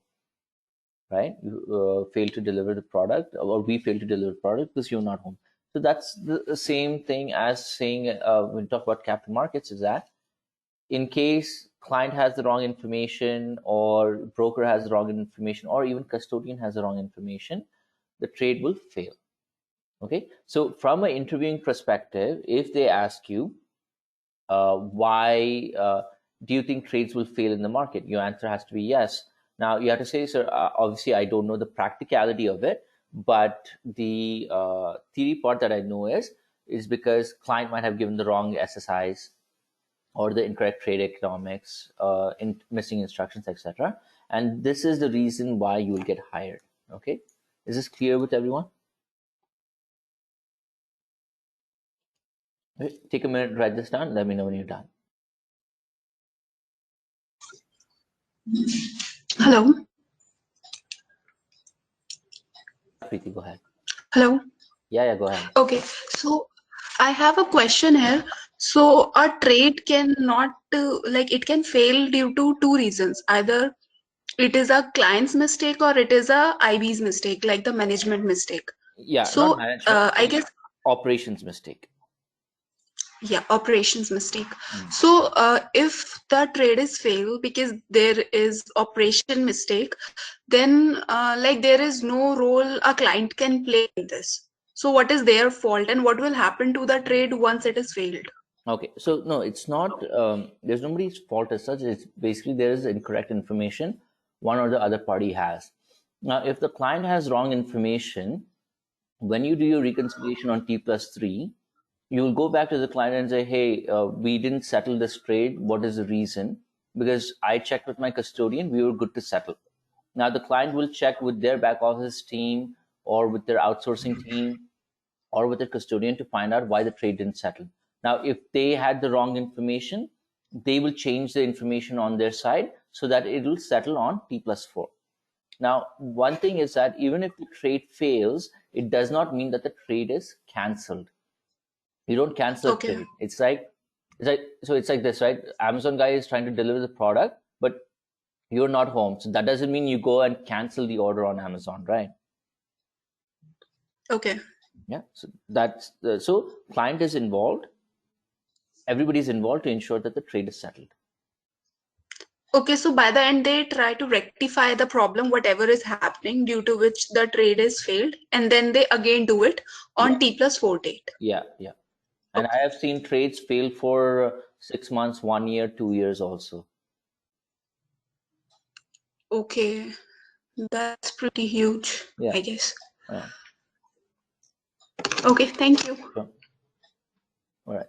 right? You failed to deliver the product, or we failed to deliver the product because you're not home. So that's the same thing as saying when we talk about capital markets is that in case client has the wrong information or broker has the wrong information or even custodian has the wrong information, the trade will fail. Okay, so from an interviewing perspective, if they ask you why do you think trades will fail in the market, your answer has to be yes. Now you have to say, sir, obviously I don't know the practicality of it, but the theory part that I know is because client might have given the wrong SSIs or the incorrect trade economics, missing instructions, etc. And this is the reason why you will get hired. Okay, is this clear with everyone? Okay. Take a minute, write this down. Let me know when you're done. Hello. Preeti, go ahead. Hello. Yeah, go ahead. Okay, so I have a question here. So a trade cannot like it can fail due to two reasons. Either it is a client's mistake or it is a IB's mistake, like the management mistake. Yeah, So not management. I guess Operations mistake. yeah, operations mistake. So if the trade is fail because there is operation mistake, then like there is no role a client can play in this. So what is their fault and what will happen to the trade once it is failed? Okay, so no, it's not. There's nobody's fault as such. It's basically there is incorrect information one or the other party has. Now, if the client has wrong information, when you do your reconciliation on T+3, you will go back to the client and say, hey, we didn't settle this trade. What is the reason? Because I checked with my custodian, we were good to settle. Now the client will check with their back office team or with their outsourcing team or with their custodian to find out why the trade didn't settle. Now, if they had the wrong information, they will change the information on their side so that it will settle on T+4. Now, one thing is that even if the trade fails, it does not mean that the trade is cancelled. You don't cancel a trade. It's like this, right? Amazon guy is trying to deliver the product, but you're not home. So that doesn't mean you go and cancel the order on Amazon, right? Okay. Yeah. So that's so client is involved. Everybody's involved to ensure that the trade is settled. Okay, so by the end they try to rectify the problem, whatever is happening due to which the trade is failed, and then they again do it on T+4 date. Yeah. And I have seen trades fail for 6 months, 1 year, 2 years also. Okay, that's pretty huge, I guess. Yeah. Okay, thank you. Sure. All right.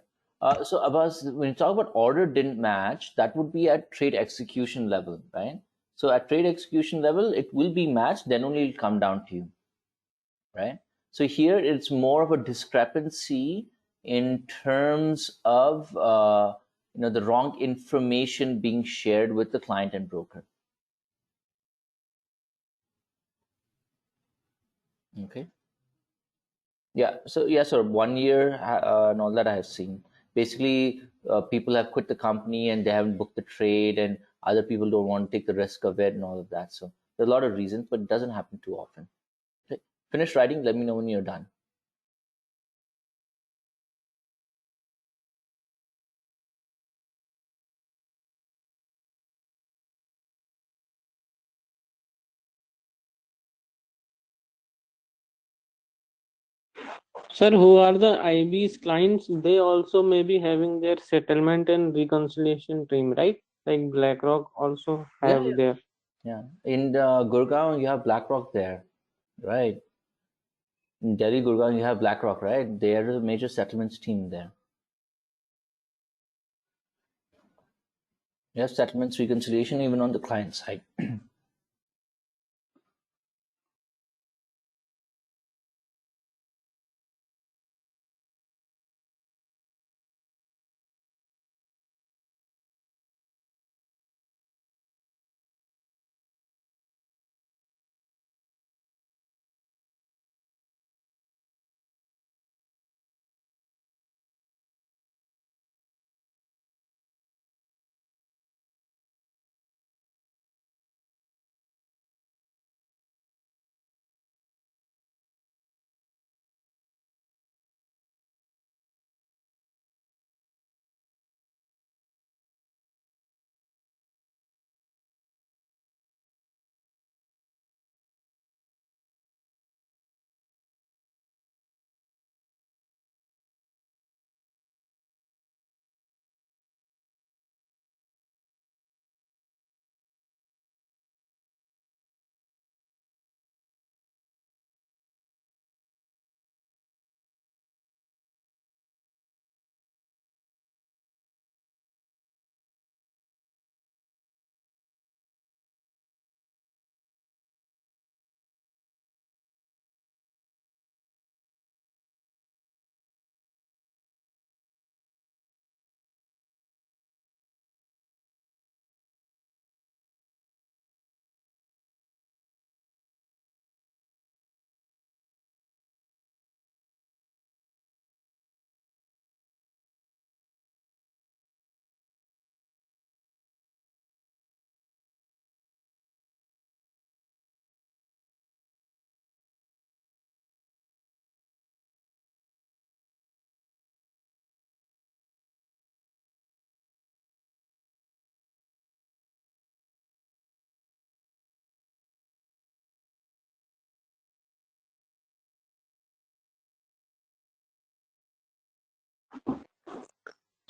So Abbas, when you talk about order didn't match, that would be at trade execution level, right? So at trade execution level, it will be matched, then only it'll come down to you, right? So here it's more of a discrepancy in terms of the wrong information being shared with the client and broker. Okay. Yeah. So yeah, sir. 1 year and all that I have seen. Basically, people have quit the company and they haven't booked the trade, and other people don't want to take the risk of it and all of that. So there's a lot of reasons, but it doesn't happen too often. Okay. Finish writing. Let me know when you're done. Sir, who are the IB's clients? They also may be having their settlement and reconciliation team, right? Like BlackRock also have Yeah. their. Yeah. In Gurgaon, you have BlackRock there, right? In Delhi, Gurgaon, you have BlackRock, right? They are the major settlements team there. You have settlements reconciliation even on the client side.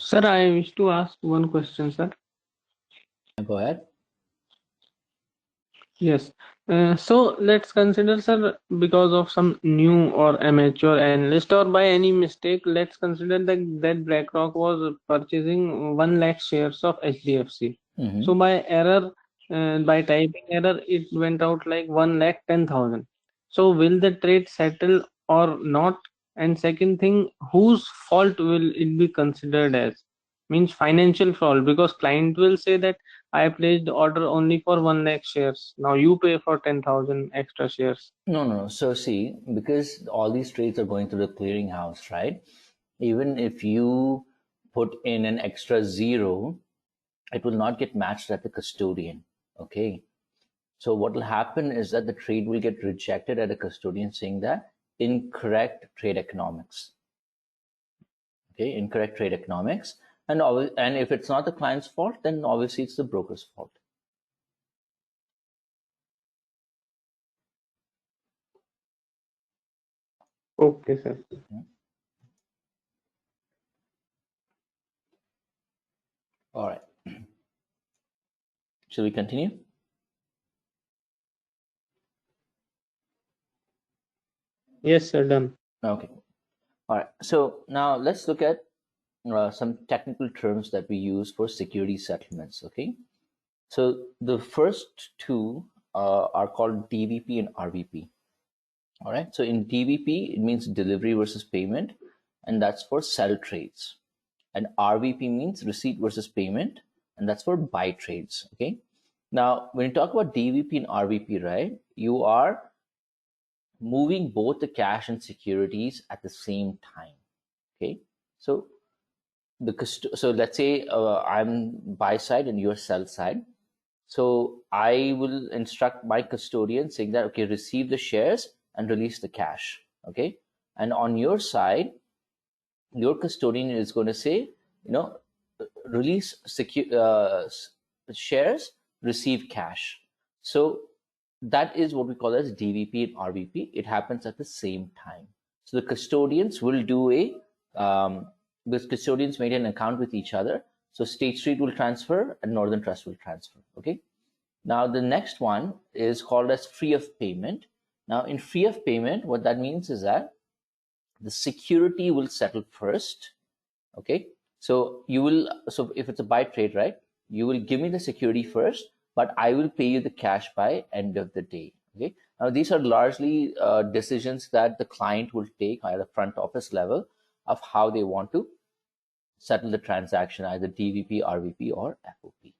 Sir, I wish to ask one question, sir. Go ahead. Yes. So let's consider, sir, because of some new or amateur analyst or by any mistake, let's consider that BlackRock was purchasing 1 lakh shares of HDFC. Mm-hmm. So by error, by typing error, it went out like 1 lakh 10,000. So will the trade settle or not? And second thing, whose fault will it be considered as? Means financial fault, because client will say that I placed the order only for 1 lakh shares. Now you pay for 10,000 extra shares. No. So see, because all these trades are going through the clearinghouse, right? Even if you put in an extra zero, it will not get matched at the custodian. Okay. So what will happen is that the trade will get rejected at a custodian saying that incorrect trade economics. Okay, incorrect trade economics. And if it's not the client's fault, then obviously it's the broker's fault. Okay, sir. All right. Shall we continue? Yes, sir, done. Okay. All right. So now let's look at some technical terms that we use for security settlements. Okay. So the first two are called DVP and RVP. All right. So in DVP, it means delivery versus payment. and that's for sell trades. And RVP means receipt versus payment, and that's for buy trades. Okay. Now, when you talk about DVP and RVP, right, you are moving both the cash and securities at the same time. Okay. So so let's say I'm buy side and you're sell side. So I will instruct my custodian saying that, okay, receive the shares and release the cash. Okay. And on your side, your custodian is going to say, release shares, receive cash. So that is what we call as DVP and RVP. It happens at the same time. So the custodians will do the custodians made an account with each other. So State Street will transfer and Northern Trust will transfer. Okay. Now the next one is called as free of payment. Now in free of payment, what that means is that the security will settle first. Okay. So if it's a buy trade, right, you will give me the security first, but I will pay you the cash by end of the day. Okay. Now these are largely decisions that the client will take at a front office level of how they want to settle the transaction, either DVP, RVP, or FOP.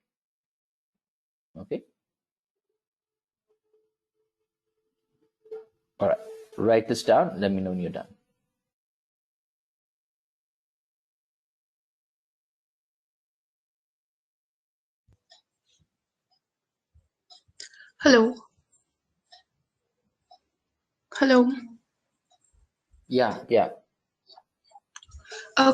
Okay. All right. Write this down. Let me know when you're done. Hello. Hello. Yeah.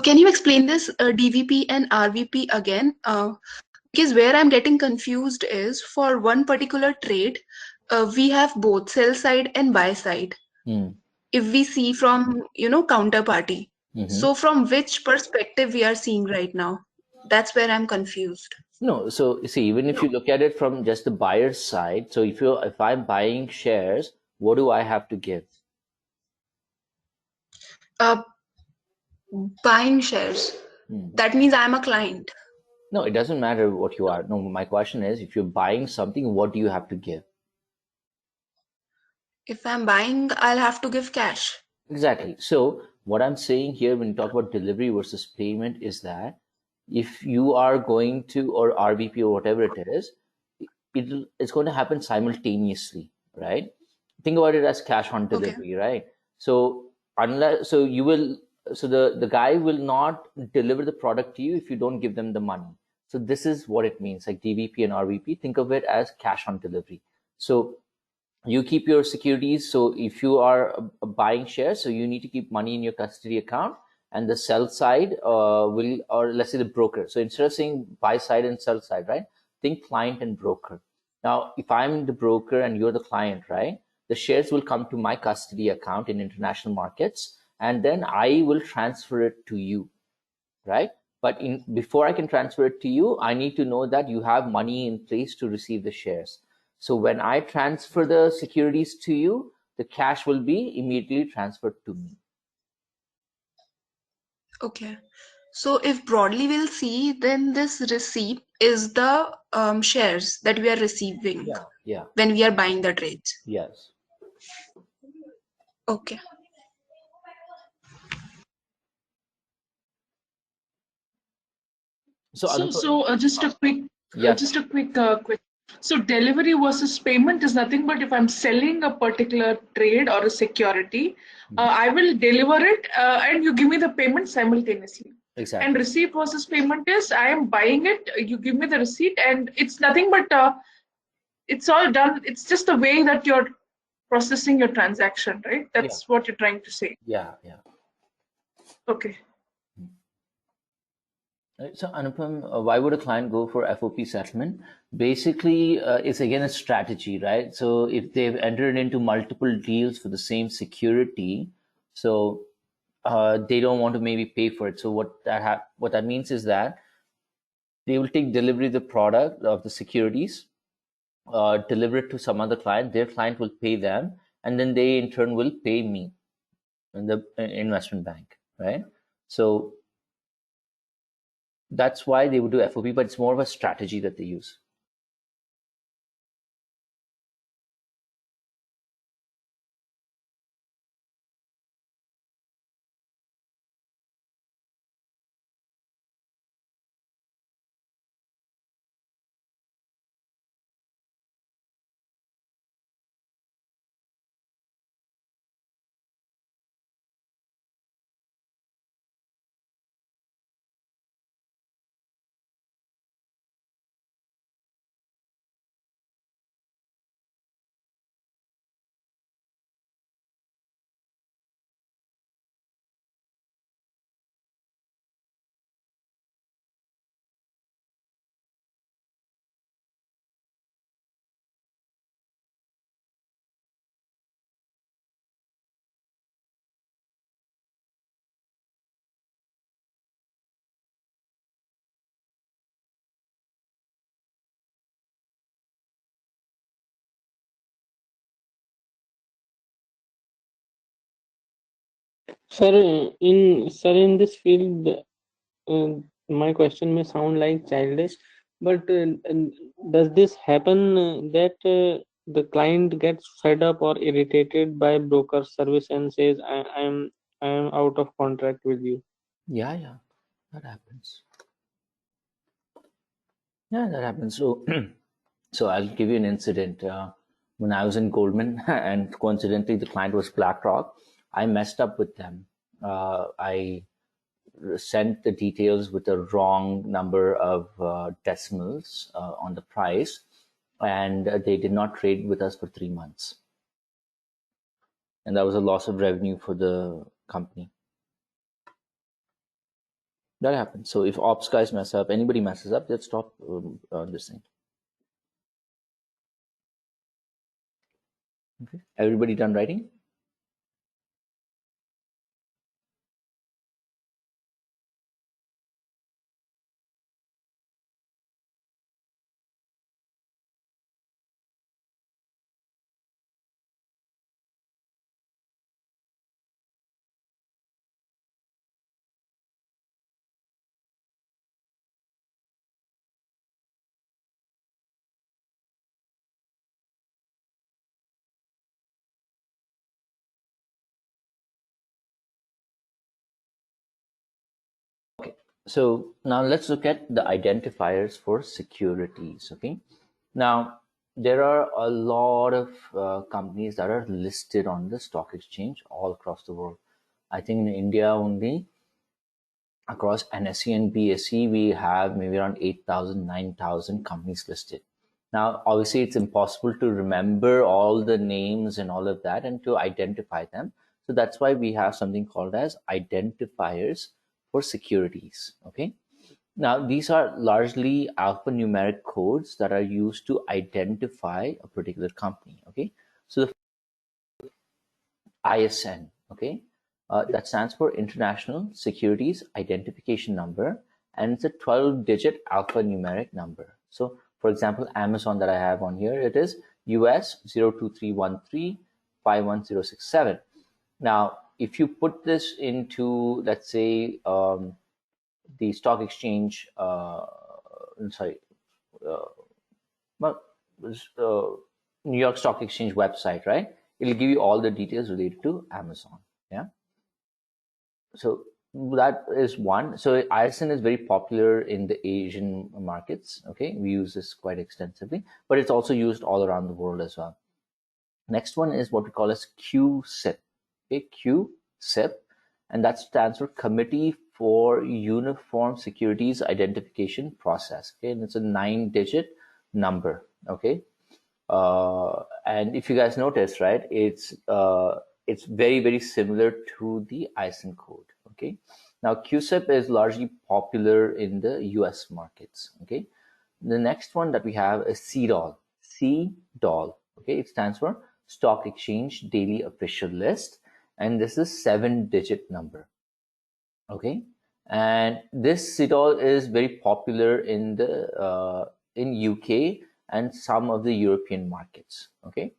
Can you explain this DVP and RVP again? Because where I'm getting confused is for one particular trade, we have both sell side and buy side. If we see from counterparty, so from which perspective we are seeing right now? That's where I'm confused. No, so see, even if you look at it from just the buyer's side, so if I'm buying shares, what do I have to give? Buying shares. That means I'm a client. No, it doesn't matter what you are. No, my question is, if you're buying something, what do you have to give? If I'm buying, I'll have to give cash. Exactly. So what I'm saying here when you talk about delivery versus payment is that if you are going to, or RVP or whatever it is, it's going to happen simultaneously, right? Think about it as cash on delivery, right? So the guy will not deliver the product to you if you don't give them the money. So this is what it means, like DVP and RVP. Think of it as cash on delivery. So you keep your securities. So if you are buying shares, so you need to keep money in your custody account, and the sell side will, or let's say the broker. So instead of saying buy side and sell side, right? Think client and broker. Now, if I'm the broker and you're the client, right? The shares will come to my custody account in international markets, and then I will transfer it to you, right? But before I can transfer it to you, I need to know that you have money in place to receive the shares. So when I transfer the securities to you, the cash will be immediately transferred to me. Okay. So if broadly we'll see, then this receipt is the shares that we are receiving when we are buying the trades. Yes. Okay. So just a quick question. So delivery versus payment is nothing but if I'm selling a particular trade or a security, I will deliver it and you give me the payment simultaneously. Exactly. And receipt versus payment is I am buying it, you give me the receipt, and it's nothing but it's all done. It's just the way that you're processing your transaction, right? That's what you're trying to say. Yeah. Okay. So Anupam, why would a client go for FOP settlement? Basically, it's again a strategy, right? So if they've entered into multiple deals for the same security, so they don't want to maybe pay for it. So what that means is that they will take delivery of the product of the securities, deliver it to some other client. Their client will pay them, and then they in turn will pay me in the investment bank, right? So that's why they would do FOP, but it's more of a strategy that they use. in this field, my question may sound like childish, but does this happen that the client gets fed up or irritated by broker service and says, I'm out of contract with you? Yeah, that happens. Yeah, that happens. So, so I'll give you an incident. When I was in Goldman, and coincidentally the client was BlackRock, I messed up with them. I sent the details with the wrong number of decimals on the price, and they did not trade with us for 3 months, and that was a loss of revenue for the company. That happens. So if ops guys mess up, anybody messes up, they'll stop this thing. Okay, everybody done writing? Okay, so now let's look at the identifiers for securities. Okay, now there are a lot of companies that are listed on the stock exchange all across the world. I think in India only, across NSE and BSE, we have maybe around 8,000, 9,000 companies listed. Now, obviously, it's impossible to remember all the names and all of that and to identify them. So that's why we have something called as identifiers for securities. Okay. Now, these are largely alphanumeric codes that are used to identify a particular company. Okay. So the ISN, okay, that stands for International Securities Identification Number, and it's a 12-digit alphanumeric number. So, for example, Amazon that I have on here, it is US 023135167. Now, if you put this into, let's say, the stock exchange, well, New York Stock Exchange website, right? It'll give you all the details related to Amazon. Yeah. So that is one. So ISIN is very popular in the Asian markets. Okay, we use this quite extensively, but it's also used all around the world as well. Next one is what we call as QCIP. Okay, QCIP, and that stands for Committee for Uniform Securities Identification Process. Okay, and it's a 9-digit number. Okay, and if you guys notice, right, it's very, very similar to the ISIN code. Okay, now QCIP is largely popular in the US markets. Okay, the next one that we have is CDOL. CDOL. Okay, it stands for Stock Exchange Daily Official List, and this is 7-digit number. Okay, and this CDOL is very popular in the in UK and some of the European markets. Okay,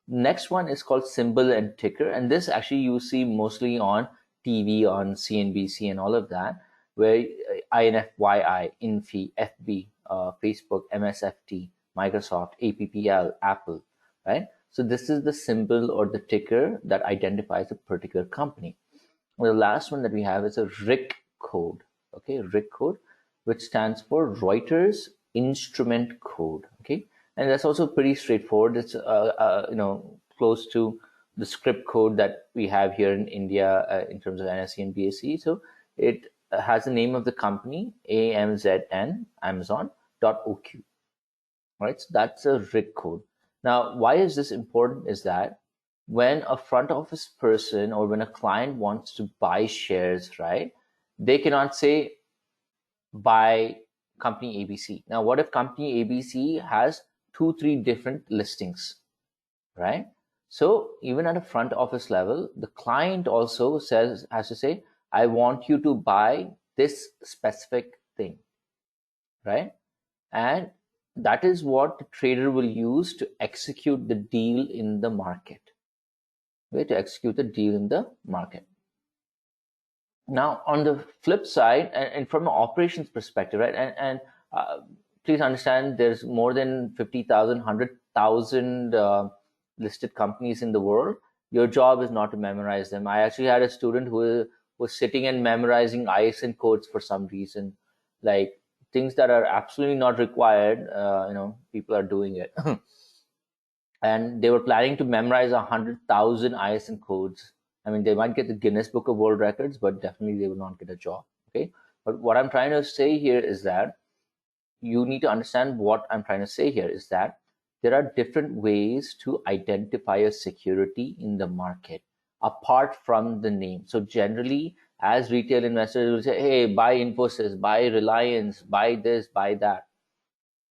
next one is called symbol and ticker, and this actually you see mostly on TV, on CNBC and all of that, where INFYI, INFI, FB, Facebook, MSFT, Microsoft, APPL, Apple, right? So this is the symbol or the ticker that identifies a particular company. The last one that we have is a RIC code. Okay, RIC code, which stands for Reuters Instrument Code. Okay, and that's also pretty straightforward. It's close to the script code that we have here in India in terms of NSE and BSE. So it has the name of the company, AMZN, Amazon.OQ. Right, so that's a RIC code. Now, why is this important? Is that when a front office person or when a client wants to buy shares, right, they cannot say buy company ABC. Now, what if company ABC has 2-3 different listings, right? So even at a front office level, the client also has to say, I want you to buy this specific thing, right? And that is what the trader will use to execute the deal in the market. Okay, to execute the deal in the market. Now, on the flip side, and from an operations perspective, right, and please understand, there's more than 50,000, 100,000 listed companies in the world. Your job is not to memorize them. I actually had a student who was sitting and memorizing ISIN codes for some reason, like things that are absolutely not required. People are doing it. And they were planning to memorize 100,000 ISIN codes. I mean, they might get the Guinness Book of World Records, but definitely they will not get a job. Okay. But what I'm trying to say here is that you need to understand what I'm trying to say here is that there are different ways to identify a security in the market apart from the name. So generally, as retail investors will say, hey, buy Infosys, buy Reliance, buy this, buy that.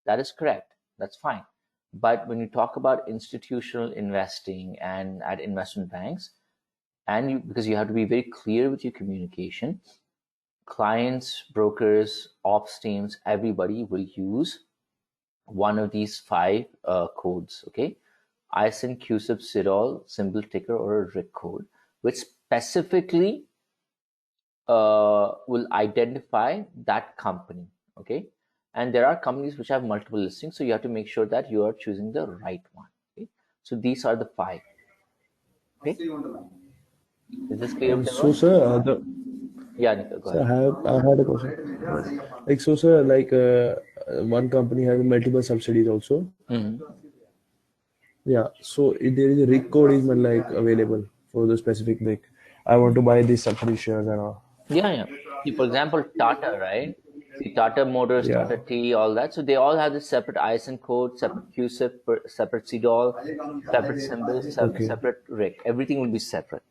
That is correct. That's fine. But when you talk about institutional investing and at investment banks, because you have to be very clear with your communication, clients, brokers, ops teams, everybody will use one of these 5 codes, okay? ISIN, CUSIP, CIDOL, symbol ticker, or a RIC code, which specifically will identify that company, okay? And there are companies which have multiple listings, so you have to make sure that you are choosing the right one, okay? So these are the 5, okay? Is this clear with So, everyone? sir, Yeah, Nikhil, go sir, ahead. I had a question. Like, so, sir, like, one company has multiple subsidies also. Yeah. So, if there is a RIC code is like available for the specific like, I want to buy these subsidy shares and all. Yeah. See, for example, Tata, right? See, Tata Motors, Yeah. Tata Tea, all that. So they all have this separate ISIN code, separate QSIP, separate CDOL, separate symbols, Okay. separate RIC. Everything will be separate.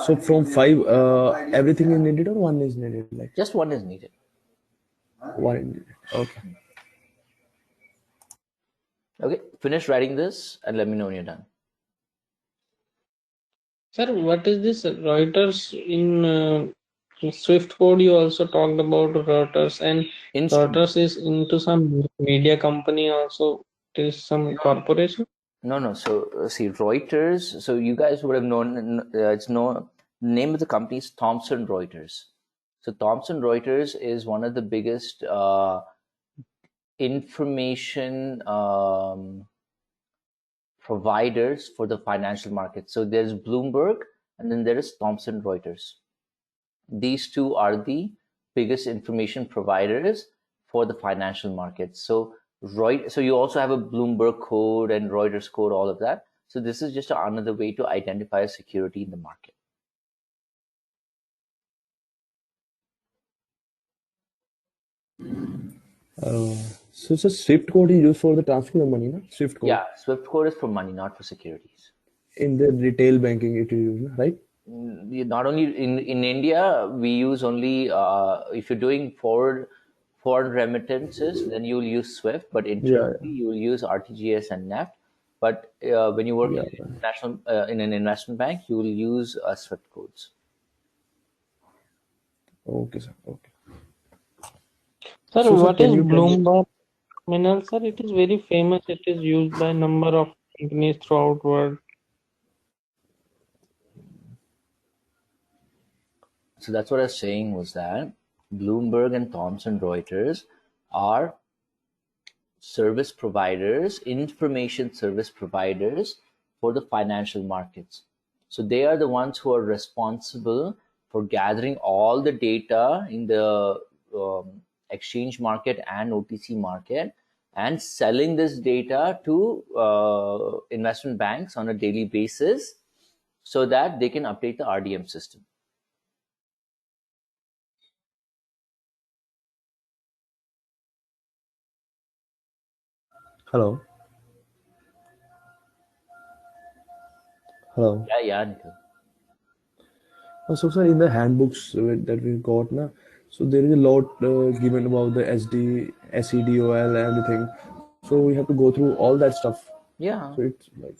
So from 5, everything is needed or one is needed? Like just one is needed. One is needed. Okay. Okay, finish writing this and let me know when you're done. Sir, what is this Reuters in Swift code? You also talked about Reuters, and Reuters is into some media company also. It is some corporation. No. So see, Reuters. So you guys would have known. Name of the company is Thomson Reuters. So Thomson Reuters is one of the biggest information providers for the financial market. So there's Bloomberg, and then there is Thomson Reuters. These two are the biggest information providers for the financial markets. So you also have a Bloomberg code and Reuters code, all of that. So this is just another way to identify a security in the market. So it's a Swift code is used for the transfer of money, no? Swift code. Yeah, Swift code is for money, not for securities. In the retail banking, it is used, right? Not only in India, we use only if you're doing foreign remittances, then you will use Swift. But internally, you will use RTGS and NEFT. But when you work in an investment bank, you will use Swift codes. Okay, sir. Okay. Sir, so, what is Bloomberg terminal? Sir, it is very famous. It is used by number of companies throughout world. So that's what I was saying was that Bloomberg and Thomson Reuters are service providers, information service providers for the financial markets. So they are the ones who are responsible for gathering all the data in the exchange market and OTC market and selling this data to investment banks on a daily basis so that they can update the RDM system. Hello. Hello. Yeah, Nikhil. So, sir, in the handbooks that we got, na, so there is a lot given about the SD, SEDOL, everything. So we have to go through all that stuff. Yeah. So it's like.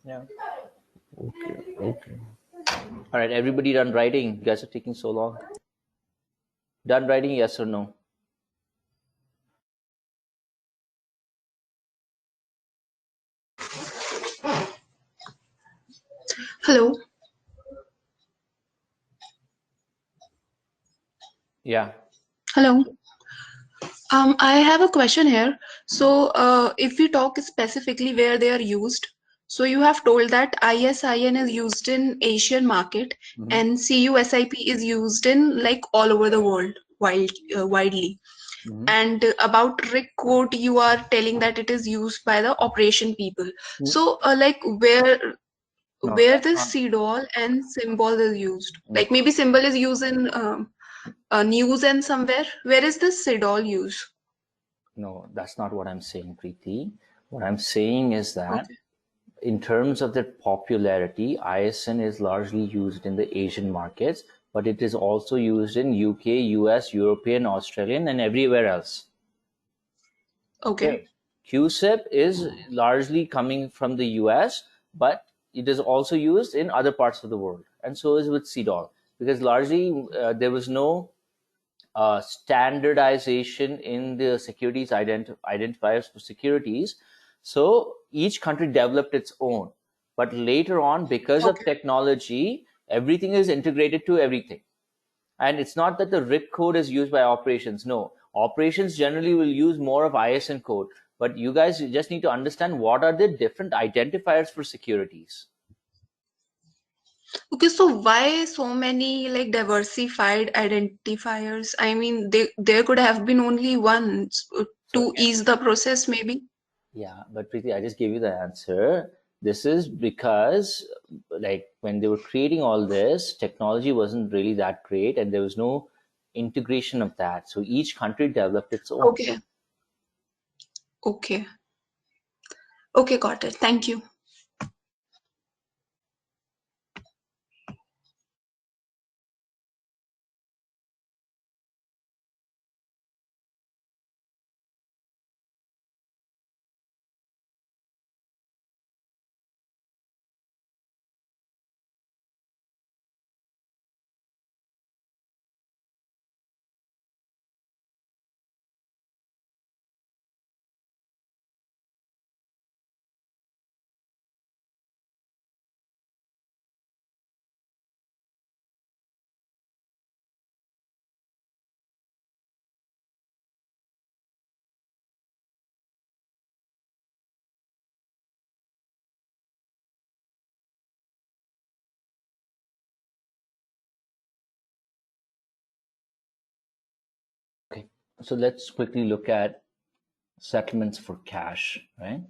Yeah. Okay. All right, everybody done writing? You guys are taking so long. Done writing, yes or no? Hello. Yeah. Hello. I have a question here. So, if we talk specifically where they are used, so you have told that ISIN is used in Asian market and CUSIP is used in like all over the world, widely. And about RIC code, you are telling that it is used by the operation people. So, like No, where that's this not. CDOL and symbol is used, like maybe symbol is used in news and somewhere. Where is this CDOL used? No, that's not what I'm saying, Preeti. What I'm saying is that Okay. in terms of their popularity, ISN is largely used in the Asian markets, but it is also used in UK, US, European, Australian, and everywhere else. Okay. QSIP is largely coming from the US, but it is also used in other parts of the world. And so is with CDOL, because largely there was no standardization in the securities identifiers for securities. So each country developed its own. But later on, because of technology, everything is integrated to everything. And it's not that the RIP code is used by operations. No, operations generally will use more of ISN code. But you guys just need to understand what are the different identifiers for securities. Okay, so why so many like diversified identifiers? I mean, there could have been only one to ease the process, maybe. Yeah, but Preeti, I just gave you the answer. This is because, like, when they were creating all this, technology wasn't really that great, and there was no integration of that. So each country developed its own. Okay. Okay. Okay, got it. Thank you. Okay, so let's quickly look at settlements for cash, right?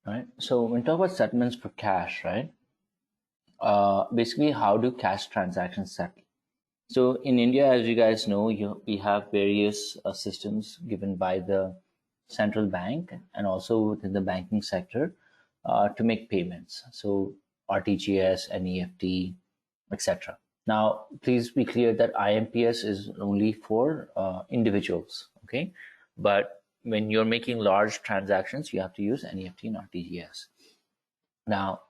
Right. So when we talk about settlements for cash, right? Basically, how do cash transactions settle? So in India, as you guys know, we have various systems given by the central bank and also within the banking sector to make payments. So RTGS, NEFT, etc. Now, please be clear that IMPS is only for individuals, okay? But when you're making large transactions, you have to use NEFT and RTGS. Now,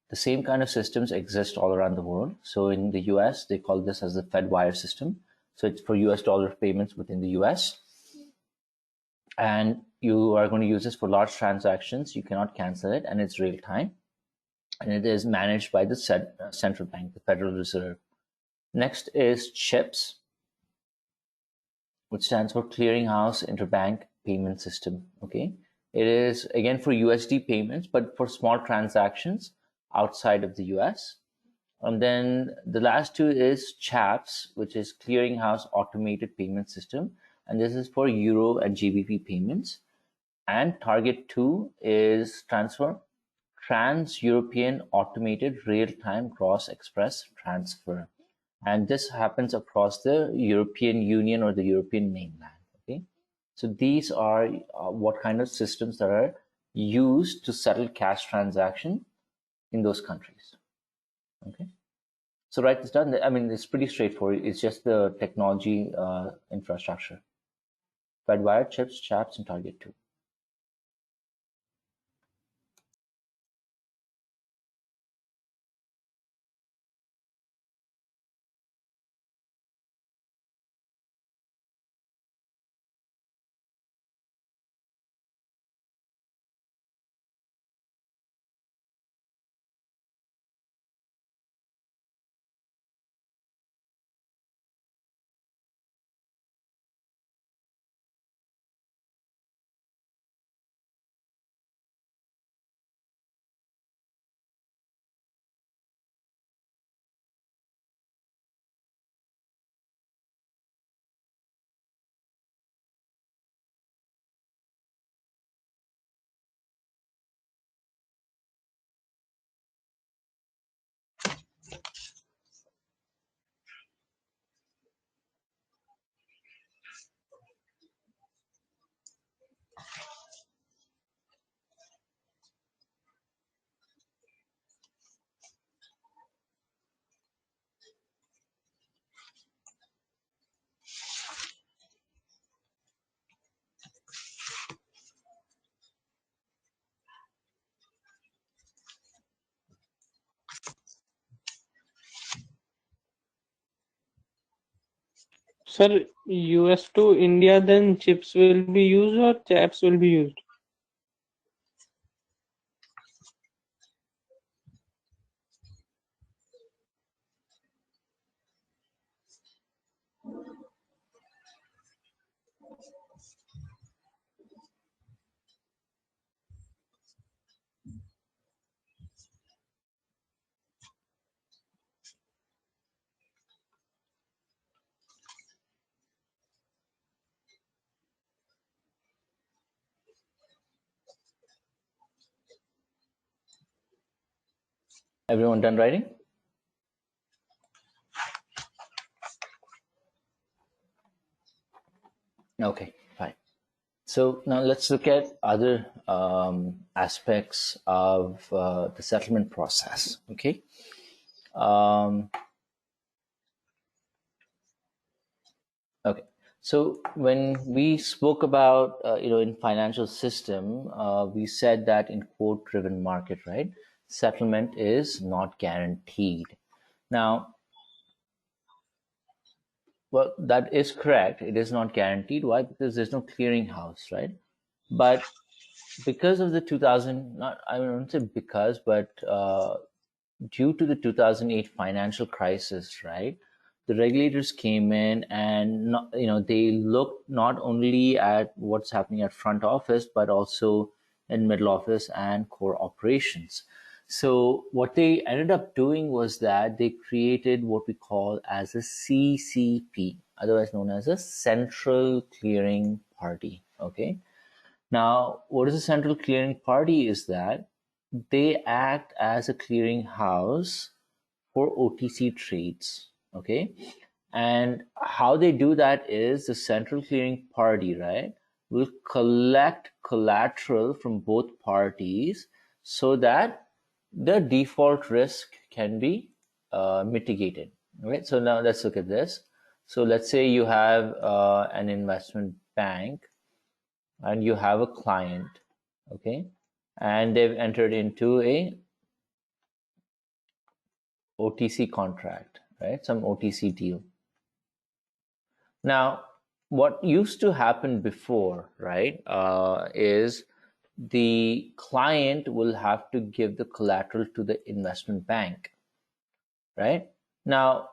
the same kind of systems exist all around the world. So in the US, they call this as the FedWire system. So it's for US dollar payments within the US. And you are going to use this for large transactions. You cannot cancel it, and it's real time. And it is managed by the central bank, the Federal Reserve. Next is CHIPS, which stands for Clearinghouse Interbank Payment System. Okay. It is again for USD payments, but for small transactions outside of the US. And then the last two is CHAPS, which is Clearinghouse Automated Payment System. And this is for Euro and GBP payments. And Target 2 is Trans-European Automated Real-Time Gross Express Transfer. And this happens across the European Union or the European mainland. Okay, so these are what kind of systems that are used to settle cash transaction in those countries. Okay, so write this down. I mean, it's pretty straightforward. It's just the technology infrastructure. FedWire, CHIPS, CHAPS, and Target 2. Sir, US to India, then chips will be used or chaps will be used? Everyone done writing? Okay, fine. So now let's look at other aspects of the settlement process. Okay. Okay. So when we spoke about in financial system, we said that in quote-driven market, right, settlement is not guaranteed. Now, well, that is correct. It is not guaranteed. Why? Because there's no clearinghouse, right? But because of the 2000, not I won't say because, but due to the 2008 financial crisis, right? The regulators came in and they looked not only at what's happening at front office, but also in middle office and core operations. So what they ended up doing was that they created what we call as a CCP, otherwise known as a Central Clearing Party. Okay. Now, what is a central clearing party is that they act as a clearing house for OTC trades. Okay. And how they do that is the central clearing party, right, will collect collateral from both parties so that the default risk can be mitigated. Right. So now let's look at this. So let's say you have an investment bank and you have a client, okay, and they've entered into a OTC contract, right, some OTC deal. Now, what used to happen before, right, is the client will have to give the collateral to the investment bank, right? Now,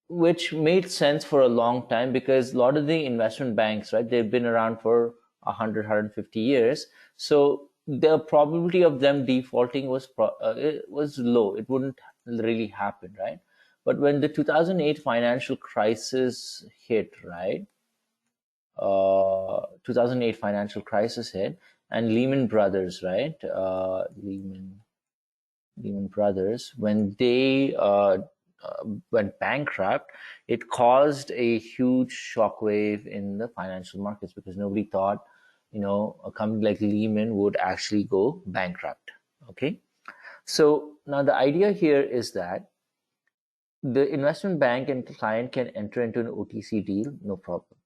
which made sense for a long time because a lot of the investment banks, right, they've been around for 100, 150 years. So the probability of them defaulting it was low. It wouldn't really happen, right? But when the 2008 financial crisis hit, right, 2008 financial crisis hit, and Lehman Brothers, right, Lehman Brothers, when they went bankrupt, it caused a huge shockwave in the financial markets because nobody thought, a company like Lehman would actually go bankrupt. Okay. So now the idea here is that the investment bank and client can enter into an OTC deal, no problem.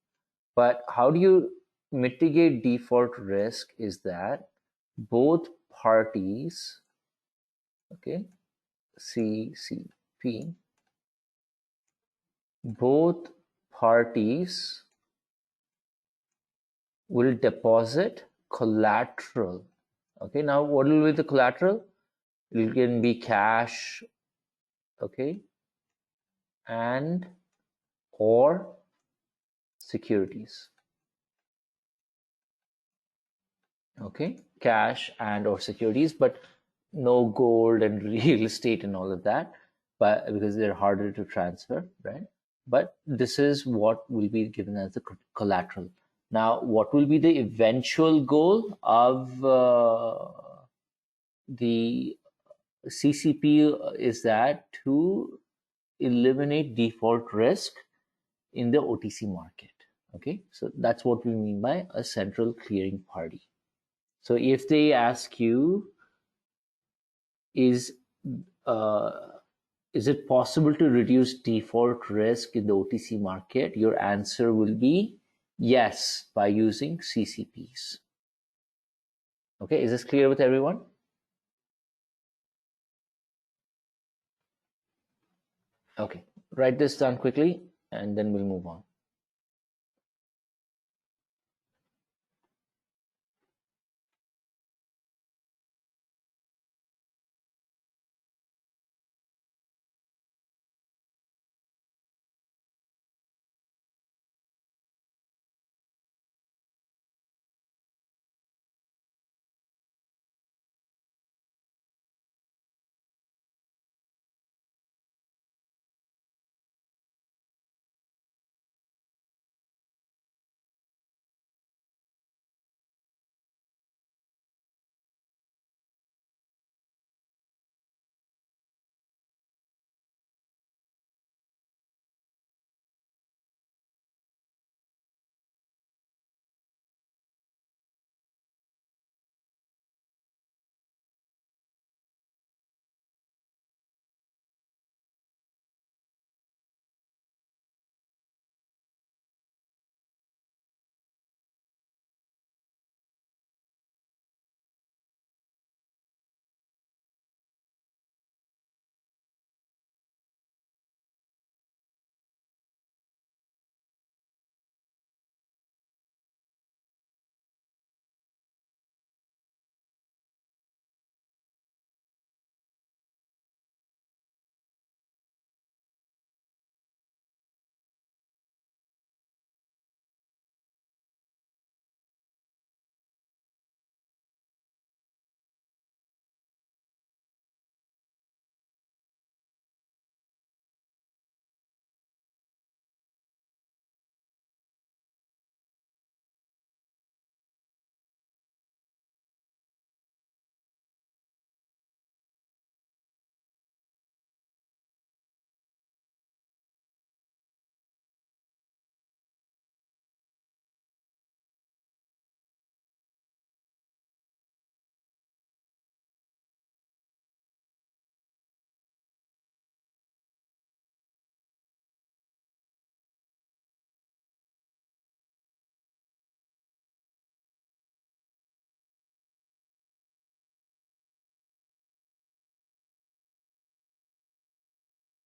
But how do you mitigate default risk is that both parties, okay, CCP, both parties will deposit collateral. Okay, now what will be the collateral? It can be cash, okay, and or securities. Okay, cash and or securities, but no gold and real estate and all of that, but because they're harder to transfer, right? But this is what will be given as the collateral. Now, what will be the eventual goal of the CCP is that to eliminate default risk in the OTC market. Okay, so that's what we mean by a central clearing party. So if they ask you, is it possible to reduce default risk in the OTC market? Your answer will be yes, by using CCPs. Okay, is this clear with everyone? Okay, write this down quickly and then we'll move on.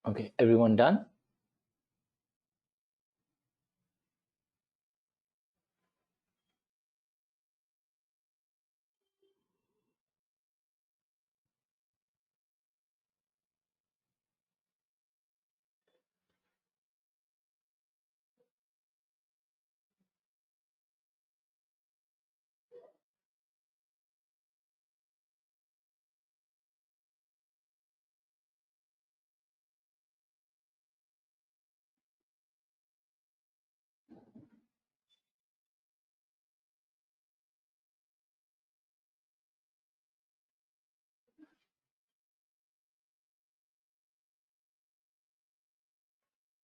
Okay, everyone done?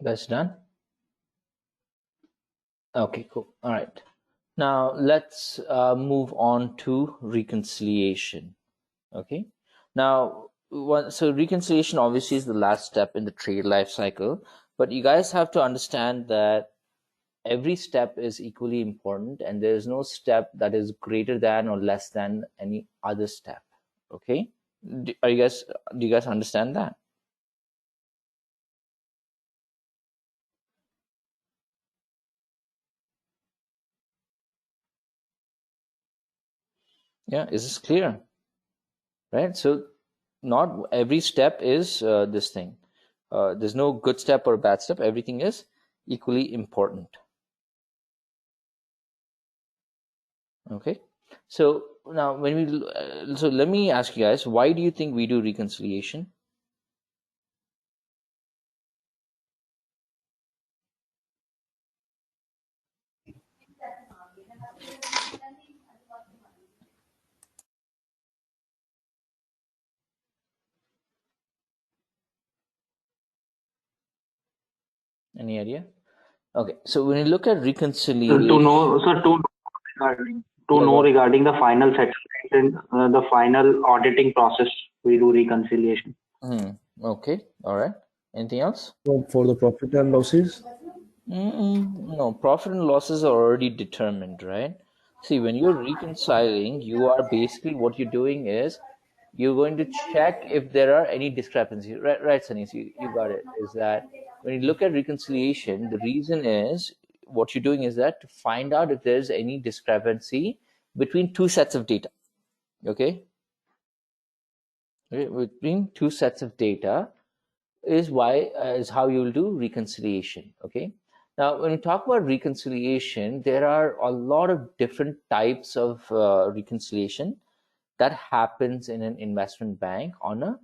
That's done? Okay, cool. All right. Now let's move on to reconciliation. Okay. Now, so reconciliation obviously is the last step in the trade life cycle, but you guys have to understand that every step is equally important, and there is no step that is greater than or less than any other step. Okay. Do you guys understand that? Yeah, is this clear? Right. So not every step is this thing. There's no good step or bad step. Everything is equally important. Okay. So now when we so let me ask you guys, why do you think we do reconciliation? Any idea? Okay. So when you look at reconciliation, To know regarding the final settlement and the final auditing process, we do reconciliation. Okay. All right. Anything else? For the profit and losses? No, profit and losses are already determined, right? See, when you're reconciling, you are basically what you're doing is you're going to check if there are any discrepancies. Right, Sunny, so you got it. Is that when you look at reconciliation, the reason is what you're doing is that to find out if there's any discrepancy between two sets of data. Okay? Between two sets of data is how you will do reconciliation. Okay. Now, when we talk about reconciliation, there are a lot of different types of reconciliation that happens in an investment bank on a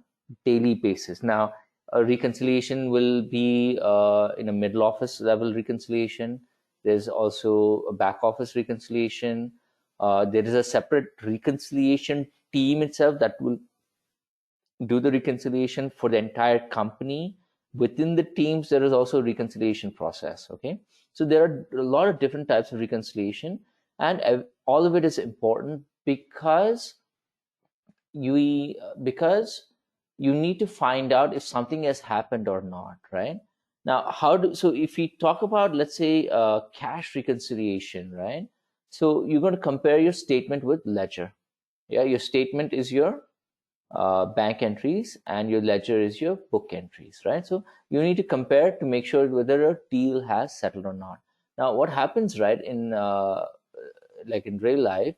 daily basis. Now, a reconciliation will be in a middle office level reconciliation. There's also a back office reconciliation. There is a separate reconciliation team itself that will do the reconciliation for the entire company. Within the teams, there is also a reconciliation process. Okay, so there are a lot of different types of reconciliation, and all of it is important because you need to find out if something has happened or not, right? Now, so if we talk about, let's say, cash reconciliation, right? So you're going to compare your statement with ledger. Yeah, your statement is your bank entries and your ledger is your book entries, right? So you need to compare to make sure whether a deal has settled or not. Now, what happens, right, in like in real life,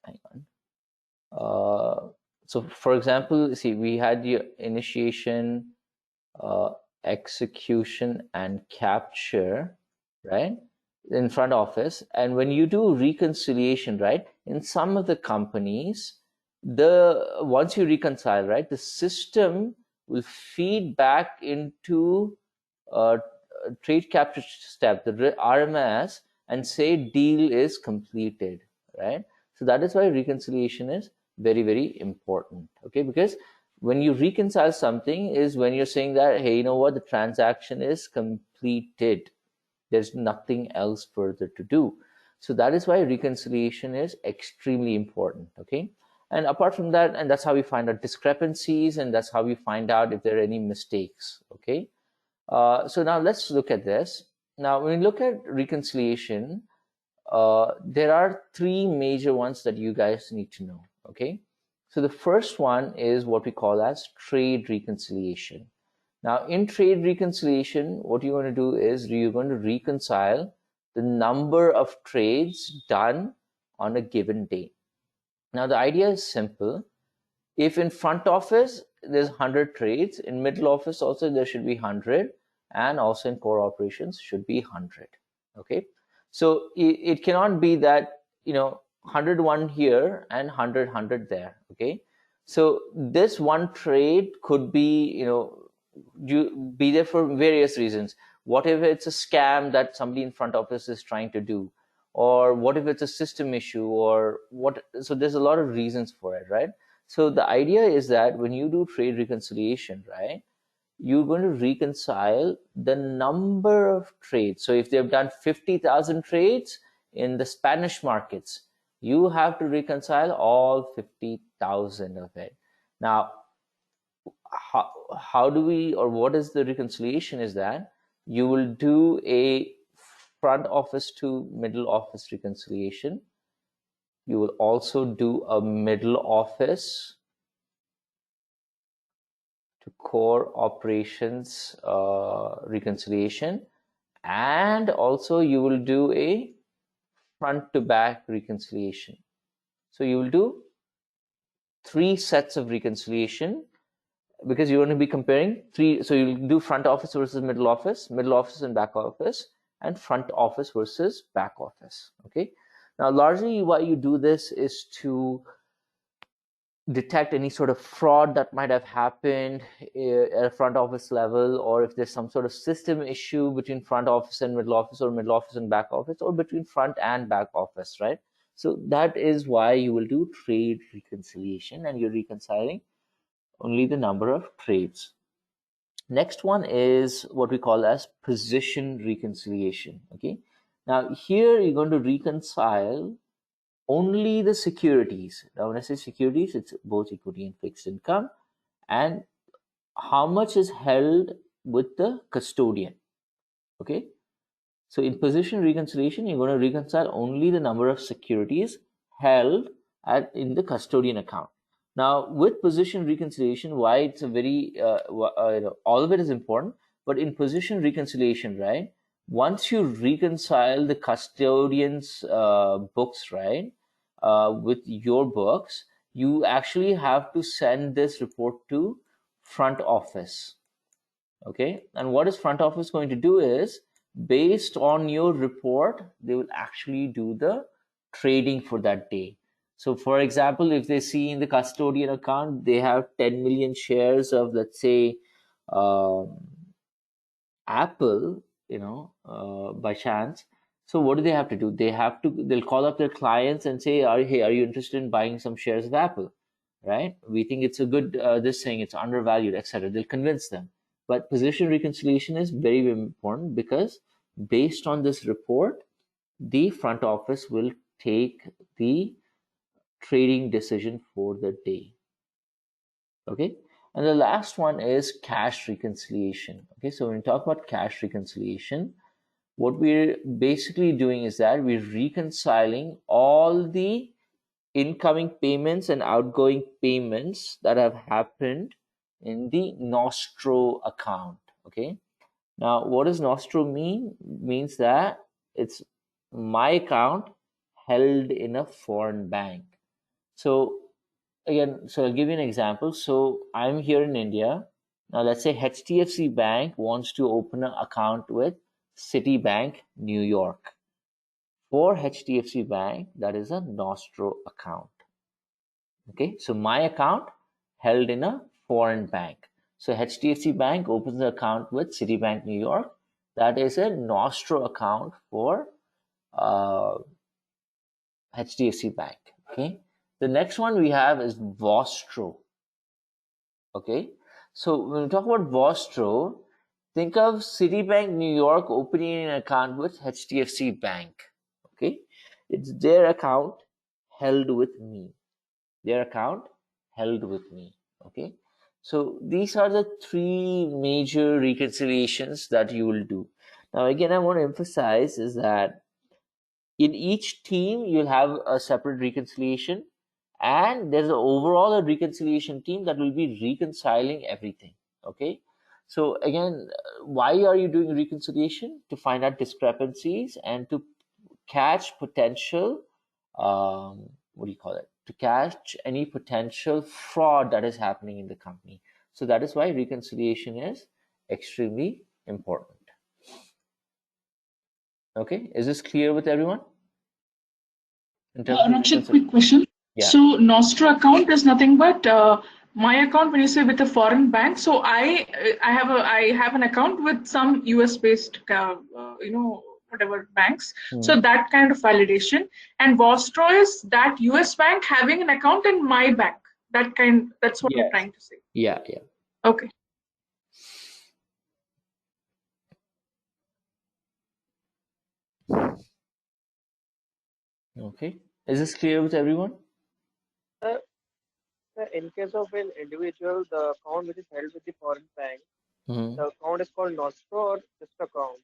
hang on. So for example, see, we had the initiation, execution, and capture, right, in front office. And when you do reconciliation, right, in some of the companies, once you reconcile, right, the system will feed back into trade capture step, the RMS, and say deal is completed, right? So that is why reconciliation is very, very important. Okay, because when you reconcile something is when you're saying that, hey, you know what, the transaction is completed. There's nothing else further to do. So that is why reconciliation is extremely important. Okay. And apart from that, and that's how we find out discrepancies, and that's how we find out if there are any mistakes. Okay. So now let's look at this. Now, when we look at reconciliation, there are three major ones that you guys need to know. Okay. So the first one is what we call as trade reconciliation. Now, in trade reconciliation, what you're going to do is you're going to reconcile the number of trades done on a given day. Now, the idea is simple. If in front office, there's 100 trades, in middle office also there should be 100, and also in core operations should be 100. Okay, so it cannot be that 101 here and 100 there. Okay, so this one trade could be be there for various reasons. What if it's a scam that somebody in front office is trying to do, or what if it's a system issue, or what? So there's a lot of reasons for it, right? So the idea is that when you do trade reconciliation, right, you're going to reconcile the number of trades. So if they've done 50,000 trades in the Spanish markets, you have to reconcile all 50,000 of it. Now, how do we, or what is the reconciliation is that you will do a front office to middle office reconciliation. You will also do a middle office to core operations reconciliation, and also you will do a front to back reconciliation. So you will do 3 sets of reconciliation, because you're going to be comparing 3. So you'll do front office versus middle office and back office, and front office versus back office. Okay. Now, largely why you do this is to detect any sort of fraud that might have happened at a front office level, or if there's some sort of system issue between front office and middle office, or middle office and back office, or between front and back office, right? So that is why you will do trade reconciliation, and you're reconciling only the number of trades. Next one is what we call as position reconciliation. Okay, now here you're going to reconcile only the securities. Now, when I say securities, it's both equity and fixed income, and how much is held with the custodian. Okay, so in position reconciliation, you're going to reconcile only the number of securities held in the custodian account. Now, with position reconciliation, why it's a very all of it is important, but in position reconciliation, right, once you reconcile the custodian's books, right, with your books, you actually have to send this report to front office. Okay, and what is front office going to do is, based on your report, they will actually do the trading for that day. So for example, if they see in the custodian account they have 10 million shares of, let's say, Apple, by chance, so what do they have to do? They'll call up their clients and say, hey, are you interested in buying some shares of Apple? Right? We think it's a good, this thing, it's undervalued, etc. They'll convince them. But position reconciliation is very, very important, because based on this report, the front office will take the trading decision for the day. Okay, and the last one is cash reconciliation. Okay, so when we talk about cash reconciliation, what we're basically doing is that we're reconciling all the incoming payments and outgoing payments that have happened in the Nostro account. Okay, now what does Nostro mean? It means that it's my account held in a foreign bank. So again, so I'll give you an example. So I'm here in India. Now let's say HDFC Bank wants to open an account with Citibank, New York. For HDFC Bank, that is a Nostro account. Okay, so my account held in a foreign bank. So HDFC Bank opens an account with Citibank, New York. That is a Nostro account for HDFC Bank. Okay, the next one we have is Vostro. Okay, so when we talk about Vostro, think of Citibank, New York opening an account with HDFC Bank. Okay, it's their account held with me. Their account held with me. Okay, so these are the 3 major reconciliations that you will do. Now again, I want to emphasize is that in each team you'll have a separate reconciliation, and there's overall a reconciliation team that will be reconciling everything. Okay, So again, why are you doing reconciliation? To find out discrepancies and to catch potential, what do you call it? To catch any potential fraud that is happening in the company. So that is why reconciliation is extremely important. Okay, is this clear with everyone? In terms of Rakshit, quick question. Yeah. So Nostro account is nothing but my account when you say with a foreign bank. So I have an account with some US based whatever banks. So that kind of validation. And Vostro is that US bank having an account in my bank. That's what you're trying to say. Yeah. Okay. Okay. Is this clear with everyone? In case of an individual, the account which is held with the foreign bank, the account is called Nostro or just account?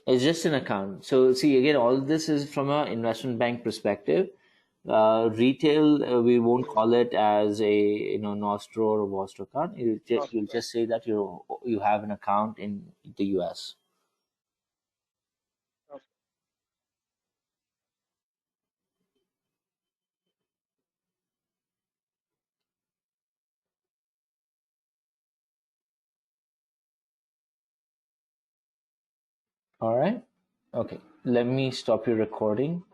It's just an account. So see, again, all this is from an investment bank perspective. Retail, we won't call it as a Nostro or Vostro account. You'll just say that you have an account in the US. All right. Okay. Let me stop your recording.